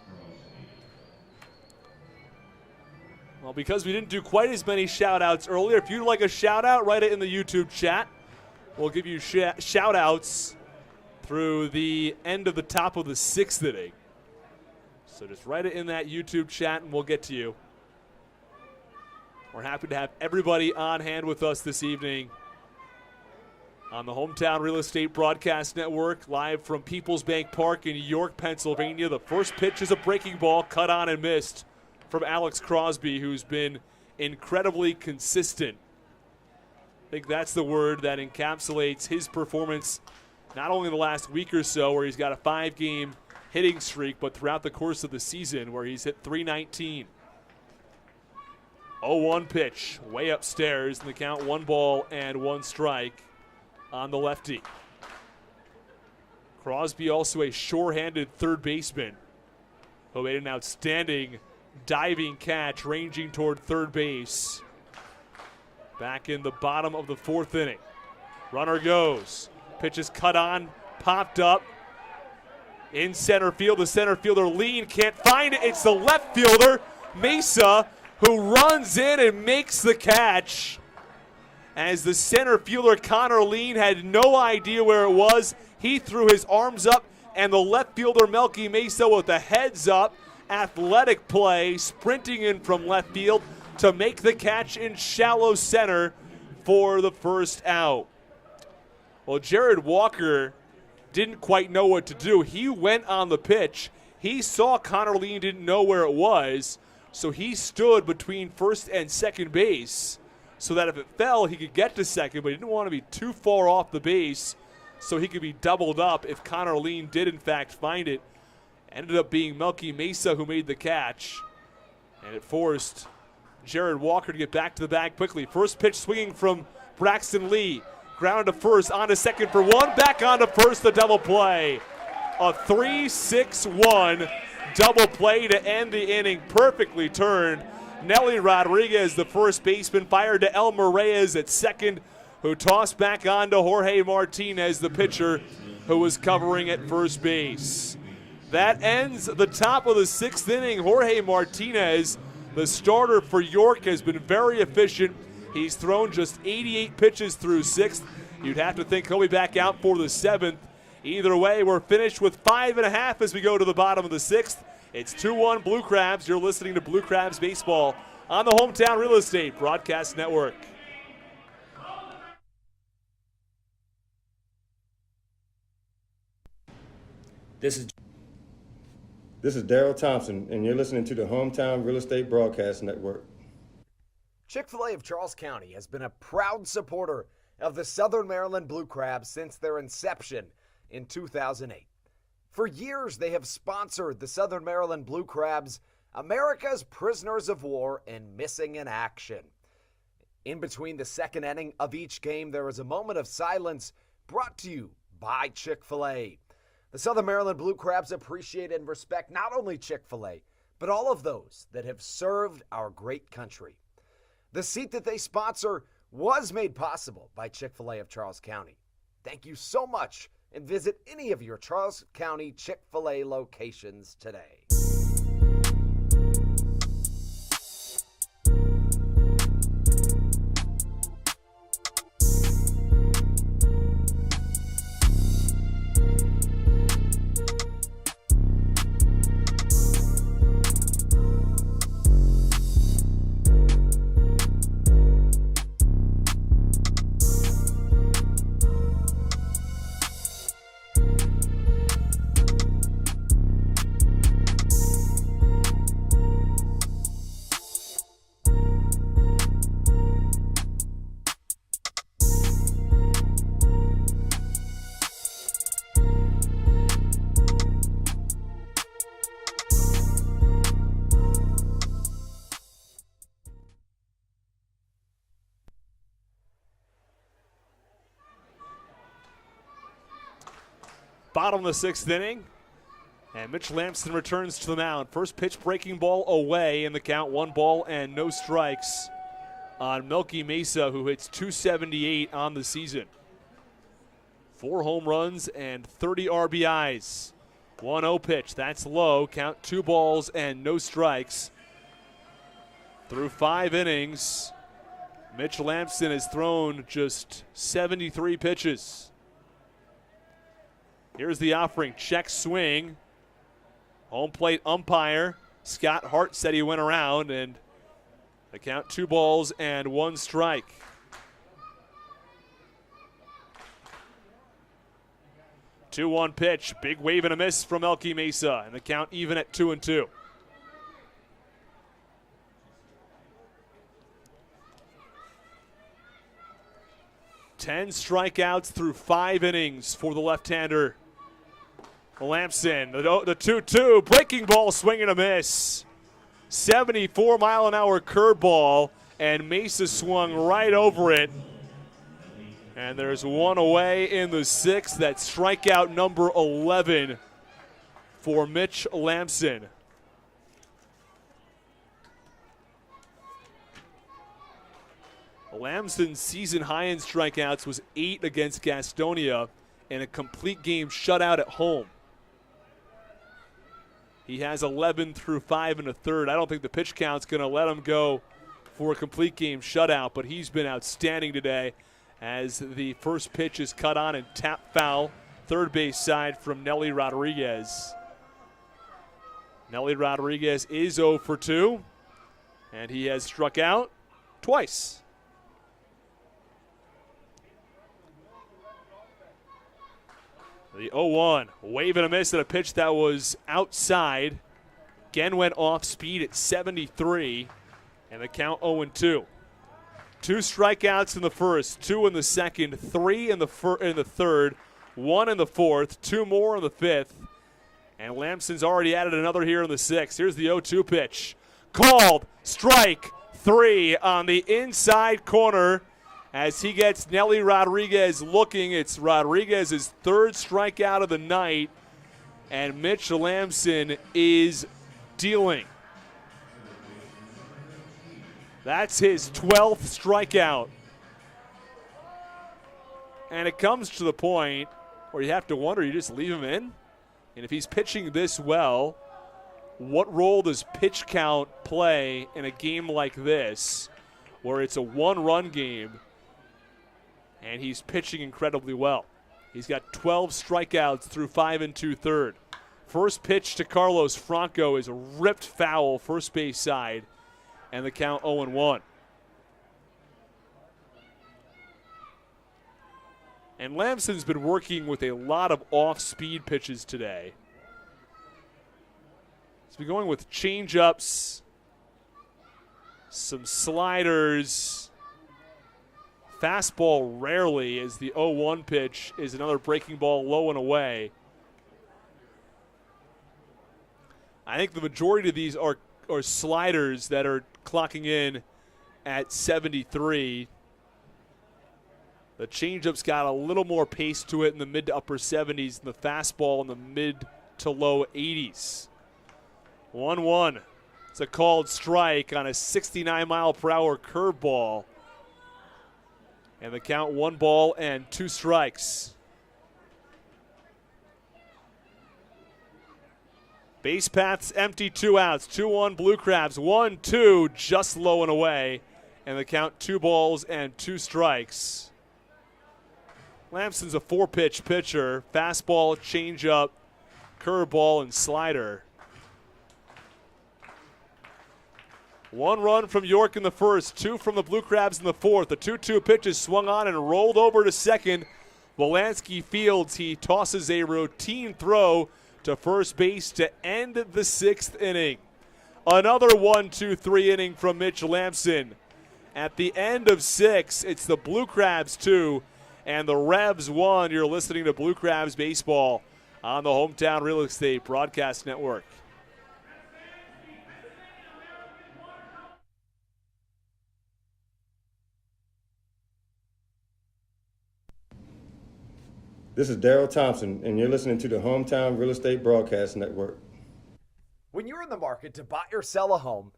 Well, because we didn't do quite as many shout-outs earlier, if you'd like a shout-out, write it in the YouTube chat. We'll give you shout-outs through the end of the top of the 6th inning. So just write it in that YouTube chat and we'll get to you. We're happy to have everybody on hand with us this evening on the Hometown Real Estate Broadcast Network, live from Peoples Bank Park in York, Pennsylvania. The first pitch is a breaking ball, cut on and missed from Alex Crosby, who's been incredibly consistent. I think that's the word that encapsulates his performance, not only in the last week or so, where he's got a 5-game hitting streak, but throughout the course of the season, where he's hit .319. 0-1 pitch, way upstairs, and the count 1 ball and 1 strike on the lefty. Crosby also a sure-handed third baseman who made an outstanding diving catch ranging toward third base back in the bottom of the 4th inning. Runner goes. Pitch is cut on, popped up. In center field, the center fielder Lean can't find it. It's the left fielder, Mesa, who runs in and makes the catch. As the center fielder, Connor Lean, had no idea where it was. He threw his arms up, and the left fielder, Melky Mesa, with a heads-up athletic play, sprinting in from left field to make the catch in shallow center for the first out. Well, Jared Walker didn't quite know what to do. He went on the pitch. He saw Connor Lean didn't know where it was, so he stood between first and second base so that if it fell, he could get to second, but he didn't want to be too far off the base so he could be doubled up if Connor Lean did, in fact, find it. Ended up being Melky Mesa who made the catch, and it forced Jared Walker to get back to the bag quickly. First pitch swinging from Braxton Lee. Ground to first, on to second for 1, back on to first, the double play. A 3-6-1 double play to end the inning, perfectly turned. Nelly Rodriguez, the first baseman, fired to Elmer Reyes at second, who tossed back on to Jorge Martinez, the pitcher, who was covering at first base. That ends the top of the 6th inning. Jorge Martinez, the starter for York, has been very efficient. He's thrown just 88 pitches through 6th. You'd have to think he'll be back out for the 7th. Either way, we're finished with 5.5 as we go to the bottom of the 6th. It's 2-1 Blue Crabs. You're listening to Blue Crabs Baseball on the Hometown Real Estate Broadcast Network. This is Daryl Thompson, and you're listening to the Hometown Real Estate Broadcast Network. Chick-fil-A of Charles County has been a proud supporter of the Southern Maryland Blue Crabs since their inception in 2008. For years, they have sponsored the Southern Maryland Blue Crabs, America's prisoners of war and missing in action. In between the second inning of each game, there is a moment of silence brought to you by Chick-fil-A. The Southern Maryland Blue Crabs appreciate and respect not only Chick-fil-A, but all of those that have served our great country. The seat that they sponsor was made possible by Chick-fil-A of Charles County. Thank you so much, and visit any of your Charles County Chick-fil-A locations today. bottom of the sixth inning. And Mitch Lamson returns to the mound. First pitch breaking ball away in the count. 1 ball and no strikes on Melky Mesa, who hits .278 on the season. 4 home runs and 30 RBIs. 1-0 pitch. That's low. Count 2 balls and no strikes. Through 5 innings, Mitch Lamson has thrown just 73 pitches. Here's the offering. Check swing. Home plate umpire Scott Hart said he went around, and the count 2 balls and 1 strike. Two-one pitch. Big wave and a miss from Melky Mesa, and the count even at 2-2. Ten strikeouts through 5 innings for the left-hander. Lamson, the 2-2, breaking ball, swing and a miss. 74-mile-an-hour curveball, and Mesa swung right over it. And there's 1 away in the 6th. That's strikeout number 11 for Mitch Lamson. Lamson's season high in strikeouts was 8 against Gastonia and a complete game shutout at home. He has 11 through 5 1/3. I don't think the pitch count's going to let him go for a complete game shutout, but he's been outstanding today as the first pitch is cut on and tap foul, third base side from Nelly Rodriguez. Nelly Rodriguez is 0 for 2, and he has struck out twice. The 0-1, wave and a miss at a pitch that was outside. Again went off speed at 73, and the count 0-2. 2 strikeouts in the first, 2 in the second, 3 in the third, 1 in the fourth, 2 more in the fifth. And Lamson's already added another here in the 6th. Here's the 0-2 pitch. Called, strike 3 on the inside corner. As he gets Nelly Rodriguez looking, it's Rodriguez's 3rd strikeout of the night, and Mitch Lamson is dealing. That's his 12th strikeout. And it comes to the point where you have to wonder, you just leave him in? And if he's pitching this well, what role does pitch count play in a game like this, where it's a 1-run game, and he's pitching incredibly well? He's got 12 strikeouts through 5 2/3. First pitch to Carlos Franco is a ripped foul, first base side, and the count 0-1. And Lamson's been working with a lot of off-speed pitches today. He's been going with change-ups, some sliders. Fastball rarely, as the 0-1 pitch is another breaking ball low and away. I think the majority of these are sliders that are clocking in at 73. The changeup's got a little more pace to it in the mid to upper 70s, and the fastball in the mid to low 80s. 1-1. It's a called strike on a 69-mile-per-hour curveball. And the count 1 ball and 2 strikes. Base paths empty, 2 outs. 2-1 Blue Crabs. 1-2 just low and away. And the count 2 balls and 2 strikes. Lamson's a 4-pitch pitcher. Fastball, changeup, curveball, and slider. 1 run from York in the first, 2 from the Blue Crabs in the fourth. The 2-2 pitch is swung on and rolled over to second. Wolanski fields. He tosses a routine throw to first base to end the 6th inning. Another 1-2-3 inning from Mitch Lamson. At the end of 6, it's the Blue Crabs 2 and the Revs 1. You're listening to Blue Crabs Baseball on the Hometown Real Estate Broadcast Network. This is Daryl Thompson, and you're listening to the Hometown Real Estate Broadcast Network. When you're in the market to buy or sell a home,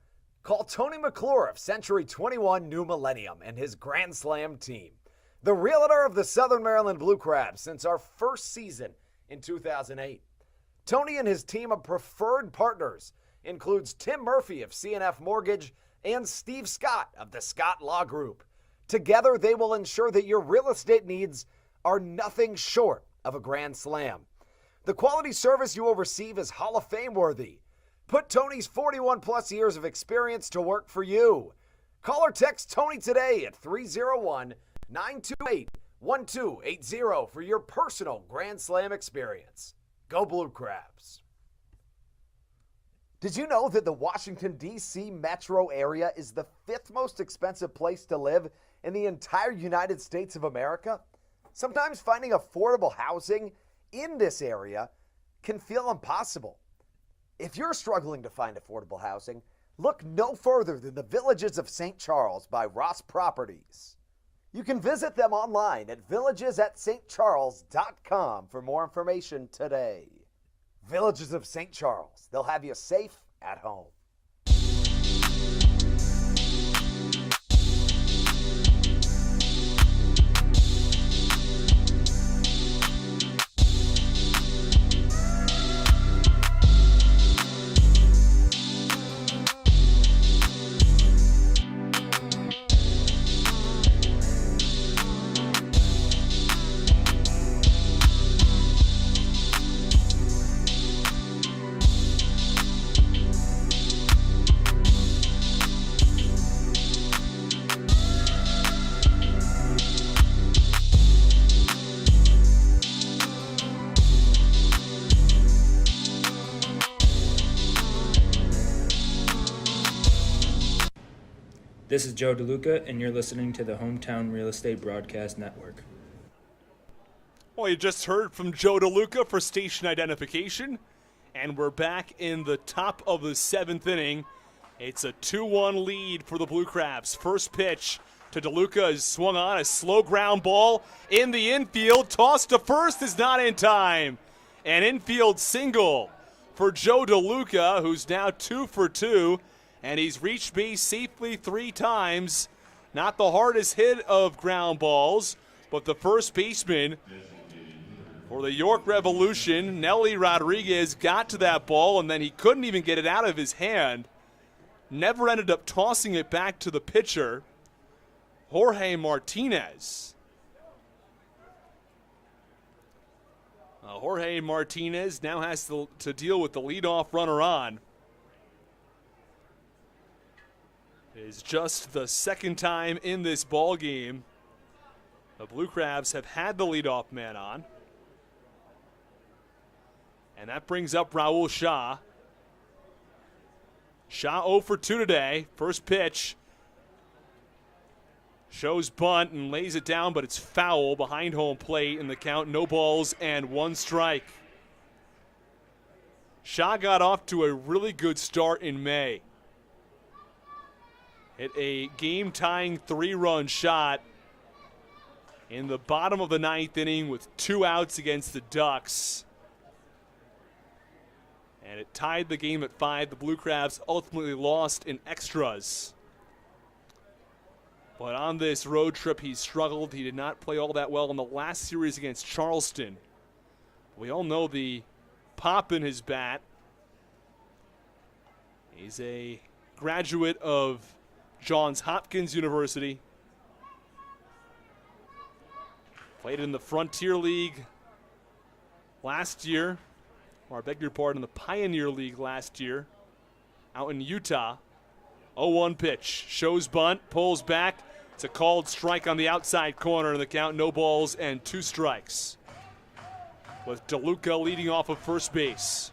call Tony McClure of Century 21 New Millennium and his Grand Slam team, the realtor of the Southern Maryland Blue Crabs since our first season in 2008. Tony and his team of preferred partners includes Tim Murphy of CNF Mortgage and Steve Scott of the Scott Law Group. Together, they will ensure that your real estate needs are nothing short of a grand slam. The quality service you will receive is Hall of Fame worthy. Put Tony's 41 plus years of experience to work for you. Call or text Tony today at 301-928-1280 for your personal grand slam experience. Go Blue Crabs. Did you know that the Washington, D.C. metro area is the 5th most expensive place to live in the entire United States of America? Sometimes finding affordable housing in this area can feel impossible. If you're struggling to find affordable housing, look no further than the Villages of St. Charles by Ross Properties. You can visit them online at villagesatstcharles.com for more information today. Villages of St. Charles, they'll have you safe at home. This is Joe DeLuca, and you're listening to the Hometown Real Estate Broadcast Network. Well, you just heard from Joe DeLuca for station identification, and we're back in the top of the 7th inning. It's a 2-1 lead for the Blue Crabs. First pitch to DeLuca is swung on, a slow ground ball in the infield. Toss to first is not in time. An infield single for Joe DeLuca, who's now 2 for 2. And he's reached base safely 3 times. Not the hardest hit of ground balls, but the first baseman for the York Revolution, Nelly Rodriguez, got to that ball, and then he couldn't even get it out of his hand. Never ended up tossing it back to the pitcher, Jorge Martinez. Jorge Martinez now has to deal with the leadoff runner on. It is just the second time in this ball game the Blue Crabs have had the leadoff man on. And that brings up Raul Shah. Shah 0 for 2 today. First pitch. Shows bunt and lays it down, but it's foul behind home plate in the count. No balls and 1 strike. Shah got off to a really good start in May. Hit a game-tying 3-run shot in the bottom of the 9th inning with 2 outs against the Ducks. And it tied the game at 5. The Blue Crabs ultimately lost in extras. But on this road trip, he struggled. He did not play all that well in the last series against Charleston. We all know the pop in his bat. He's a graduate of Johns Hopkins University. Played in the Frontier League last year, or I beg your pardon, the Pioneer League last year out in Utah. 0-1 pitch. Shows bunt, pulls back. It's a called strike on the outside corner in the count. No balls and 2 strikes. With DeLuca leading off of first base.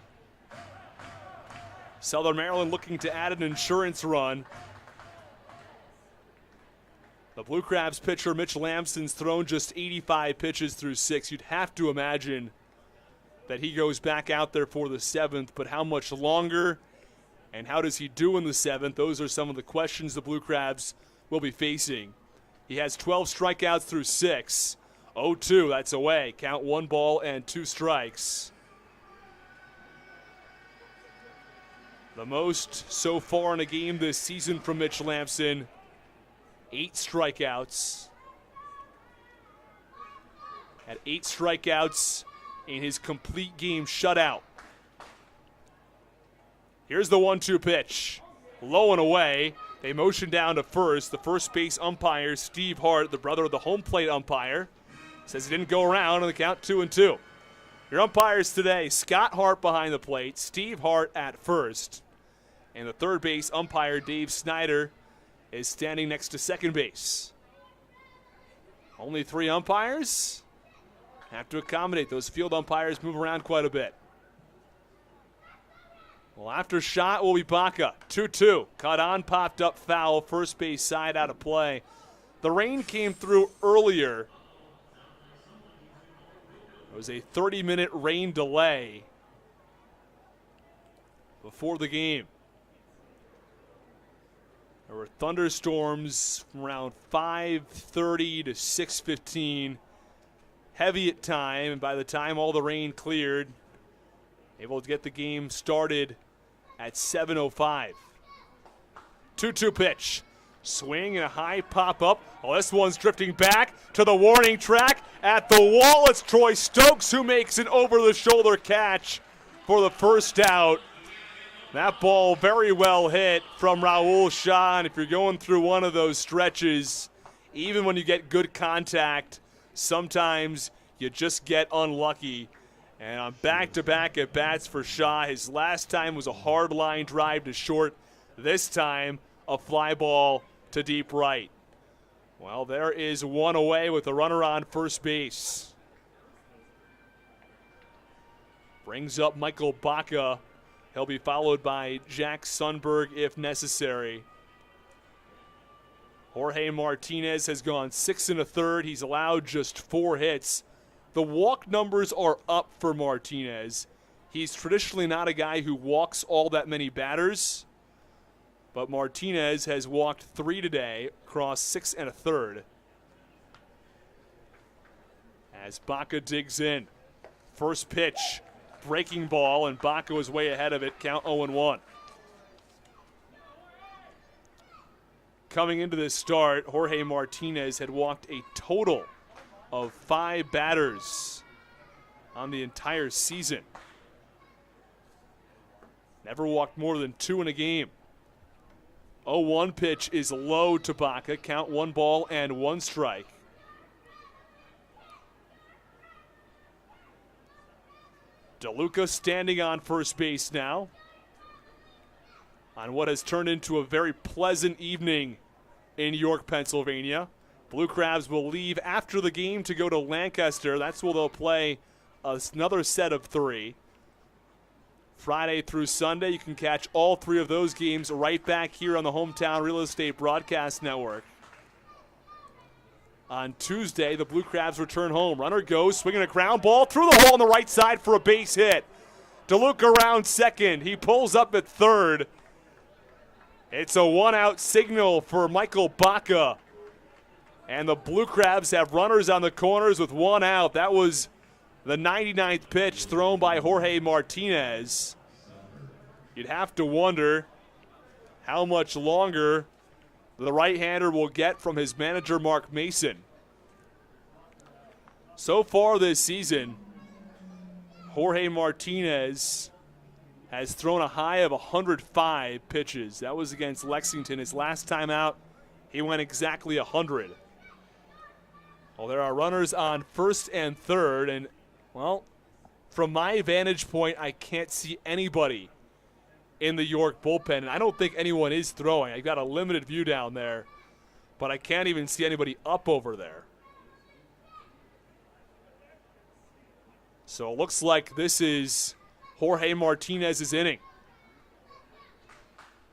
Southern Maryland looking to add an insurance run. The Blue Crabs pitcher Mitch Lamson's thrown just 85 pitches through 6. You'd have to imagine that he goes back out there for the 7th, but how much longer and how does he do in the 7th? Those are some of the questions the Blue Crabs will be facing. He has 12 strikeouts through 6. 0-2, that's away. Count 1 ball and 2 strikes. The most so far in a game this season from Mitch Lampson. 8 strikeouts. Had 8 strikeouts in his complete game shutout. Here's the 1-2 pitch. Low and away. They motion down to first. The first base umpire, Steve Hart, the brother of the home plate umpire, says he didn't go around on the count 2-2. Your umpires today, Scott Hart behind the plate, Steve Hart at first. And the third base umpire, Dave Snyder, is standing next to second base. Only 3 umpires. Have to accommodate. Those field umpires move around quite a bit. Well, after shot will be Baca. 2-2. Caught on, popped up foul. First base side out of play. The rain came through earlier. It was a 30-minute rain delay before the game. There were thunderstorms from around 5:30 to 6:15. Heavy at time, and by the time all the rain cleared, able to get the game started at 7:05. 2-2 pitch. Swing and a high pop-up. Oh, this one's drifting back to the warning track. At the wall, it's Troy Stokes who makes an over-the-shoulder catch for the first out. That ball very well hit from Raul Shah, and if you're going through one of those stretches, even when you get good contact, sometimes you just get unlucky. And on back-to-back at-bats for Shaw, his last time was a hard line drive to short. This time, a fly ball to deep right. Well, there is one away with the runner on first base. Brings up Michael Baca. He'll be followed by Jack Sundberg if necessary. Jorge Martinez has gone 6 1/3. He's allowed just 4 hits. The walk numbers are up for Martinez. He's traditionally not a guy who walks all that many batters, but Martinez has walked 3 today across 6 1/3. As Baca digs in. First pitch, breaking ball, and Baca was way ahead of it. Count 0-1. Coming into this start, Jorge Martinez had walked a total of 5 batters on the entire season. Never walked more than 2 in a game. 0-1 pitch is low to Baca. Count 1 ball and 1 strike. DeLuca standing on first base now on what has turned into a very pleasant evening in York, Pennsylvania. Blue Crabs will leave after the game to go to Lancaster. That's where they'll play another set of 3. Friday through Sunday, you can catch all 3 of those games right back here on the Hometown Real Estate Broadcast Network. On Tuesday, the Blue Crabs return home. Runner goes, swinging a ground ball through the hole on the right side for a base hit. DeLuca around second. He pulls up at third. It's a 1-out signal for Michael Baca. And the Blue Crabs have runners on the corners with 1 out. That was the 99th pitch thrown by Jorge Martinez. You'd have to wonder how much longer the right-hander will get from his manager, Mark Mason. So far this season, Jorge Martinez has thrown a high of 105 pitches. That was against Lexington. His last time out, he went exactly 100. Well, there are runners on first and third, and, well, from my vantage point, I can't see anybody in the York bullpen, and I don't think anyone is throwing. I've got a limited view down there, but I can't even see anybody up over there. So it looks like this is Jorge Martinez's inning.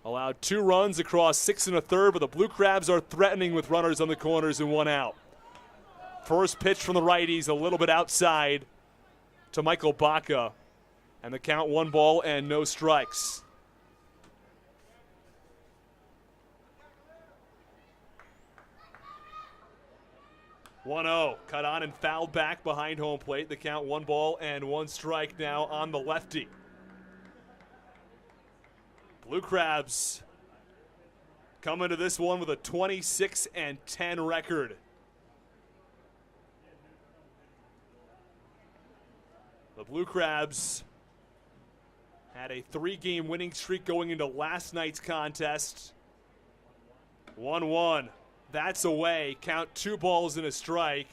Allowed 2 runs across 6 1/3, but the Blue Crabs are threatening with runners on the corners and 1 out. First pitch from the righties, a little bit outside to Michael Baca, and the count 1 ball and no strikes. 1-0, cut on and fouled back behind home plate. The count 1 ball and 1 strike now on the lefty. Blue Crabs coming to this one with a 26-10 record. The Blue Crabs had a 3-game winning streak going into last night's contest. 1-1. That's away. Count 2 balls and a strike.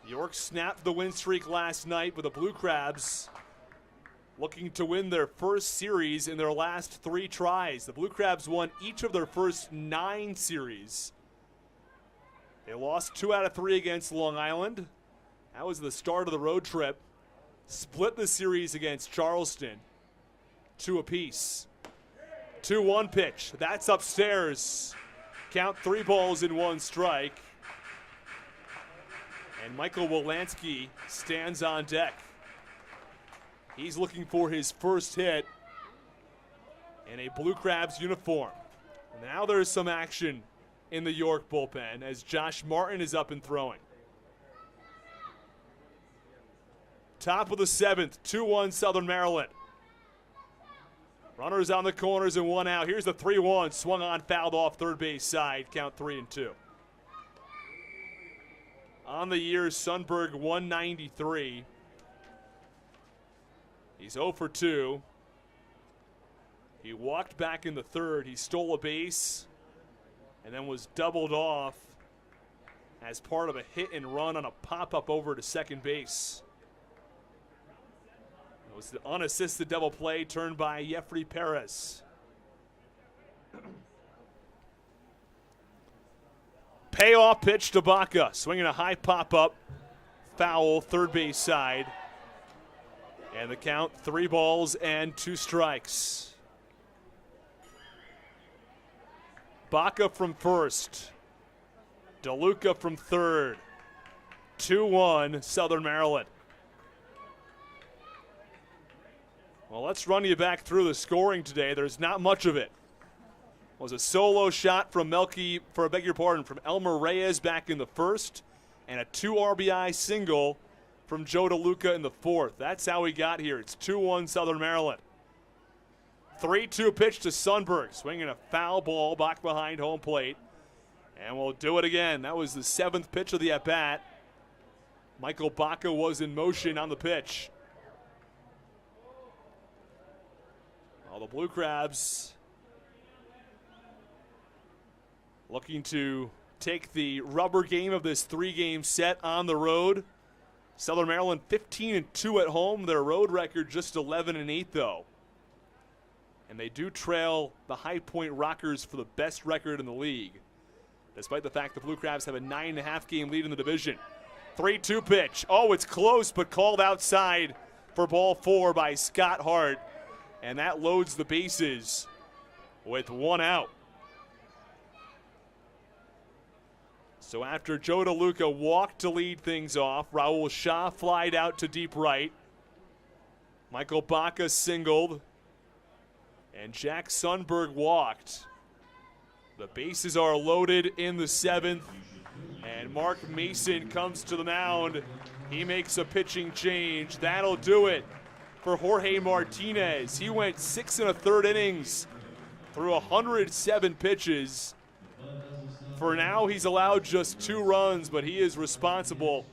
York snapped the win streak last night with the Blue Crabs looking to win their first series in their last 3 tries. The Blue Crabs won each of their first 9 series. They lost 2 out of 3 against Long Island. That was the start of the road trip. Split the series against Charleston, 2 apiece. 2-1 pitch. That's upstairs. Count 3 balls and 1 strike. And Michael Wolanski stands on deck. He's looking for his first hit in a Blue Crabs uniform. Now there's some action in the York bullpen as Josh Martin is up and throwing. Top of the 7th, 2-1 Southern Maryland. Runners on the corners and 1 out. Here's the 3-1. Swung on, fouled off third base side. Count 3-2. On the year, Sundberg 193. He's 0 for 2. He walked back in the third. He stole a base and then was doubled off as part of a hit and run on a pop-up over to second base. It was the unassisted double play turned by Jeffrey Perez. Payoff pitch to Baca, swinging a high pop-up, foul, third base side. And the count, 3 balls and 2 strikes. Baca from first. DeLuca from third. 2-1 Southern Maryland. Well, let's run you back through the scoring today. There's not much of it. It was a solo shot from from Elmer Reyes back in the first, and a 2 RBI single from Joe DeLuca in the fourth. That's how we got here. It's 2-1 Southern Maryland. 3-2 pitch to Sundberg, swinging a foul ball back behind home plate. And we'll do it again. That was the 7th pitch of the at-bat. Michael Baca was in motion on the pitch. Well, the Blue Crabs looking to take the rubber game of this 3-game set on the road. Southern Maryland 15-2 at home. Their road record just 11-8 though. And they do trail the High Point Rockers for the best record in the league, despite the fact the Blue Crabs have a 9.5 game lead in the division. 3-2 pitch. Oh, it's close, but called outside for ball 4 by Scott Hart. And that loads the bases with 1 out. So after Joe DeLuca walked to lead things off, Raul Shah flied out to deep right. Michael Baca singled. And Jack Sundberg walked. The bases are loaded in the 7th. And Mark Mason comes to the mound. He makes a pitching change. That'll do it for Jorge Martinez. He went 6 1/3 innings through 107 pitches. For now, he's allowed just 2 runs, but he is responsible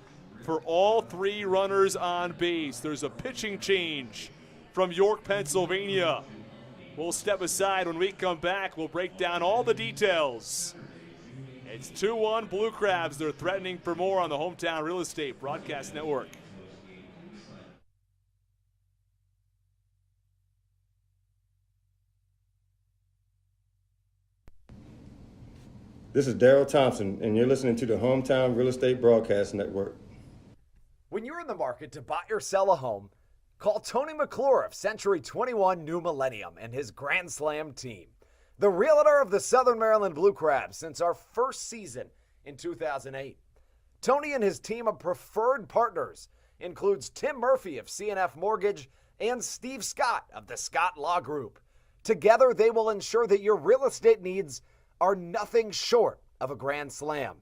for all 3 runners on base. There's a pitching change from York, Pennsylvania. We'll step aside. When we come back, we'll break down all the details. It's 2-1 Blue Crabs. They're threatening for more on the Hometown Real Estate Broadcast Network. This is Daryl Thompson, and you're listening to the Hometown Real Estate Broadcast Network. When you're in the market to buy or sell a home, call Tony McClure of Century 21 New Millennium and his Grand Slam team, the realtor of the Southern Maryland Blue Crabs since our first season in 2008. Tony and his team of preferred partners includes Tim Murphy of CNF Mortgage and Steve Scott of the Scott Law Group. Together, they will ensure that your real estate needs are nothing short of a Grand Slam.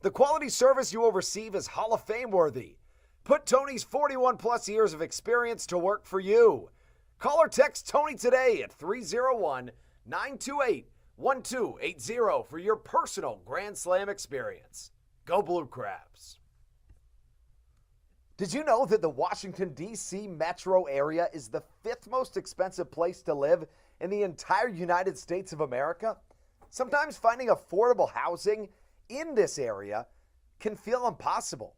The quality service you will receive is Hall of Fame worthy. Put Tony's 41-plus years of experience to work for you. Call or text Tony today at 301-928-1280 for your personal Grand Slam experience. Go Blue Crabs. Did you know that the Washington, D.C. metro area is the 5th most expensive place to live in the entire United States of America? Sometimes finding affordable housing in this area can feel impossible.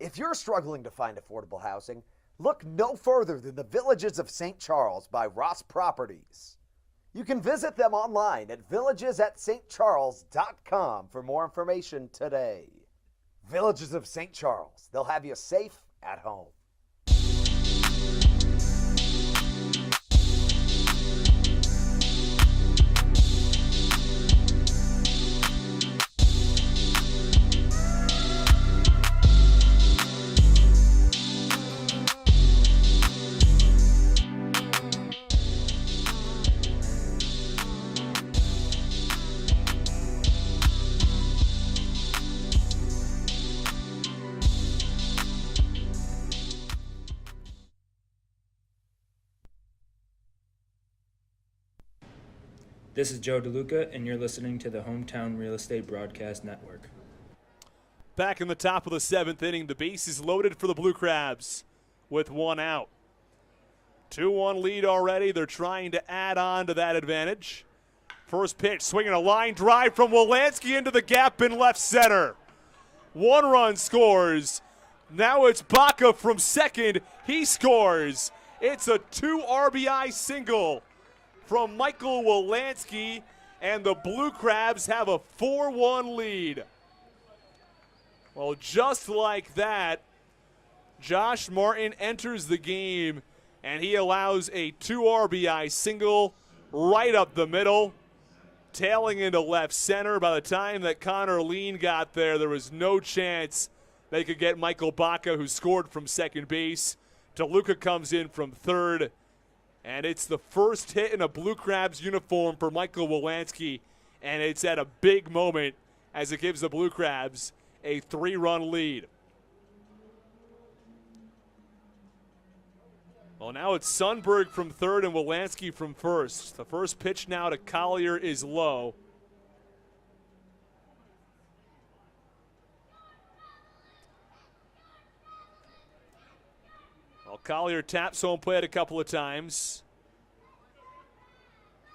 If you're struggling to find affordable housing, look no further than the Villages of St. Charles by Ross Properties. You can visit them online at villagesatstcharles.com for more information today. Villages of St. Charles, they'll have you safe at home. This is Joe DeLuca, and you're listening to the Hometown Real Estate Broadcast Network. Back in the top of the 7th inning, the base is loaded for the Blue Crabs with 1 out. 2-1 lead already. They're trying to add on to that advantage. First pitch, swinging a line drive from Wolanski into the gap in left center. 1 run scores. Now it's Baca from second. He scores. It's a 2 RBI single from Michael Wolanski, and the Blue Crabs have a 4-1 lead. Well, just like that, Josh Martin enters the game, and he allows a 2 RBI single right up the middle, tailing into left center. By the time that Connor Lean got there, there was no chance they could get Michael Baca, who scored from second base. DeLuca comes in from third. And it's the first hit in a Blue Crabs uniform for Michael Wolanski, and it's at a big moment as it gives the Blue Crabs a 3-run lead. Well, now it's Sundberg from third and Wolanski from first. The first pitch now to Collier is low. Well, Collier taps home plate a couple of times.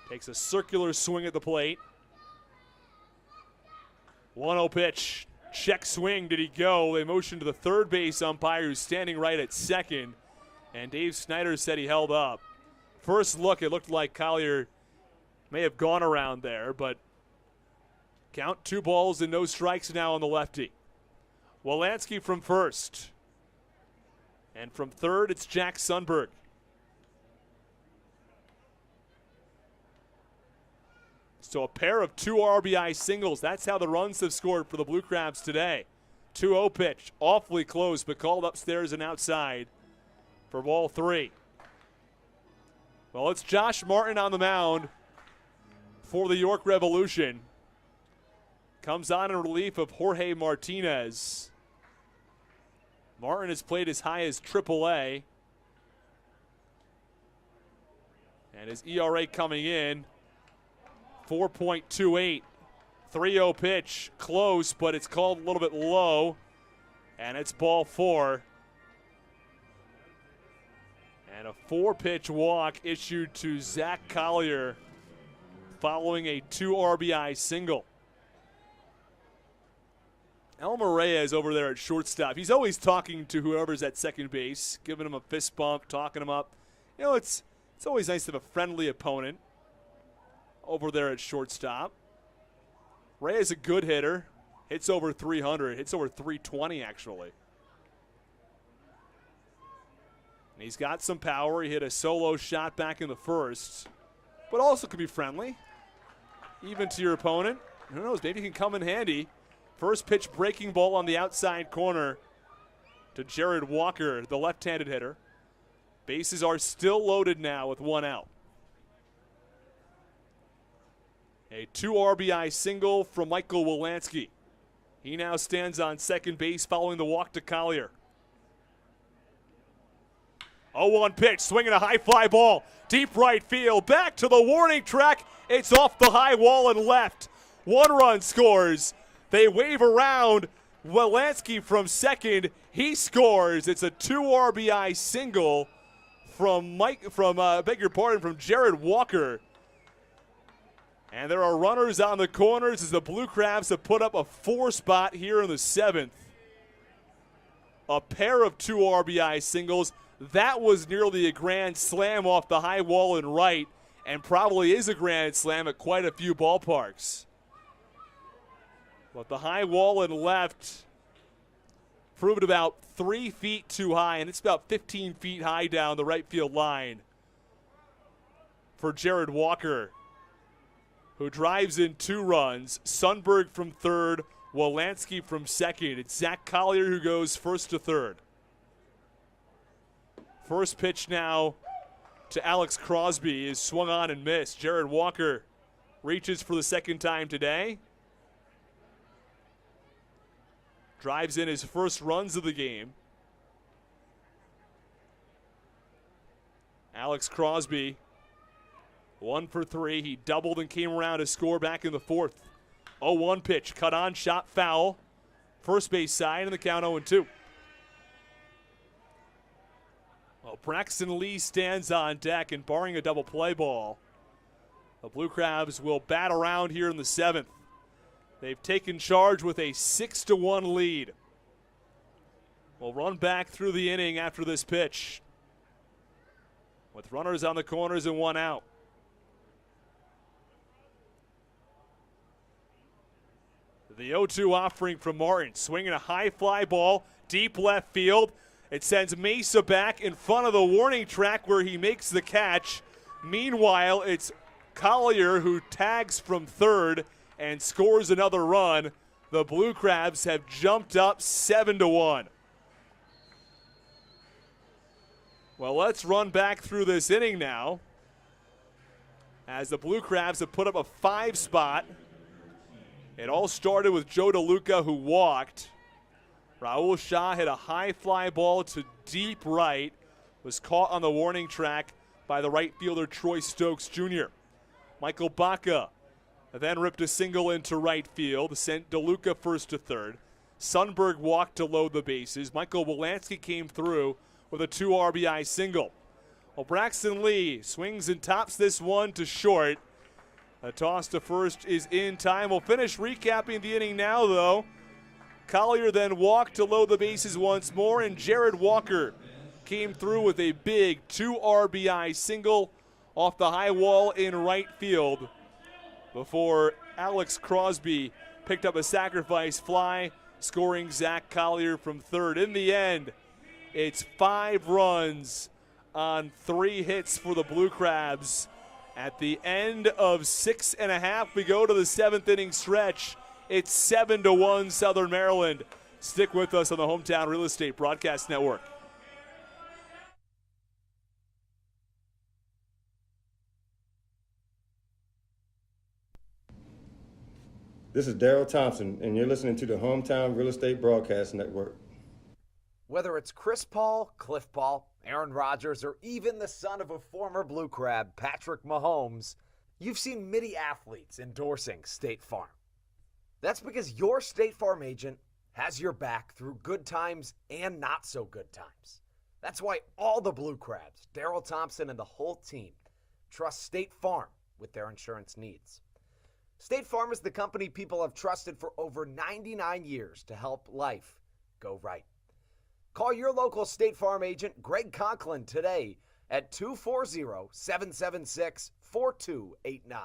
Takes a circular swing at the plate. 1-0 pitch. Check swing. Did he go? They motioned to the third base umpire, who's standing right at second. And Dave Snyder said he held up. First look, it looked like Collier may have gone around there, but count 2 balls and no strikes now on the lefty. Wolanski from first. And from third, it's Jack Sundberg. So a pair of 2 RBI singles. That's how the runs have scored for the Blue Crabs today. 2-0 pitch. Awfully close, but called upstairs and outside for ball 3. Well, it's Josh Martin on the mound for the York Revolution. Comes on in relief of Jorge Martinez. Martin has played as high as AAA. And his ERA coming in, 4.28. 3-0 pitch, close, but it's called a little bit low. And it's ball 4. And a 4-pitch walk issued to Zach Collier following a 2 RBI single. Elmer Reyes over there at shortstop. He's always talking to whoever's at second base, giving him a fist bump, talking him up. You know, it's always nice to have a friendly opponent over there at shortstop. Reyes is a good hitter. Hits over 300. Hits over 320, actually. And he's got some power. He hit a solo shot back in the first, but also could be friendly, even to your opponent. Who knows? Maybe he can come in handy. First pitch breaking ball on the outside corner to Jared Walker, the left-handed hitter. Bases are still loaded now with 1 out. A 2 RBI single from Michael Wolanski. He now stands on second base following the walk to Collier. 0-1 pitch, swinging a high fly ball. Deep right field, back to the warning track. It's off the high wall and left. 1 run scores. They wave around. Wolanski from second. He scores. It's a 2 RBI single from Jared Walker. And there are runners on the corners as the Blue Crabs have put up a 4 spot here in the 7th. A pair of 2 RBI singles. That was nearly a grand slam off the high wall and right, and probably is a grand slam at quite a few ballparks. But the high wall and left proved about 3 feet too high, and it's about 15 feet high down the right field line for Jared Walker, who drives in 2 runs. Sundberg from third, Wolanski from second. It's Zach Collier who goes first to third. First pitch now to Alex Crosby is swung on and missed. Jared Walker reaches for the second time today. Drives in his first runs of the game. Alex Crosby, 1 for 3. He doubled and came around to score back in the 4th. 0-1 pitch, cut on, shot foul. First base side, and the count 0-2. Well, Braxton Lee stands on deck, and barring a double play ball, the Blue Crabs will bat around here in the 7th. They've taken charge with a 6-1 lead. We'll run back through the inning after this pitch, with runners on the corners and 1 out. The 0-2 offering from Martin, swinging a high fly ball, deep left field. It sends Mesa back in front of the warning track where he makes the catch. Meanwhile, it's Collier who tags from third and scores another run. The Blue Crabs have jumped up 7-1. Well, let's run back through this inning now, as the Blue Crabs have put up a 5 spot. It all started with Joe DeLuca, who walked. Raul Shah hit a high fly ball to deep right, was caught on the warning track by the right fielder Troy Stokes Jr. Michael Baca then ripped a single into right field, sent DeLuca first to third. Sundberg walked to load the bases. Michael Wolanski came through with a 2 RBI single. Well, Braxton Lee swings and tops this one to short. A toss to first is in time. We'll finish recapping the inning now, though. Collier then walked to load the bases once more, and Jared Walker came through with a big 2 RBI single off the high wall in right field before Alex Crosby picked up a sacrifice fly, scoring Zach Collier from third. In the end, it's 5 runs on 3 hits for the Blue Crabs. At the end of 6.5, we go to the 7th inning stretch. It's 7-1 Southern Maryland. Stick with us on the Hometown Real Estate Broadcast Network. This is Daryl Thompson, and you're listening to the Hometown Real Estate Broadcast Network. Whether it's Chris Paul, Cliff Paul, Aaron Rodgers, or even the son of a former Blue Crab, Patrick Mahomes, you've seen many athletes endorsing State Farm. That's because your State Farm agent has your back through good times and not so good times. That's why all the Blue Crabs, Daryl Thompson, and the whole team trust State Farm with their insurance needs. State Farm is the company people have trusted for over 99 years to help life go right. Call your local State Farm agent, Greg Conklin, today at 240-776-4289.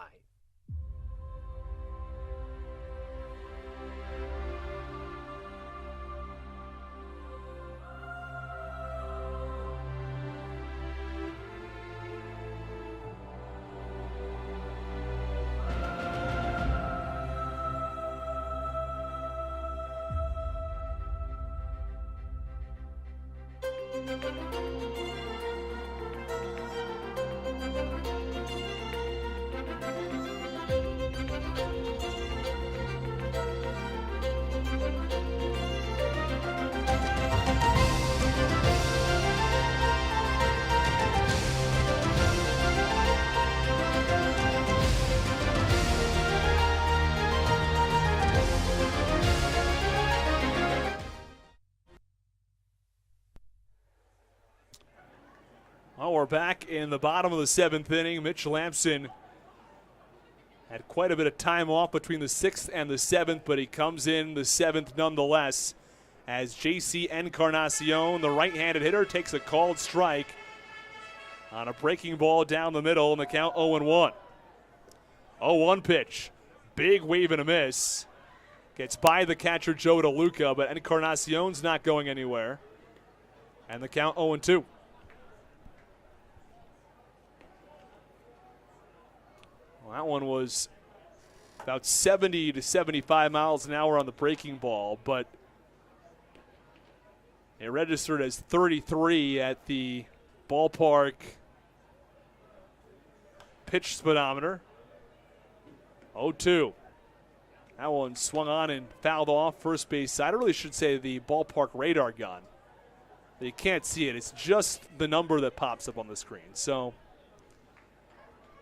we're back in the bottom of the 7th inning. Mitch Lampson had quite a bit of time off between the 6th and the 7th, but he comes in the 7th nonetheless as J.C. Encarnacion, the right-handed hitter, takes a called strike on a breaking ball down the middle, and the count 0-1. 0-1 pitch. Big wave and a miss. Gets by the catcher, Joe DeLuca, but Encarnacion's not going anywhere. And the count 0-2. Well, that one was about 70 to 75 miles an hour on the breaking ball, but it registered as 33 at the ballpark pitch speedometer. 0-2. That one swung on and fouled off first base side. I really should say the ballpark radar gun. You can't see it. It's just the number that pops up on the screen. So,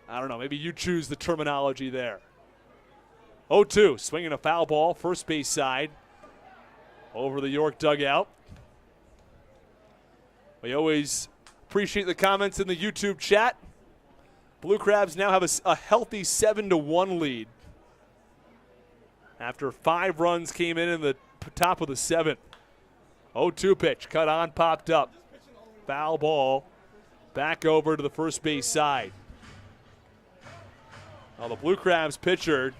I don't know. Maybe you choose the terminology there. 0-2. Swinging a foul ball, first base side, over the York dugout. We always appreciate the comments in the YouTube chat. Blue Crabs now have a healthy 7-1 lead after 5 runs came in the top of the 7th. 0-2 pitch, cut on, popped up. Foul ball, back over to the first base side. Well, the Blue Crabs pitcher,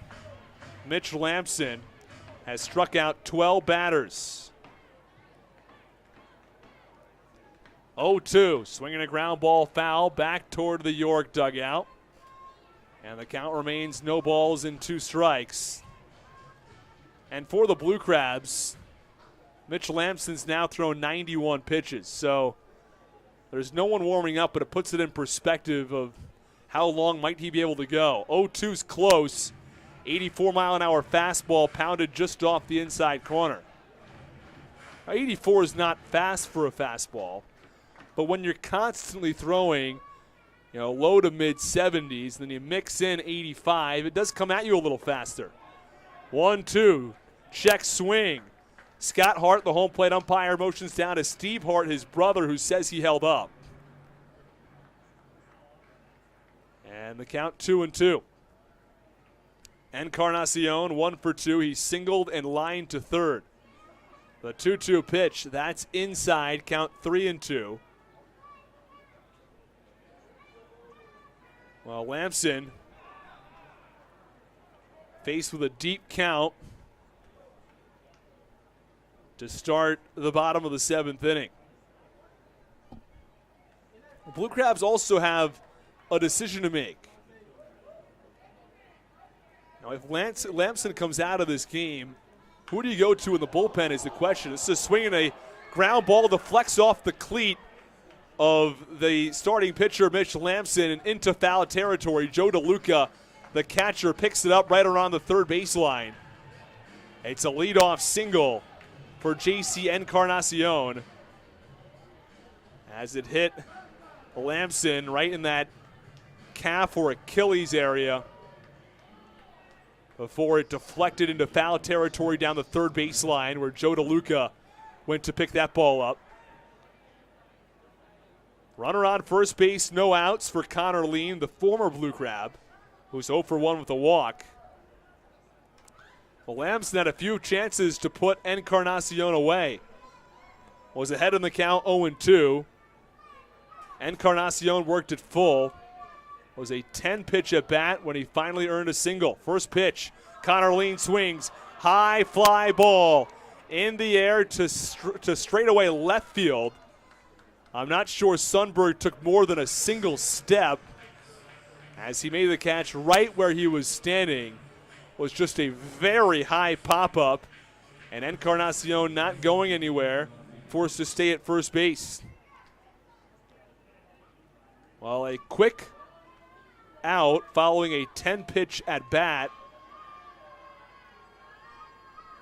Mitch Lampson, has struck out 12 batters. 0-2, swinging a ground ball foul back toward the York dugout. And the count remains no balls and 2 strikes. And for the Blue Crabs, Mitch Lampson's now thrown 91 pitches. So there's no one warming up, but it puts it in perspective of how long might he be able to go. 0-2's close. 84-mile-an-hour fastball pounded just off the inside corner. Now, 84 is not fast for a fastball. But when you're constantly throwing, low to mid 70s, then you mix in 85, it does come at you a little faster. 1-2, check swing. Scott Hart, the home plate umpire, motions down to Steve Hart, his brother, who says he held up. And the count 2-2. Encarnacion 1 for 2. He singled and lined to third. The 2-2 pitch, that's inside, count 3-2. Well, Lampson faced with a deep count to start the bottom of the 7th inning. The Blue Crabs also have a decision to make. Now, if Lampson comes out of this game, who do you go to in the bullpen is the question. This is swinging a ground ball, deflects off the cleat of the starting pitcher, Mitch Lampson, and into foul territory. Joe DeLuca, the catcher, picks it up right around the third baseline. It's a leadoff single for J.C. Encarnacion as it hit Lampson right in that calf or Achilles area before it deflected into foul territory down the third baseline where Joe DeLuca went to pick that ball up. Runner on first base, no outs for Connor Lean, the former Blue Crab, who's 0 for 1 with a walk. Well, Lampson had a few chances to put Encarnacion away. Was ahead in the count 0-2. Encarnacion worked it full. Was a 10-pitch at bat when he finally earned a single. First pitch, Connor Lean swings, high fly ball in the air to straightaway left field. I'm not sure Sundberg took more than a single step as he made the catch right where he was standing. Was just a very high pop-up, and Encarnacion not going anywhere, forced to stay at first base. Well, a quick out following a 10-pitch at bat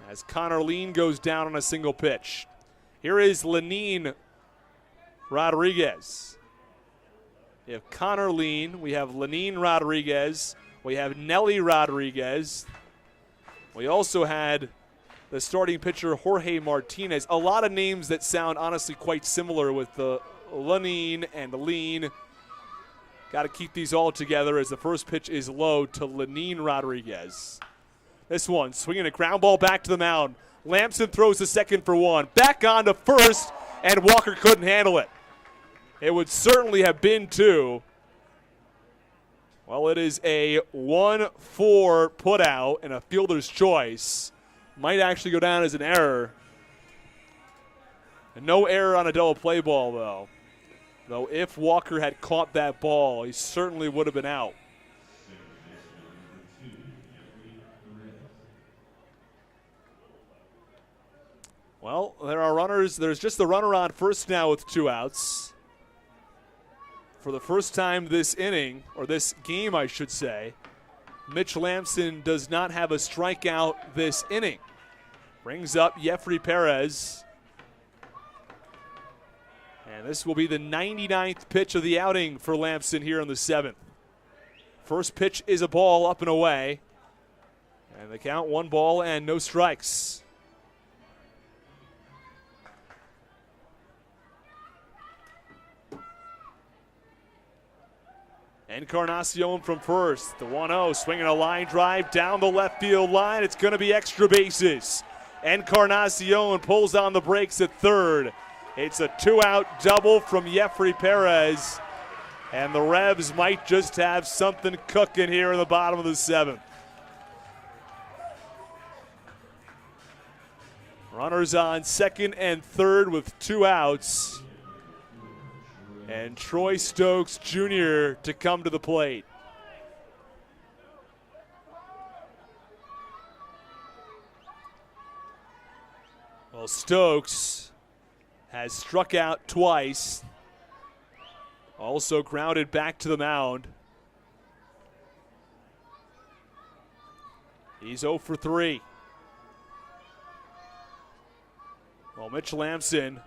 as Connor Lean goes down on a single pitch. Here is Lenine Rodriguez. We have Connor Lean, we have Lenine Rodriguez, we have Nelly Rodriguez. We also had the starting pitcher Jorge Martinez. A lot of names that sound honestly quite similar with the Lenine and Lean Got to keep these all together as the first pitch is low to Lenin Rodriguez. This one, swinging a ground ball back to the mound. Lamson throws the second for one. Back on to first, and Walker couldn't handle it. It would certainly have been two. Well, it is a 1-4 putout and a fielder's choice. Might actually go down as an error. And no error on a double play ball, though. Though if Walker had caught that ball, he certainly would have been out. Well, there are runners. There's just the runner on first now with 2 outs. For the first time this inning, or this game, I should say, Mitch Lamson does not have a strikeout this inning. Brings up Jeffrey Perez. And this will be the 99th pitch of the outing for Lamson here in the 7th. First pitch is a ball up and away. And the count 1 ball and no strikes. Encarnacion from first. The 1-0 swinging a line drive down the left field line. It's going to be extra bases. Encarnacion pulls on the brakes at third. It's a 2-out double from Jeffrey Perez. And the Revs might just have something cooking here in the bottom of the 7th. Runners on second and third with 2 outs. And Troy Stokes Jr. to come to the plate. Well, Stokes has struck out twice. Also grounded back to the mound. He's 0 for 3. Well, Mitch Lamson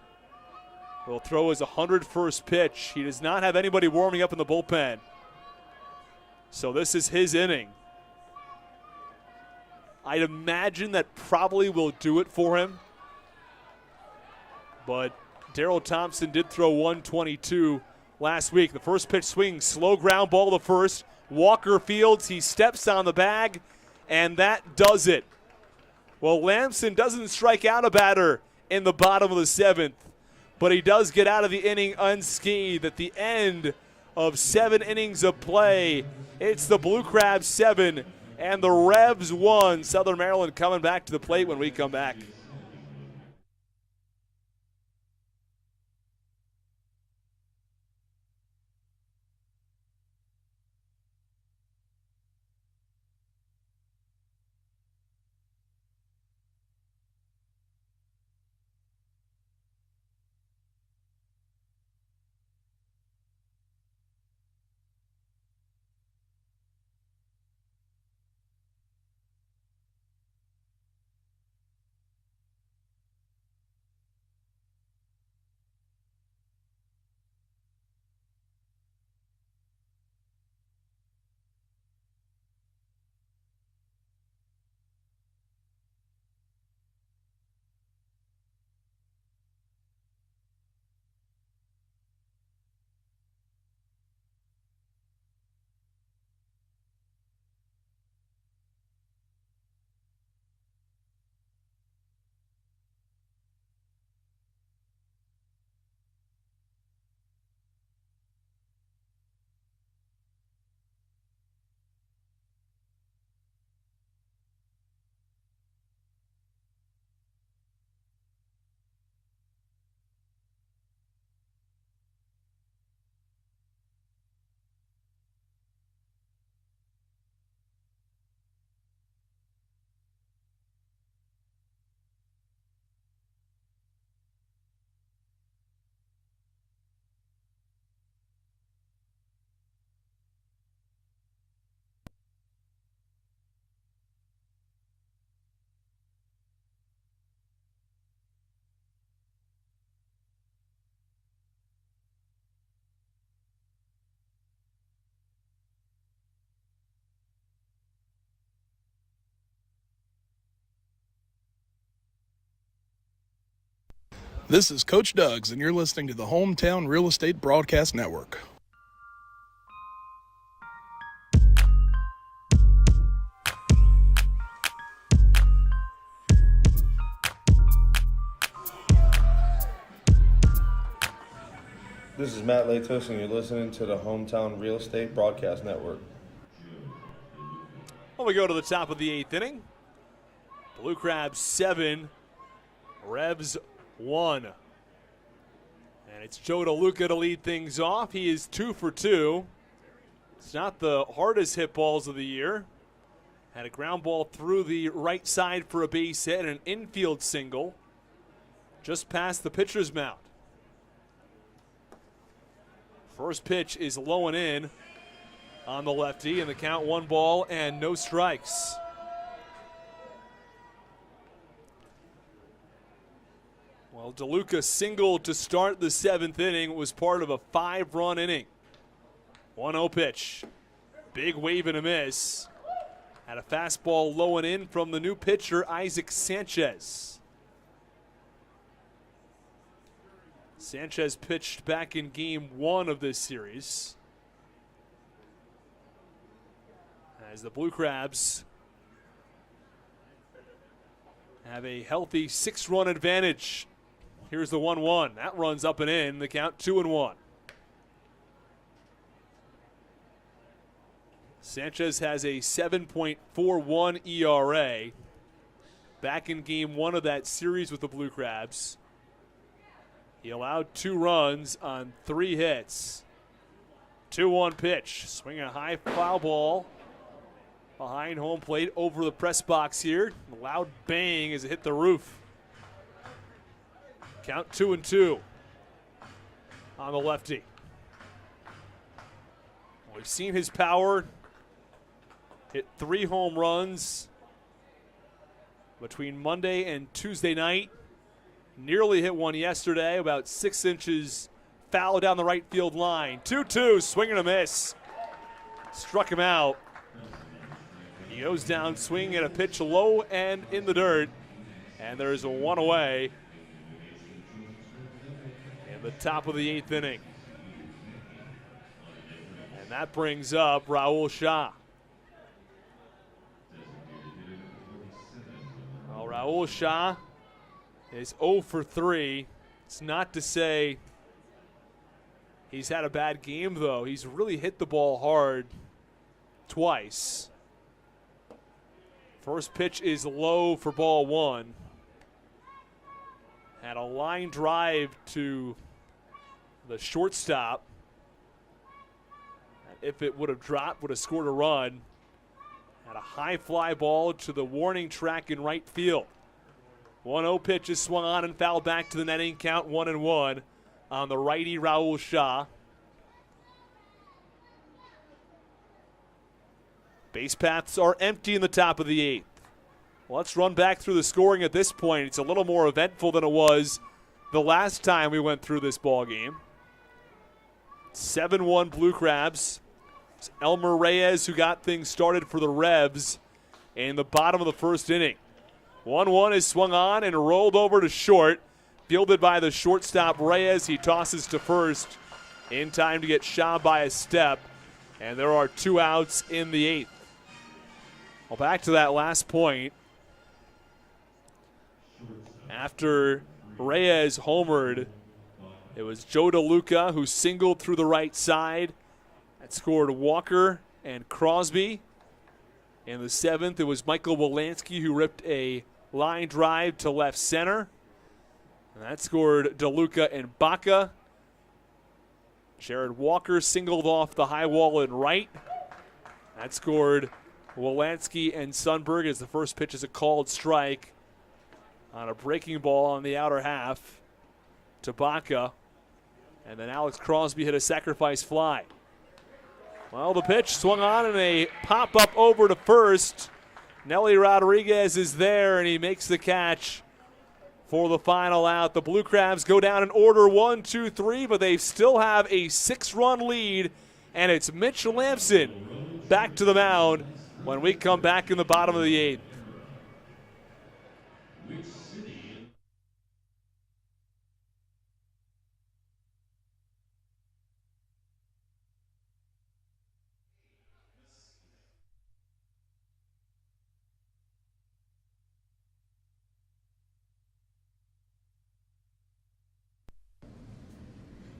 will throw his 101st pitch. He does not have anybody warming up in the bullpen. So this is his inning. I'd imagine that probably will do it for him. But Darrell Thompson did throw 122 last week. The first pitch swing, slow ground ball to first. Walker fields, he steps on the bag, and that does it. Well, Lamson doesn't strike out a batter in the bottom of the 7th. But he does get out of the inning unscathed at the end of 7 innings of play. It's the Blue Crabs 7 and the Revs 1. Southern Maryland coming back to the plate when we come back. This is Coach Doug's, and you're listening to the Hometown Real Estate Broadcast Network. This is Matt Latos, and you're listening to the Hometown Real Estate Broadcast Network. Well, we go to the top of the 8th inning. Blue Crabs 7, Revs 1. And it's Joe DeLuca to lead things off. He is 2 for 2. It's not the hardest hit balls of the year. Had a ground ball through the right side for a base hit and an infield single just past the pitcher's mound. First pitch is low and in on the lefty, and the count 1 ball and no strikes. Well, DeLuca singled to start the 7th inning. It was part of a 5-run inning. 1-0 pitch. Big wave and a miss. Had a fastball low and in from the new pitcher, Isaac Sanchez. Sanchez pitched back in game 1 of this series. As the Blue Crabs have a healthy 6-run advantage. Here's the 1-1. That runs up and in. The count 2-1. Sanchez has a 7.41 ERA. Back in game 1 of that series with the Blue Crabs, he allowed 2 runs on 3 hits. 2-1 pitch. Swing a high foul ball behind home plate over the press box here. A loud bang as it hit the roof. Count 2-2 on the lefty. We've seen his power. Hit 3 home runs between Monday and Tuesday night. Nearly hit one yesterday, about 6 inches foul down the right field line. 2-2, swing and a miss. Struck him out. He goes down swinging at a pitch low and in the dirt. And there's a 1 away in the top of the 8th inning. And that brings up Raul Shah. Well, Raul Shah is 0 for 3. It's not to say he's had a bad game, though. He's really hit the ball hard twice. First pitch is low for ball 1. Had a line drive to the shortstop. If it would have dropped, would have scored a run. Had a high fly ball to the warning track in right field. 1-0 pitch is swung on and fouled back to the netting. Count 1-1 on the righty Raul Shah. Base paths are empty in the top of the 8th. Let's run back through the scoring at this point. It's a little more eventful than it was the last time we went through this ball game. 7-1 Blue Crabs. It's Elmer Reyes who got things started for the Revs in the bottom of the first inning. 1-1 is swung on and rolled over to short. Fielded by the shortstop Reyes. He tosses to first in time to get Shaw by a step. And there are 2 outs in the 8th. Well, back to that last point. After Reyes homered, it was Joe DeLuca who singled through the right side. That scored Walker and Crosby. In the 7th, it was Michael Wolanski who ripped a line drive to left center. And that scored DeLuca and Baca. Jared Walker singled off the high wall in right. That scored Wolanski and Sundberg as the first pitch is a called strike on a breaking ball on the outer half to Baca. And then Alex Crosby hit a sacrifice fly. Well, the pitch swung on and a pop-up over to first. Nelly Rodriguez is there, and he makes the catch for the final out. The Blue Crabs go down in order 1, 2, 3, but they still have a 6-run lead, and it's Mitch Lampson back to the mound when we come back in the bottom of the 8th.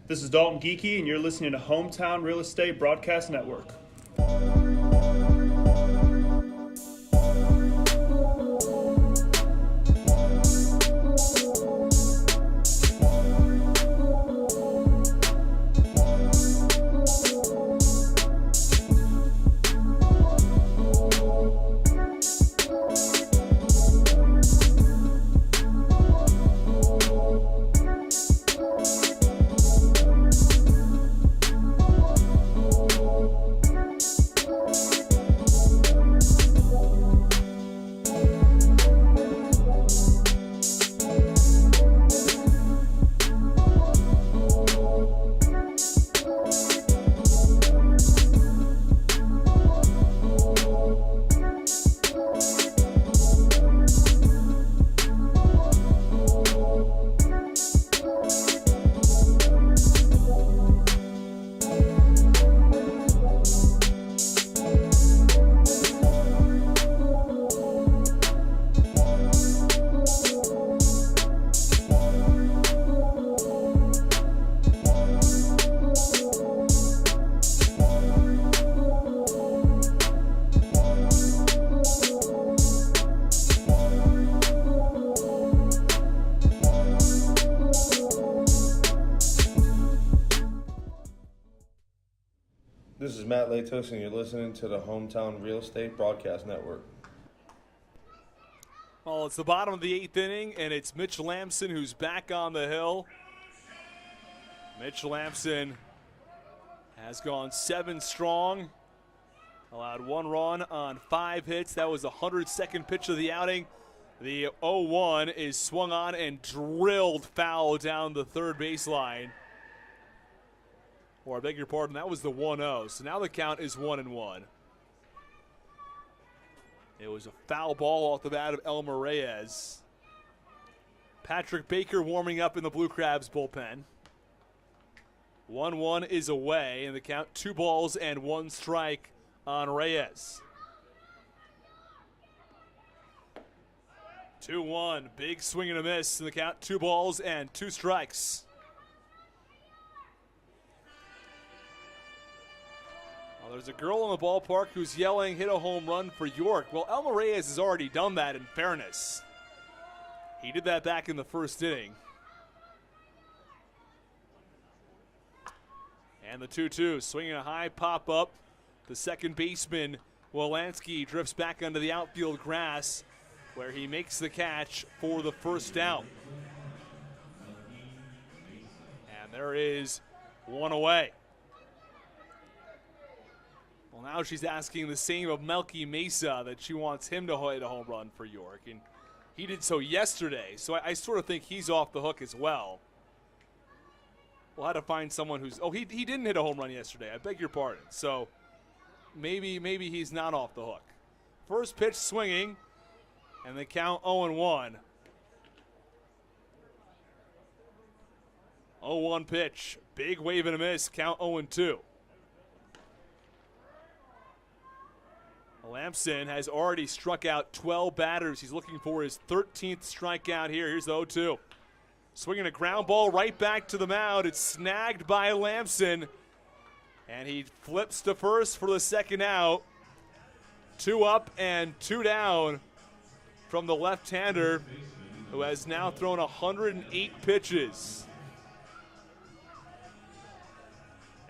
This is Dalton Geeky, and you're listening to Hometown Real Estate Broadcast Network. This is Matt Latos, and you're listening to the Hometown Real Estate Broadcast Network. Well, it's the bottom of the 8th inning, and it's Mitch Lamson who's back on the hill. Mitch Lamson has gone 7 strong, allowed 1 run on 5 hits. That was the 102nd pitch of the outing. The 0-1 is swung on and drilled foul down the third baseline. Or I beg your pardon, that was the 1-0. So now the count is 1-1. It was a foul ball off the bat of Elmer Reyes. Patrick Baker warming up in the Blue Crabs bullpen. 1-1 is away, and the count 2 balls and 1 strike on Reyes. 2-1, big swing and a miss, and the count 2 balls and 2 strikes. Well, there's a girl in the ballpark who's yelling, hit a home run for York. Well, Elmer Reyes has already done that, in fairness. He did that back in the first inning. And the 2-2, swinging a high pop-up. The second baseman, Wolanski, drifts back onto the outfield grass, where he makes the catch for the first out. And there is 1 away. Well, now she's asking the same of Melky Mesa, that she wants him to hit a home run for York. And he did so yesterday, so I sort of think he's off the hook as well. We'll have to find someone who's... Oh, he didn't hit a home run yesterday. I beg your pardon. So maybe he's not off the hook. First pitch swinging, and the count 0-1. 0-1 pitch. Big wave and a miss. Count 0-2. Lamson has already struck out 12 batters. He's looking for his 13th strikeout here. Here's the 0-2. Swinging a ground ball right back to the mound. It's snagged by Lamson. And he flips to first for the second out. 2 up and 2 down from the left-hander, who has now thrown 108 pitches.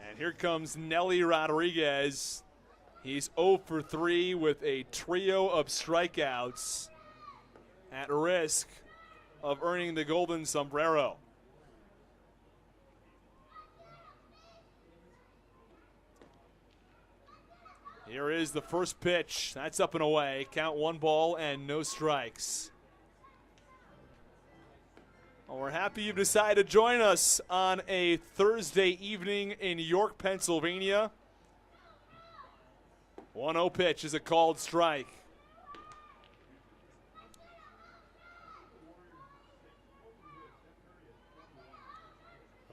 And here comes Nelly Rodriguez. He's 0 for 3 with a trio of strikeouts, at risk of earning the golden sombrero. Here is the first pitch. That's up and away. Count 1 ball and no strikes. Well, we're happy you've decided to join us on a Thursday evening in York, Pennsylvania. 1-0 pitch is a called strike.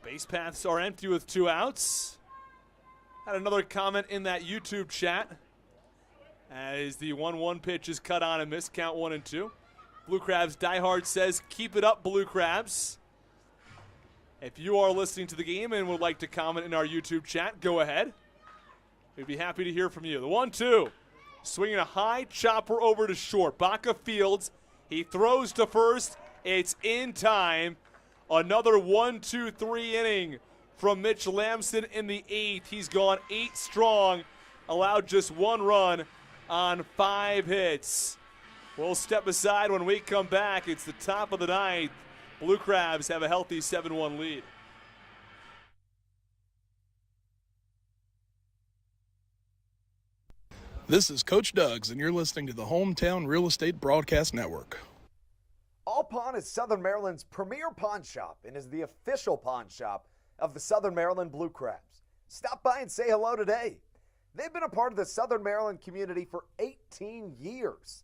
Base paths are empty with 2 outs. Had another comment in that YouTube chat as the 1-1 pitch is cut on and missed. Count 1-2. Blue Crabs diehard says, keep it up, Blue Crabs. If you are listening to the game and would like to comment in our YouTube chat, go ahead. We'd be happy to hear from you. The 1-2. Swinging a high chopper over to short. Baca Fields. He throws to first. It's in time. Another 1-2-3 inning from Mitch Lamson in the 8th. He's gone 8 strong. Allowed just 1 run on 5 hits. We'll step aside when we come back. It's the top of the 9th. Blue Crabs have a healthy 7-1 lead. This is Coach Doug's, and you're listening to the Hometown Real Estate Broadcast Network. All Pawn is Southern Maryland's premier pawn shop and is the official pawn shop of the Southern Maryland Blue Crabs. Stop by and say hello today. They've been a part of the Southern Maryland community for 18 years.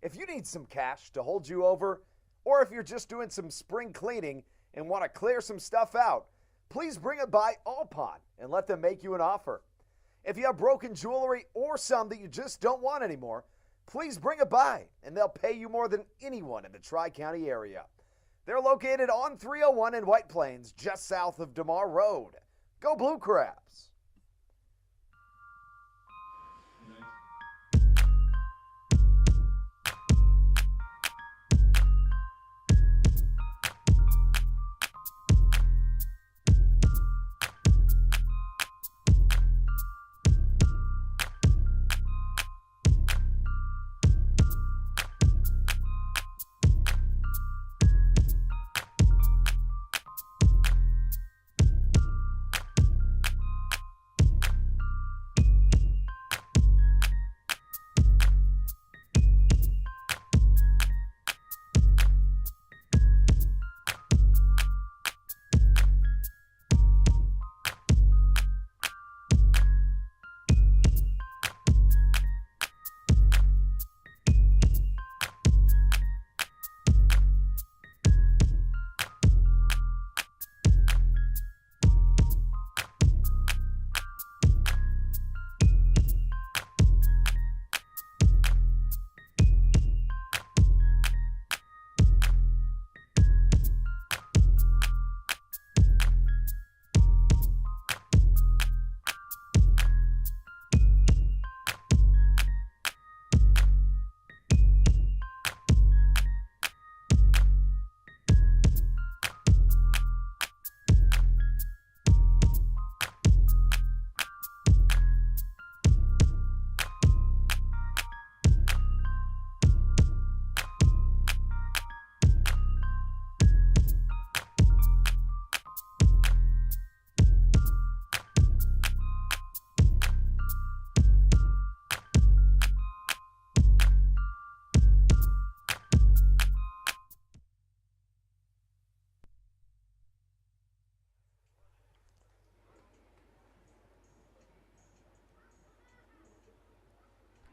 If you need some cash to hold you over, or if you're just doing some spring cleaning and want to clear some stuff out, please bring it by All Pawn and let them make you an offer. If you have broken jewelry or some that you just don't want anymore, please bring it by and they'll pay you more than anyone in the Tri-County area. They're located on 301 in White Plains, just south of DeMar Road. Go Blue Crabs!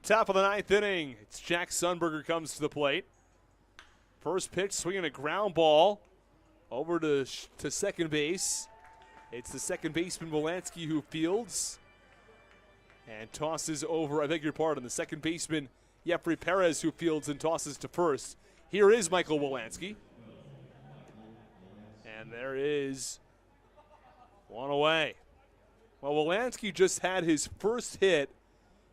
Top of the 9th inning. It's Jack Sundberger comes to the plate. First pitch, swinging a ground ball over to second base. It's the second baseman, Wolanski, who fields and tosses over, I beg your pardon, the second baseman, Jeffrey Perez, who fields and tosses to first. Here is Michael Wolanski. And there is one away. Well, Wolanski just had his first hit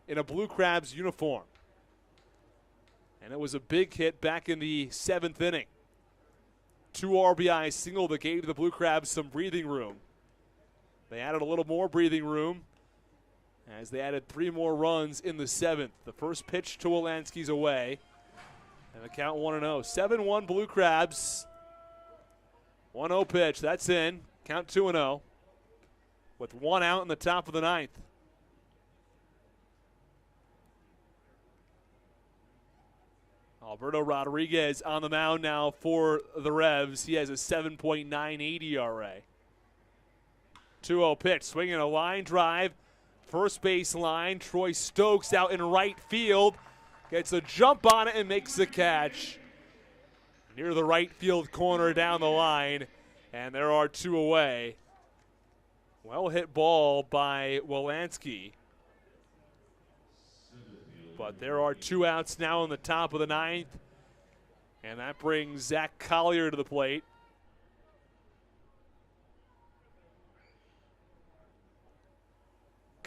in a Blue Crabs uniform. And it was a big hit back in the 7th inning. 2 RBI single that gave the Blue Crabs some breathing room. They added a little more breathing room as they added 3 more runs in the 7th. The first pitch to Wolanski's away. And the count 1-0. 7-1 Blue Crabs. 1-0 pitch. That's in. Count 2-0. With 1 out in the top of the 9th. Alberto Rodriguez on the mound now for the Revs. He has a 7.98 ERA. 2-0 pitch, swinging a line drive. First base line, Troy Stokes out in right field. Gets a jump on it and makes the catch. Near the right field corner down the line. And there are 2 away. Well hit ball by Wolanski. But there are 2 outs now in the top of the 9th. And that brings Zach Collier to the plate.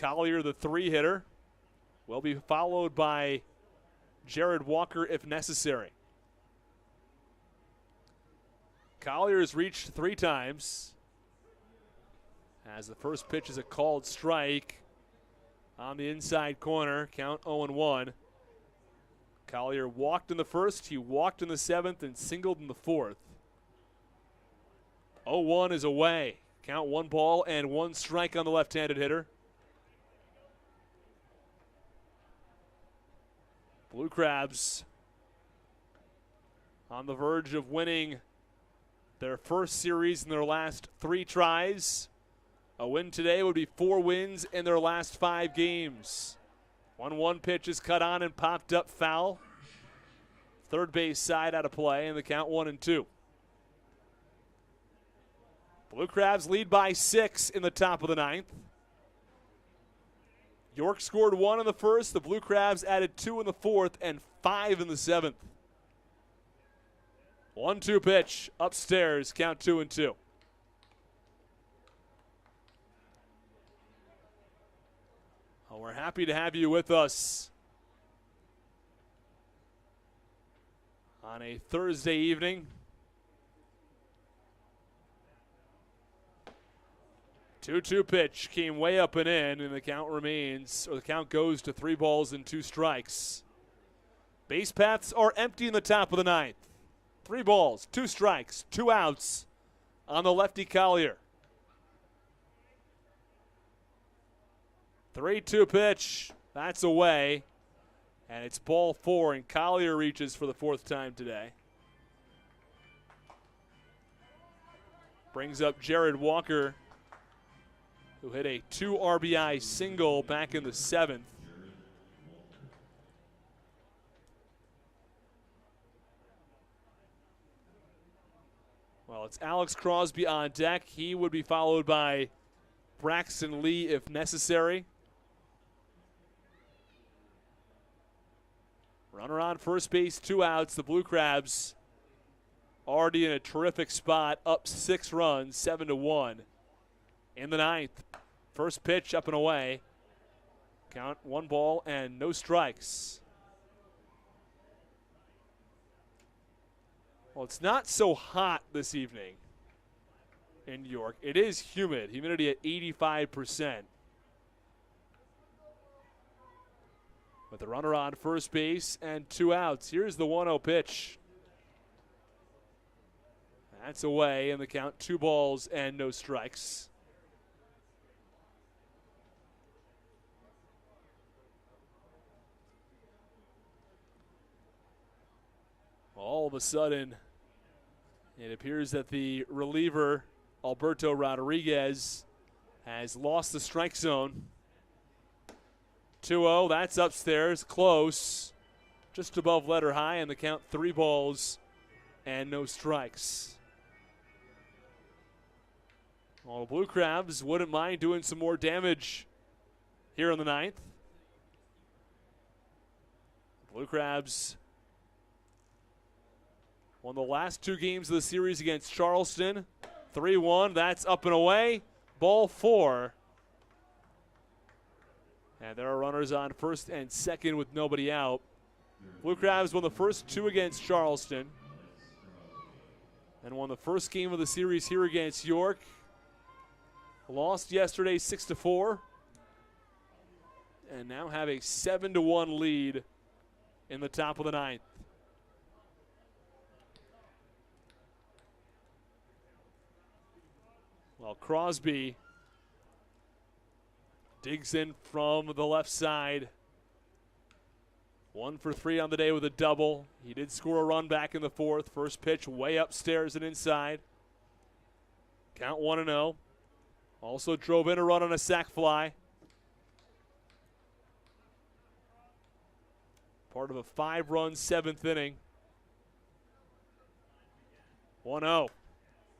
Collier, the 3-hitter, will be followed by Jared Walker if necessary. Collier has reached 3 times. As the first pitch is a called strike on the inside corner, count 0-1. Collier walked in the first, he walked in the 7th, and singled in the 4th. 0-1 is away. Count 1 ball and 1 strike on the left-handed hitter. Blue Crabs on the verge of winning their first series in their last 3 tries. A win today would be 4 wins in their last 5 games. 1-1 pitch is cut on and popped up foul. Third base side out of play, and the count 1-2. Blue Crabs lead by 6 in the top of the 9th. York scored 1 in the first. The Blue Crabs added 2 in the 4th and 5 in the 7th. 1-2 pitch upstairs, count 2-2. Well, we're happy to have you with us on a Thursday evening. 2-2 pitch came way up and in, and the count remains, or the count goes to 3 balls and 2 strikes. Base paths are empty in the top of the 9th. 3 balls, 2 strikes, 2 outs on the lefty Collier. 3-2 pitch, that's away, and it's ball 4, and Collier reaches for the 4th time today. Brings up Jared Walker, who hit a 2 RBI single back in the 7th. Well, it's Alex Crosby on deck. He would be followed by Braxton Lee if necessary. Runner on first base, 2 outs. The Blue Crabs already in a terrific spot, up 6 runs, 7-1 in the 9th. First pitch up and away. Count 1 ball and no strikes. Well, it's not so hot this evening in New York. It is humid, humidity at 85%. With the runner on first base and 2 outs. Here's the 1-0 pitch. That's away, and the count 2 balls and no strikes. All of a sudden, it appears that the reliever, Alberto Rodriguez, has lost the strike zone. 2-0, that's upstairs, close, just above letter high, and the count 3 balls and no strikes. Well, the Blue Crabs wouldn't mind doing some more damage here in the 9th. Blue Crabs won the last 2 games of the series against Charleston. 3-1, that's up and away. Ball 4. And there are runners on first and second with nobody out. Blue Crabs won the first 2 against Charleston and won the first game of the series here against York. Lost yesterday 6-4 and now have a 7-1 lead in the top of the 9th. Well, Crosby digs in from the left side. 1 for 3 on the day with a double. He did score a run back in the 4th. First pitch way upstairs and inside. Count 1-0. Also drove in a run on a sac fly. Part of a 5-run 7th inning. 1-0.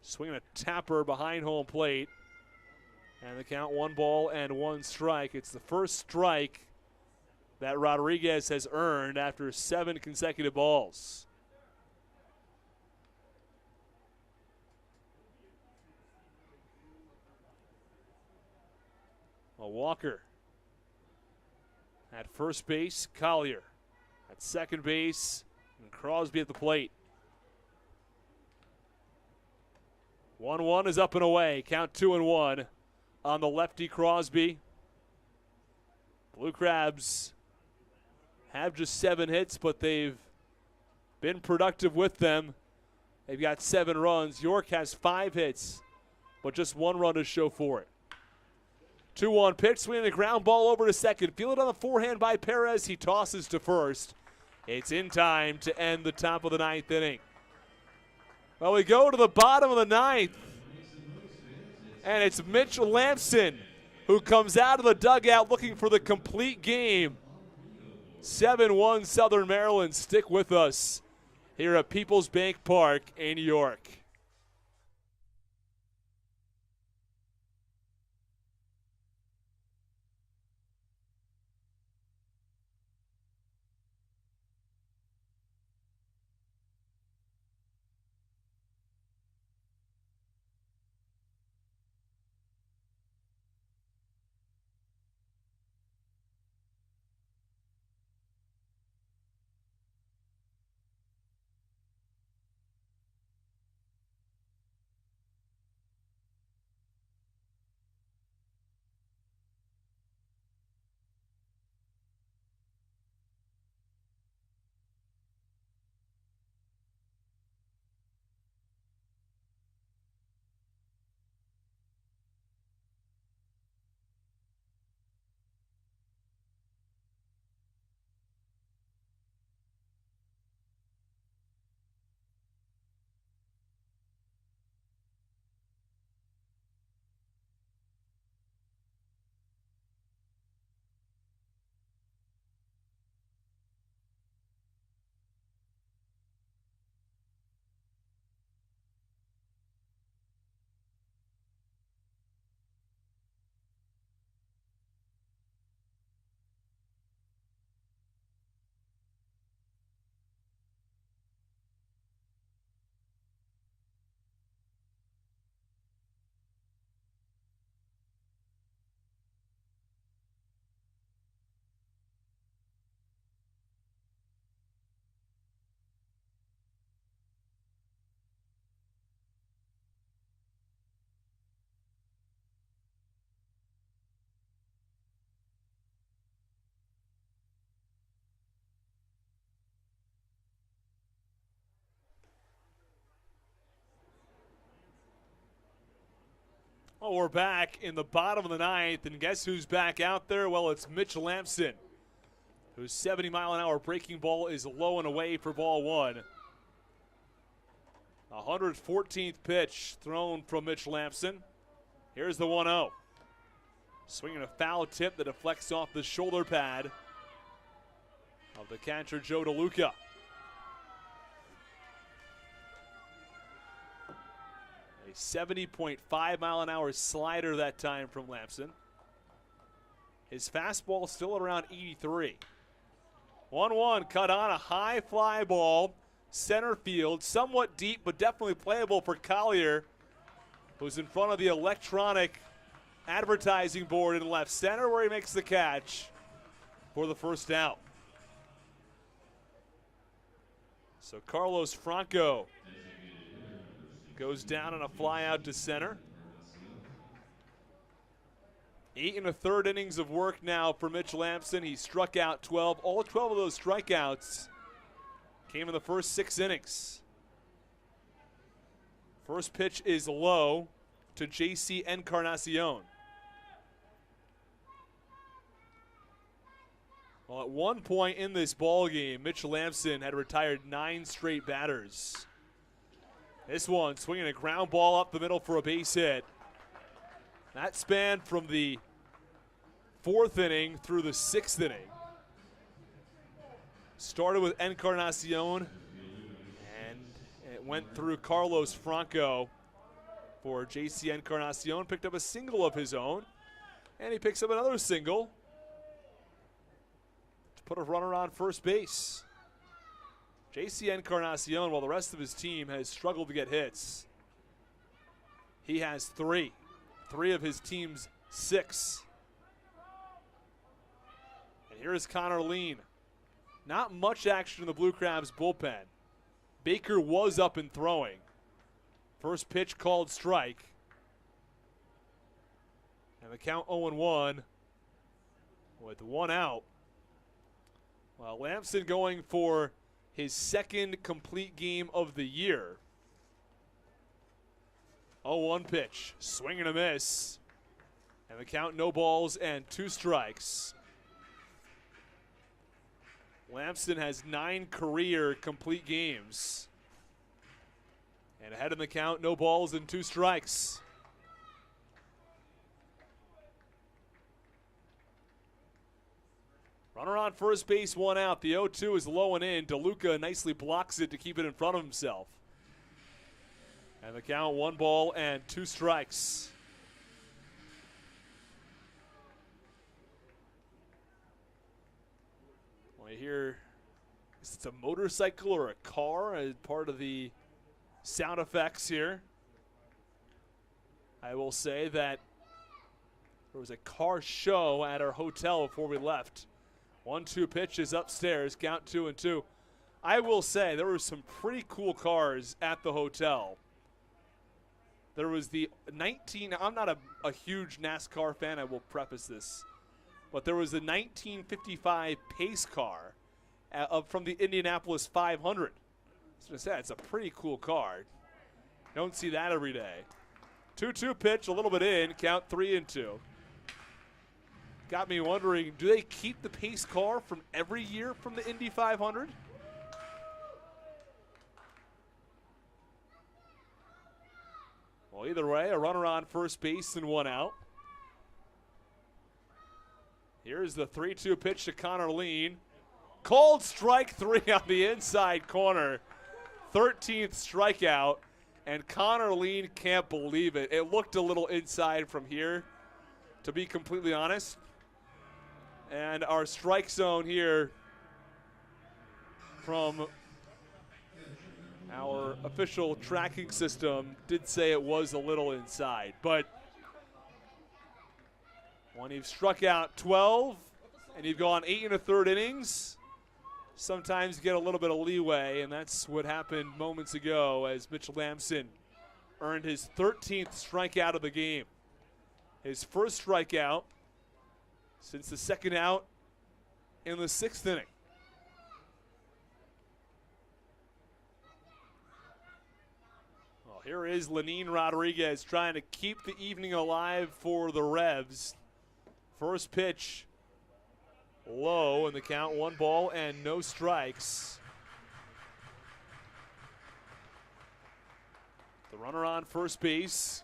Swinging a tapper behind home plate. And the count 1 ball and 1 strike. It's the first strike that Rodriguez has earned after 7 consecutive balls. Well, Walker At first base, Collier. At second base, and Crosby at the plate. 1-1 is up and away. Count 2-1 on the lefty Crosby. Blue Crabs have just 7 hits, but they've been productive with them. They've got 7 runs. York has 5 hits, but just 1 run to show for it. 2-1 pitch, swinging a ground ball over to second. Fielded on the forehand by Perez. He tosses to first. It's in time to end the top of the 9th inning. Well, we go to the bottom of the 9th, and it's Mitch Lampson who comes out of the dugout looking for the complete game. 7-1 Southern Maryland. Stick with us here at Peoples Bank Park in York. Well, we're back in the bottom of the 9th, and guess who's back out there? Well, it's Mitch Lampson, whose 70-mile-an-hour breaking ball is low and away for ball 1. 114th pitch thrown from Mitch Lampson. Here's the 1-0. Swinging a foul tip that deflects off the shoulder pad of the catcher, Joe DeLuca. A 70.5-mile-an-hour slider that time from Lampson. His fastball still at around 83. 1-1, cut on a high fly ball, center field, somewhat deep, but definitely playable for Collier, who's in front of the electronic advertising board in left center, where he makes the catch for the first out. So Carlos Franco goes down on a fly out to center. 8 1/3 innings of work now for Mitch Lampson. He struck out 12. All 12 of those strikeouts came in the first 6 innings. First pitch is low to J.C. Encarnacion. Well, at one point in this ball game, Mitch Lampson had retired 9 straight batters. This one swinging a ground ball up the middle for a base hit. That spanned from the 4th inning through the 6th inning. Started with Encarnacion, and it went through Carlos Franco for J.C. Encarnacion. Picked up a single of his own, and he picks up another single to put a runner on first base. J.C. Encarnacion, while the rest of his team has struggled to get hits, he has 3. 3 of his team's 6. And Here's Connor Lean. Not much action in the Blue Crabs bullpen. Baker was up and throwing. First pitch called strike. And the count 0-1 with one out. Well, Lamson going for his second complete game of the year. 0-1 pitch. Swing and a miss. And the count, no balls and 2 strikes. Lamson has 9 career complete games. And ahead in the count, no balls and 2 strikes. Runner on first base, 1 out. The 0-2 is low and in. DeLuca nicely blocks it to keep it in front of himself. And the count, 1 ball and 2 strikes. Well, you hear, is it a motorcycle or a car as part of the sound effects here? I will say that there was a car show at our hotel before we left. 1-2 pitch is upstairs, count 2-2. I will say there were some pretty cool cars at the hotel. There was the I'm not a huge NASCAR fan, I will preface this, but there was the 1955 pace car from the Indianapolis 500. I was going to say, it's a pretty cool car. Don't see that every day. 2-2 pitch, a little bit in, count 3-2. Got me wondering, do they keep the pace car from every year from the Indy 500? Well, either way, a runner on first base and 1 out. Here's the 3-2 pitch to Connor Lean. Called strike 3 on the inside corner. 13th strikeout, and Connor Lean can't believe it. It looked a little inside from here, to be completely honest. And our strike zone here from our official tracking system did say it was a little inside. But when you've struck out 12 and you've gone 8 1/3 innings, sometimes you get a little bit of leeway, and that's what happened moments ago as Mitch Lamson earned his 13th strikeout of the game. His first strikeout since the second out in the 6th inning. Well, here is Lenin Rodriguez trying to keep the evening alive for the Revs. First pitch low in the count, 1 ball and no strikes. The runner on first base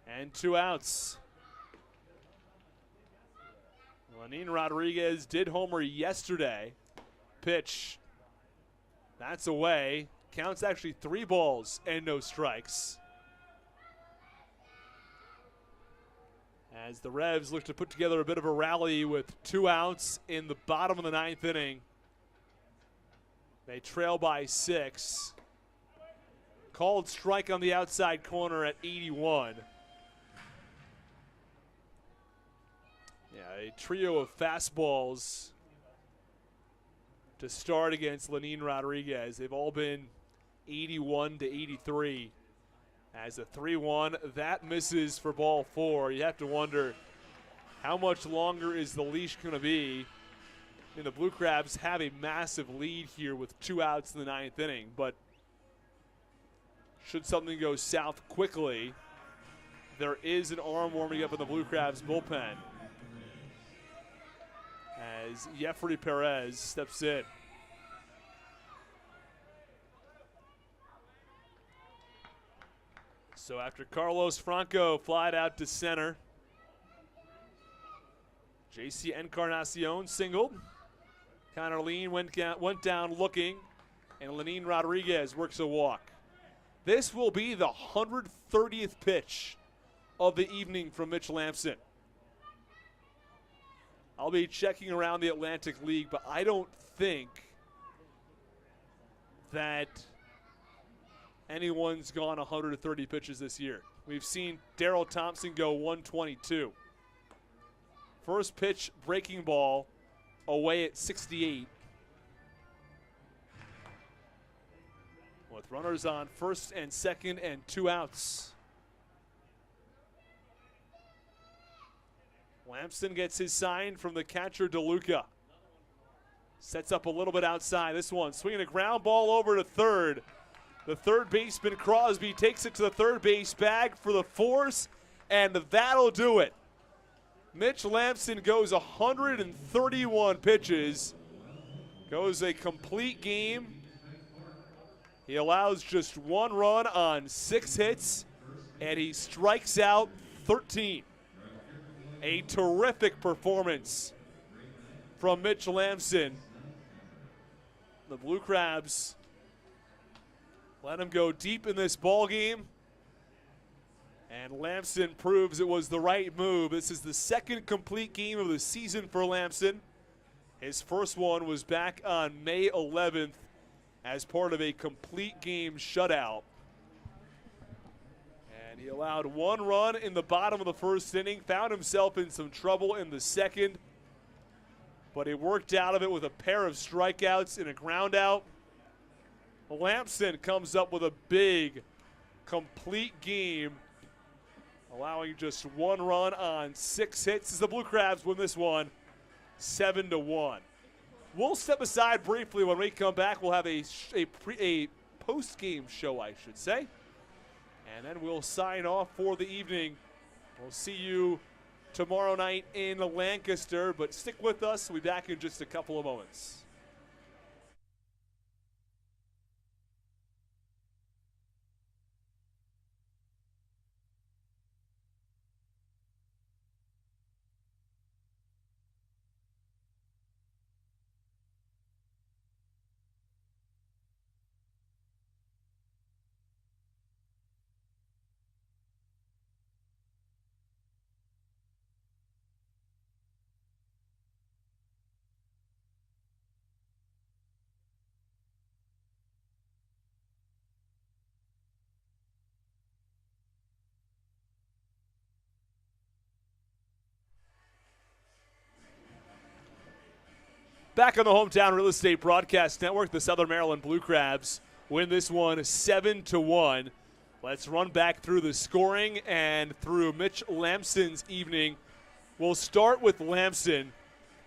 and 2 outs. Lenin Rodriguez did homer yesterday. Pitch. That's away. Counts actually 3 balls and no strikes. As the Revs look to put together a bit of a rally with 2 outs in the bottom of the 9th inning. They trail by 6. Called strike on the outside corner at 81. Yeah, a trio of fastballs to start against Lenin Rodriguez. They've all been 81 to 83. As a 3-1, that misses for ball 4. You have to wonder how much longer is the leash going to be. And the Blue Crabs have a massive lead here with 2 outs in the 9th inning. But should something go south quickly, there is an arm warming up in the Blue Crabs bullpen as Jeffrey Perez steps in. So after Carlos Franco flied out to center, JC Encarnacion singled. Connor Lean went down looking, and Lenin Rodriguez works a walk. This will be the 130th pitch of the evening from Mitch Lamson. I'll be checking around the Atlantic League, but I don't think that anyone's gone 130 pitches this year. We've seen Darryl Thompson go 122. First pitch, breaking ball, away at 68. With runners on first and second and 2 outs. Lamson gets his sign from the catcher, DeLuca. Sets up a little bit outside. This one swinging a ground ball over to third. The third baseman, Crosby, takes it to the third base bag for the force, and that'll do it. Mitch Lamson goes 131 pitches, goes a complete game. He allows just 1 run on 6 hits, and he strikes out 13. A terrific performance from Mitch Lamson. The Blue Crabs let him go deep in this ball game, and Lamson proves it was the right move. This is the second complete game of the season for Lamson. His first one was back on May 11th as part of a complete game shutout. And he allowed 1 run in the bottom of the first inning, found himself in some trouble in the second, but he worked out of it with a pair of strikeouts and a ground out. Lamson comes up with a big, complete game, allowing just 1 run on 6 hits as the Blue Crabs win this one 7-1. We'll step aside briefly. When we come back, we'll have a post-game show, I should say. And then we'll sign off for the evening. We'll see you tomorrow night in Lancaster, but stick with us. We'll be back in just a couple of moments. Back on the Hometown Real Estate Broadcast Network, the Southern Maryland Blue Crabs win this one 7-1. Let's run back through the scoring and through Mitch Lamson's evening. We'll start with Lamson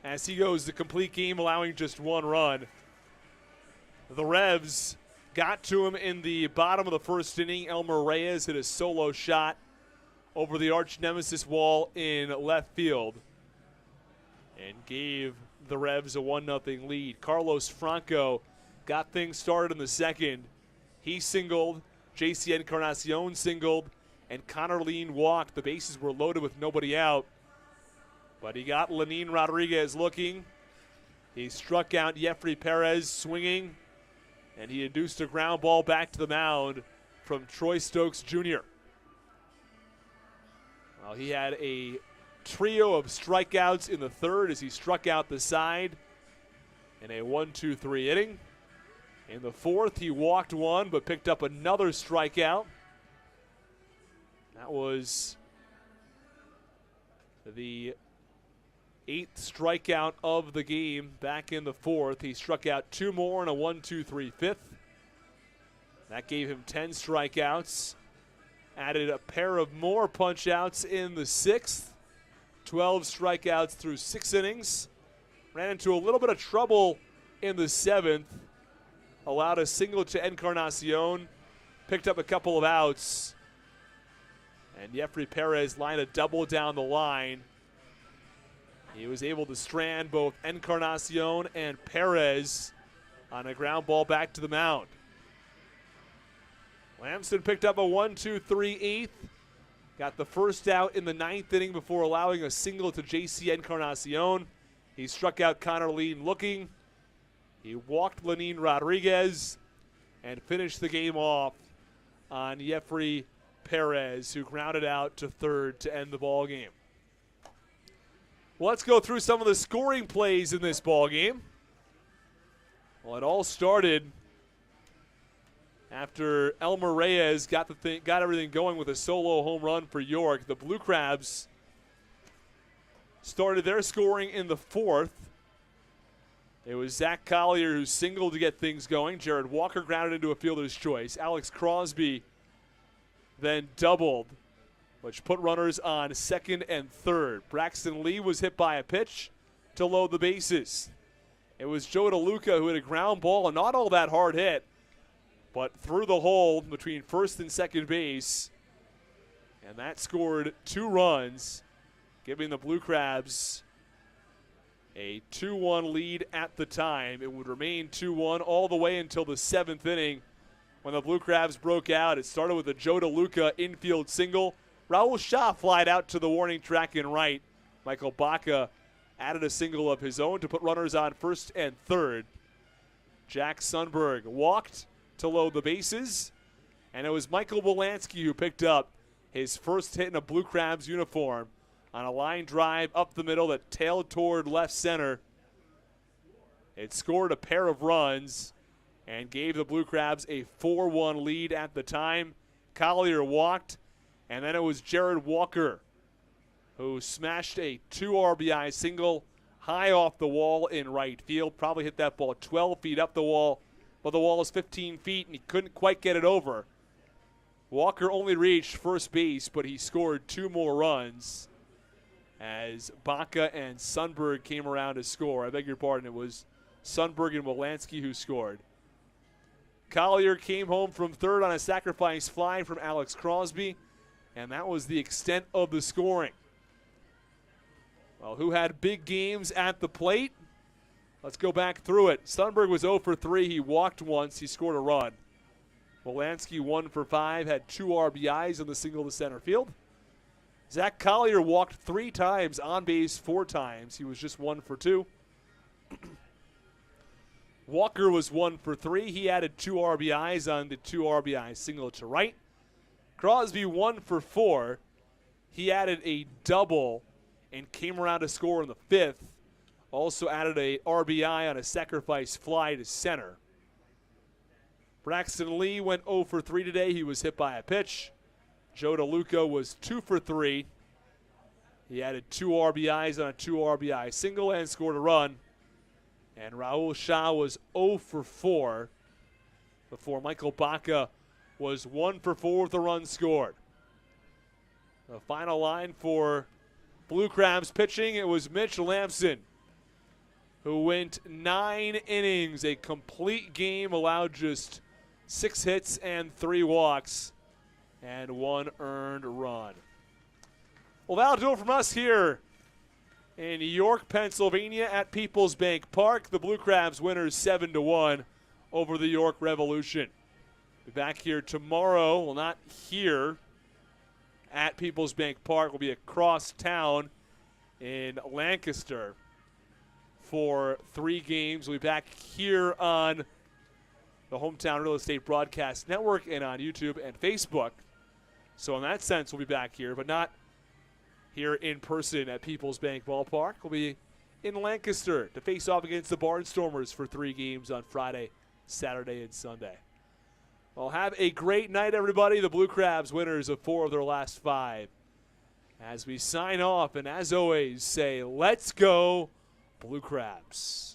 as he goes the complete game, allowing just 1 run. The Revs got to him in the bottom of the first inning. Elmer Reyes hit a solo shot over the arch nemesis wall in left field and gave the Revs a 1-0 lead. Carlos Franco got things started in the second. He singled, J.C. Encarnacion singled, and Connor Lean walked. The bases were loaded with nobody out. But he got Lenin Rodriguez looking. He struck out Jeffrey Perez swinging, and he induced a ground ball back to the mound from Troy Stokes Jr. Well, he had a trio of strikeouts in the third as he struck out the side in a 1-2-3 inning. In the fourth, he walked 1 but picked up another strikeout. That was the 8th strikeout of the game back in the fourth. He struck out 2 more in a 1-2-3 fifth. That gave him 10 strikeouts. Added a pair of more punch-outs in the sixth. 12 strikeouts through 6 innings. Ran into a little bit of trouble in the seventh. Allowed a single to Encarnacion. Picked up a couple of outs. And Jeffrey Perez lined a double down the line. He was able to strand both Encarnacion and Perez on a ground ball back to the mound. Lamson picked up a 1-2-3 eighth. Got the first out in the 9th inning before allowing a single to J.C. Encarnacion. He struck out Connor Lean looking. He walked Lenin Rodriguez and finished the game off on Jeffrey Perez, who grounded out to third to end the ball game. Well, let's go through some of the scoring plays in this ball game. Well, it all started after Elmer Reyes got everything going with a solo home run for York. The Blue Crabs started their scoring in the fourth It was Zach Collier who singled to get things going. Jared Walker grounded into a fielder's choice. Alex Crosby then doubled, which put runners on second and third. Braxton Lee was hit by a pitch to load the bases. It was Joe DeLuca who hit a ground ball, and not all that hard hit, but through the hole between first and second base. And that scored 2 runs, giving the Blue Crabs a 2-1 lead at the time. It would remain 2-1 all the way until the 7th inning when the Blue Crabs broke out. It started with a Joe DeLuca infield single. Raul Shaw flied out to the warning track and right. Michael Baca added a single of his own to put runners on first and third. Jack Sundberg walked to load the bases, and it was Michael Wolanski who picked up his first hit in a Blue Crabs uniform on a line drive up the middle that tailed toward left center. It scored a pair of runs and gave the Blue Crabs a 4-1 lead at the time. Collier walked, and then it was Jared Walker who smashed a 2 RBI single high off the wall in right field. Probably hit that ball 12 feet up the wall, but the wall is 15 feet, and he couldn't quite get it over. Walker only reached first base, but he scored 2 more runs as Baca and Sundberg came around to score. I beg your pardon, it was Sundberg and Wolanski who scored. Collier came home from third on a sacrifice fly from Alex Crosby, and that was the extent of the scoring. Well, who had big games at the plate? Let's go back through it. Sundberg was 0 for 3. He walked once. He scored a run. Wolanski 1 for 5, had 2 RBIs on the single to center field. Zach Collier walked 3 times, on base 4 times. He was just 1 for 2. Walker was 1 for 3. He added 2 RBIs on the 2 RBI single to right. Crosby 1 for 4. He added a double and came around to score in the 5th. Also added a RBI on a sacrifice fly to center. Braxton Lee went 0 for 3 today. He was hit by a pitch. Joe DeLuca was 2 for 3. He added 2 RBIs on a 2 RBI single and scored a run. And Raul Shaw was 0 for 4 before Michael Baca was 1 for 4 with a run scored. The final line for Blue Crabs pitching, it was Mitch Lamson, who went 9 innings, a complete game, allowed just 6 hits and 3 walks, and 1 earned run. Well, that'll do it from us here in York, Pennsylvania at Peoples Bank Park. The Blue Crabs winners 7-1 over the York Revolution. Be back here tomorrow. Well, not here at Peoples Bank Park. We'll be across town in Lancaster for 3 games. We'll be back here on the Hometown Real Estate Broadcast Network and on YouTube and Facebook. So in that sense, we'll be back here, but not here in person at Peoples Bank Ballpark. We'll be in Lancaster to face off against the Barnstormers for 3 games on Friday, Saturday, and Sunday. Well, have a great night, everybody. The Blue Crabs winners of 4 of their last 5. As we sign off, and as always, say, let's go, Blue Crabs.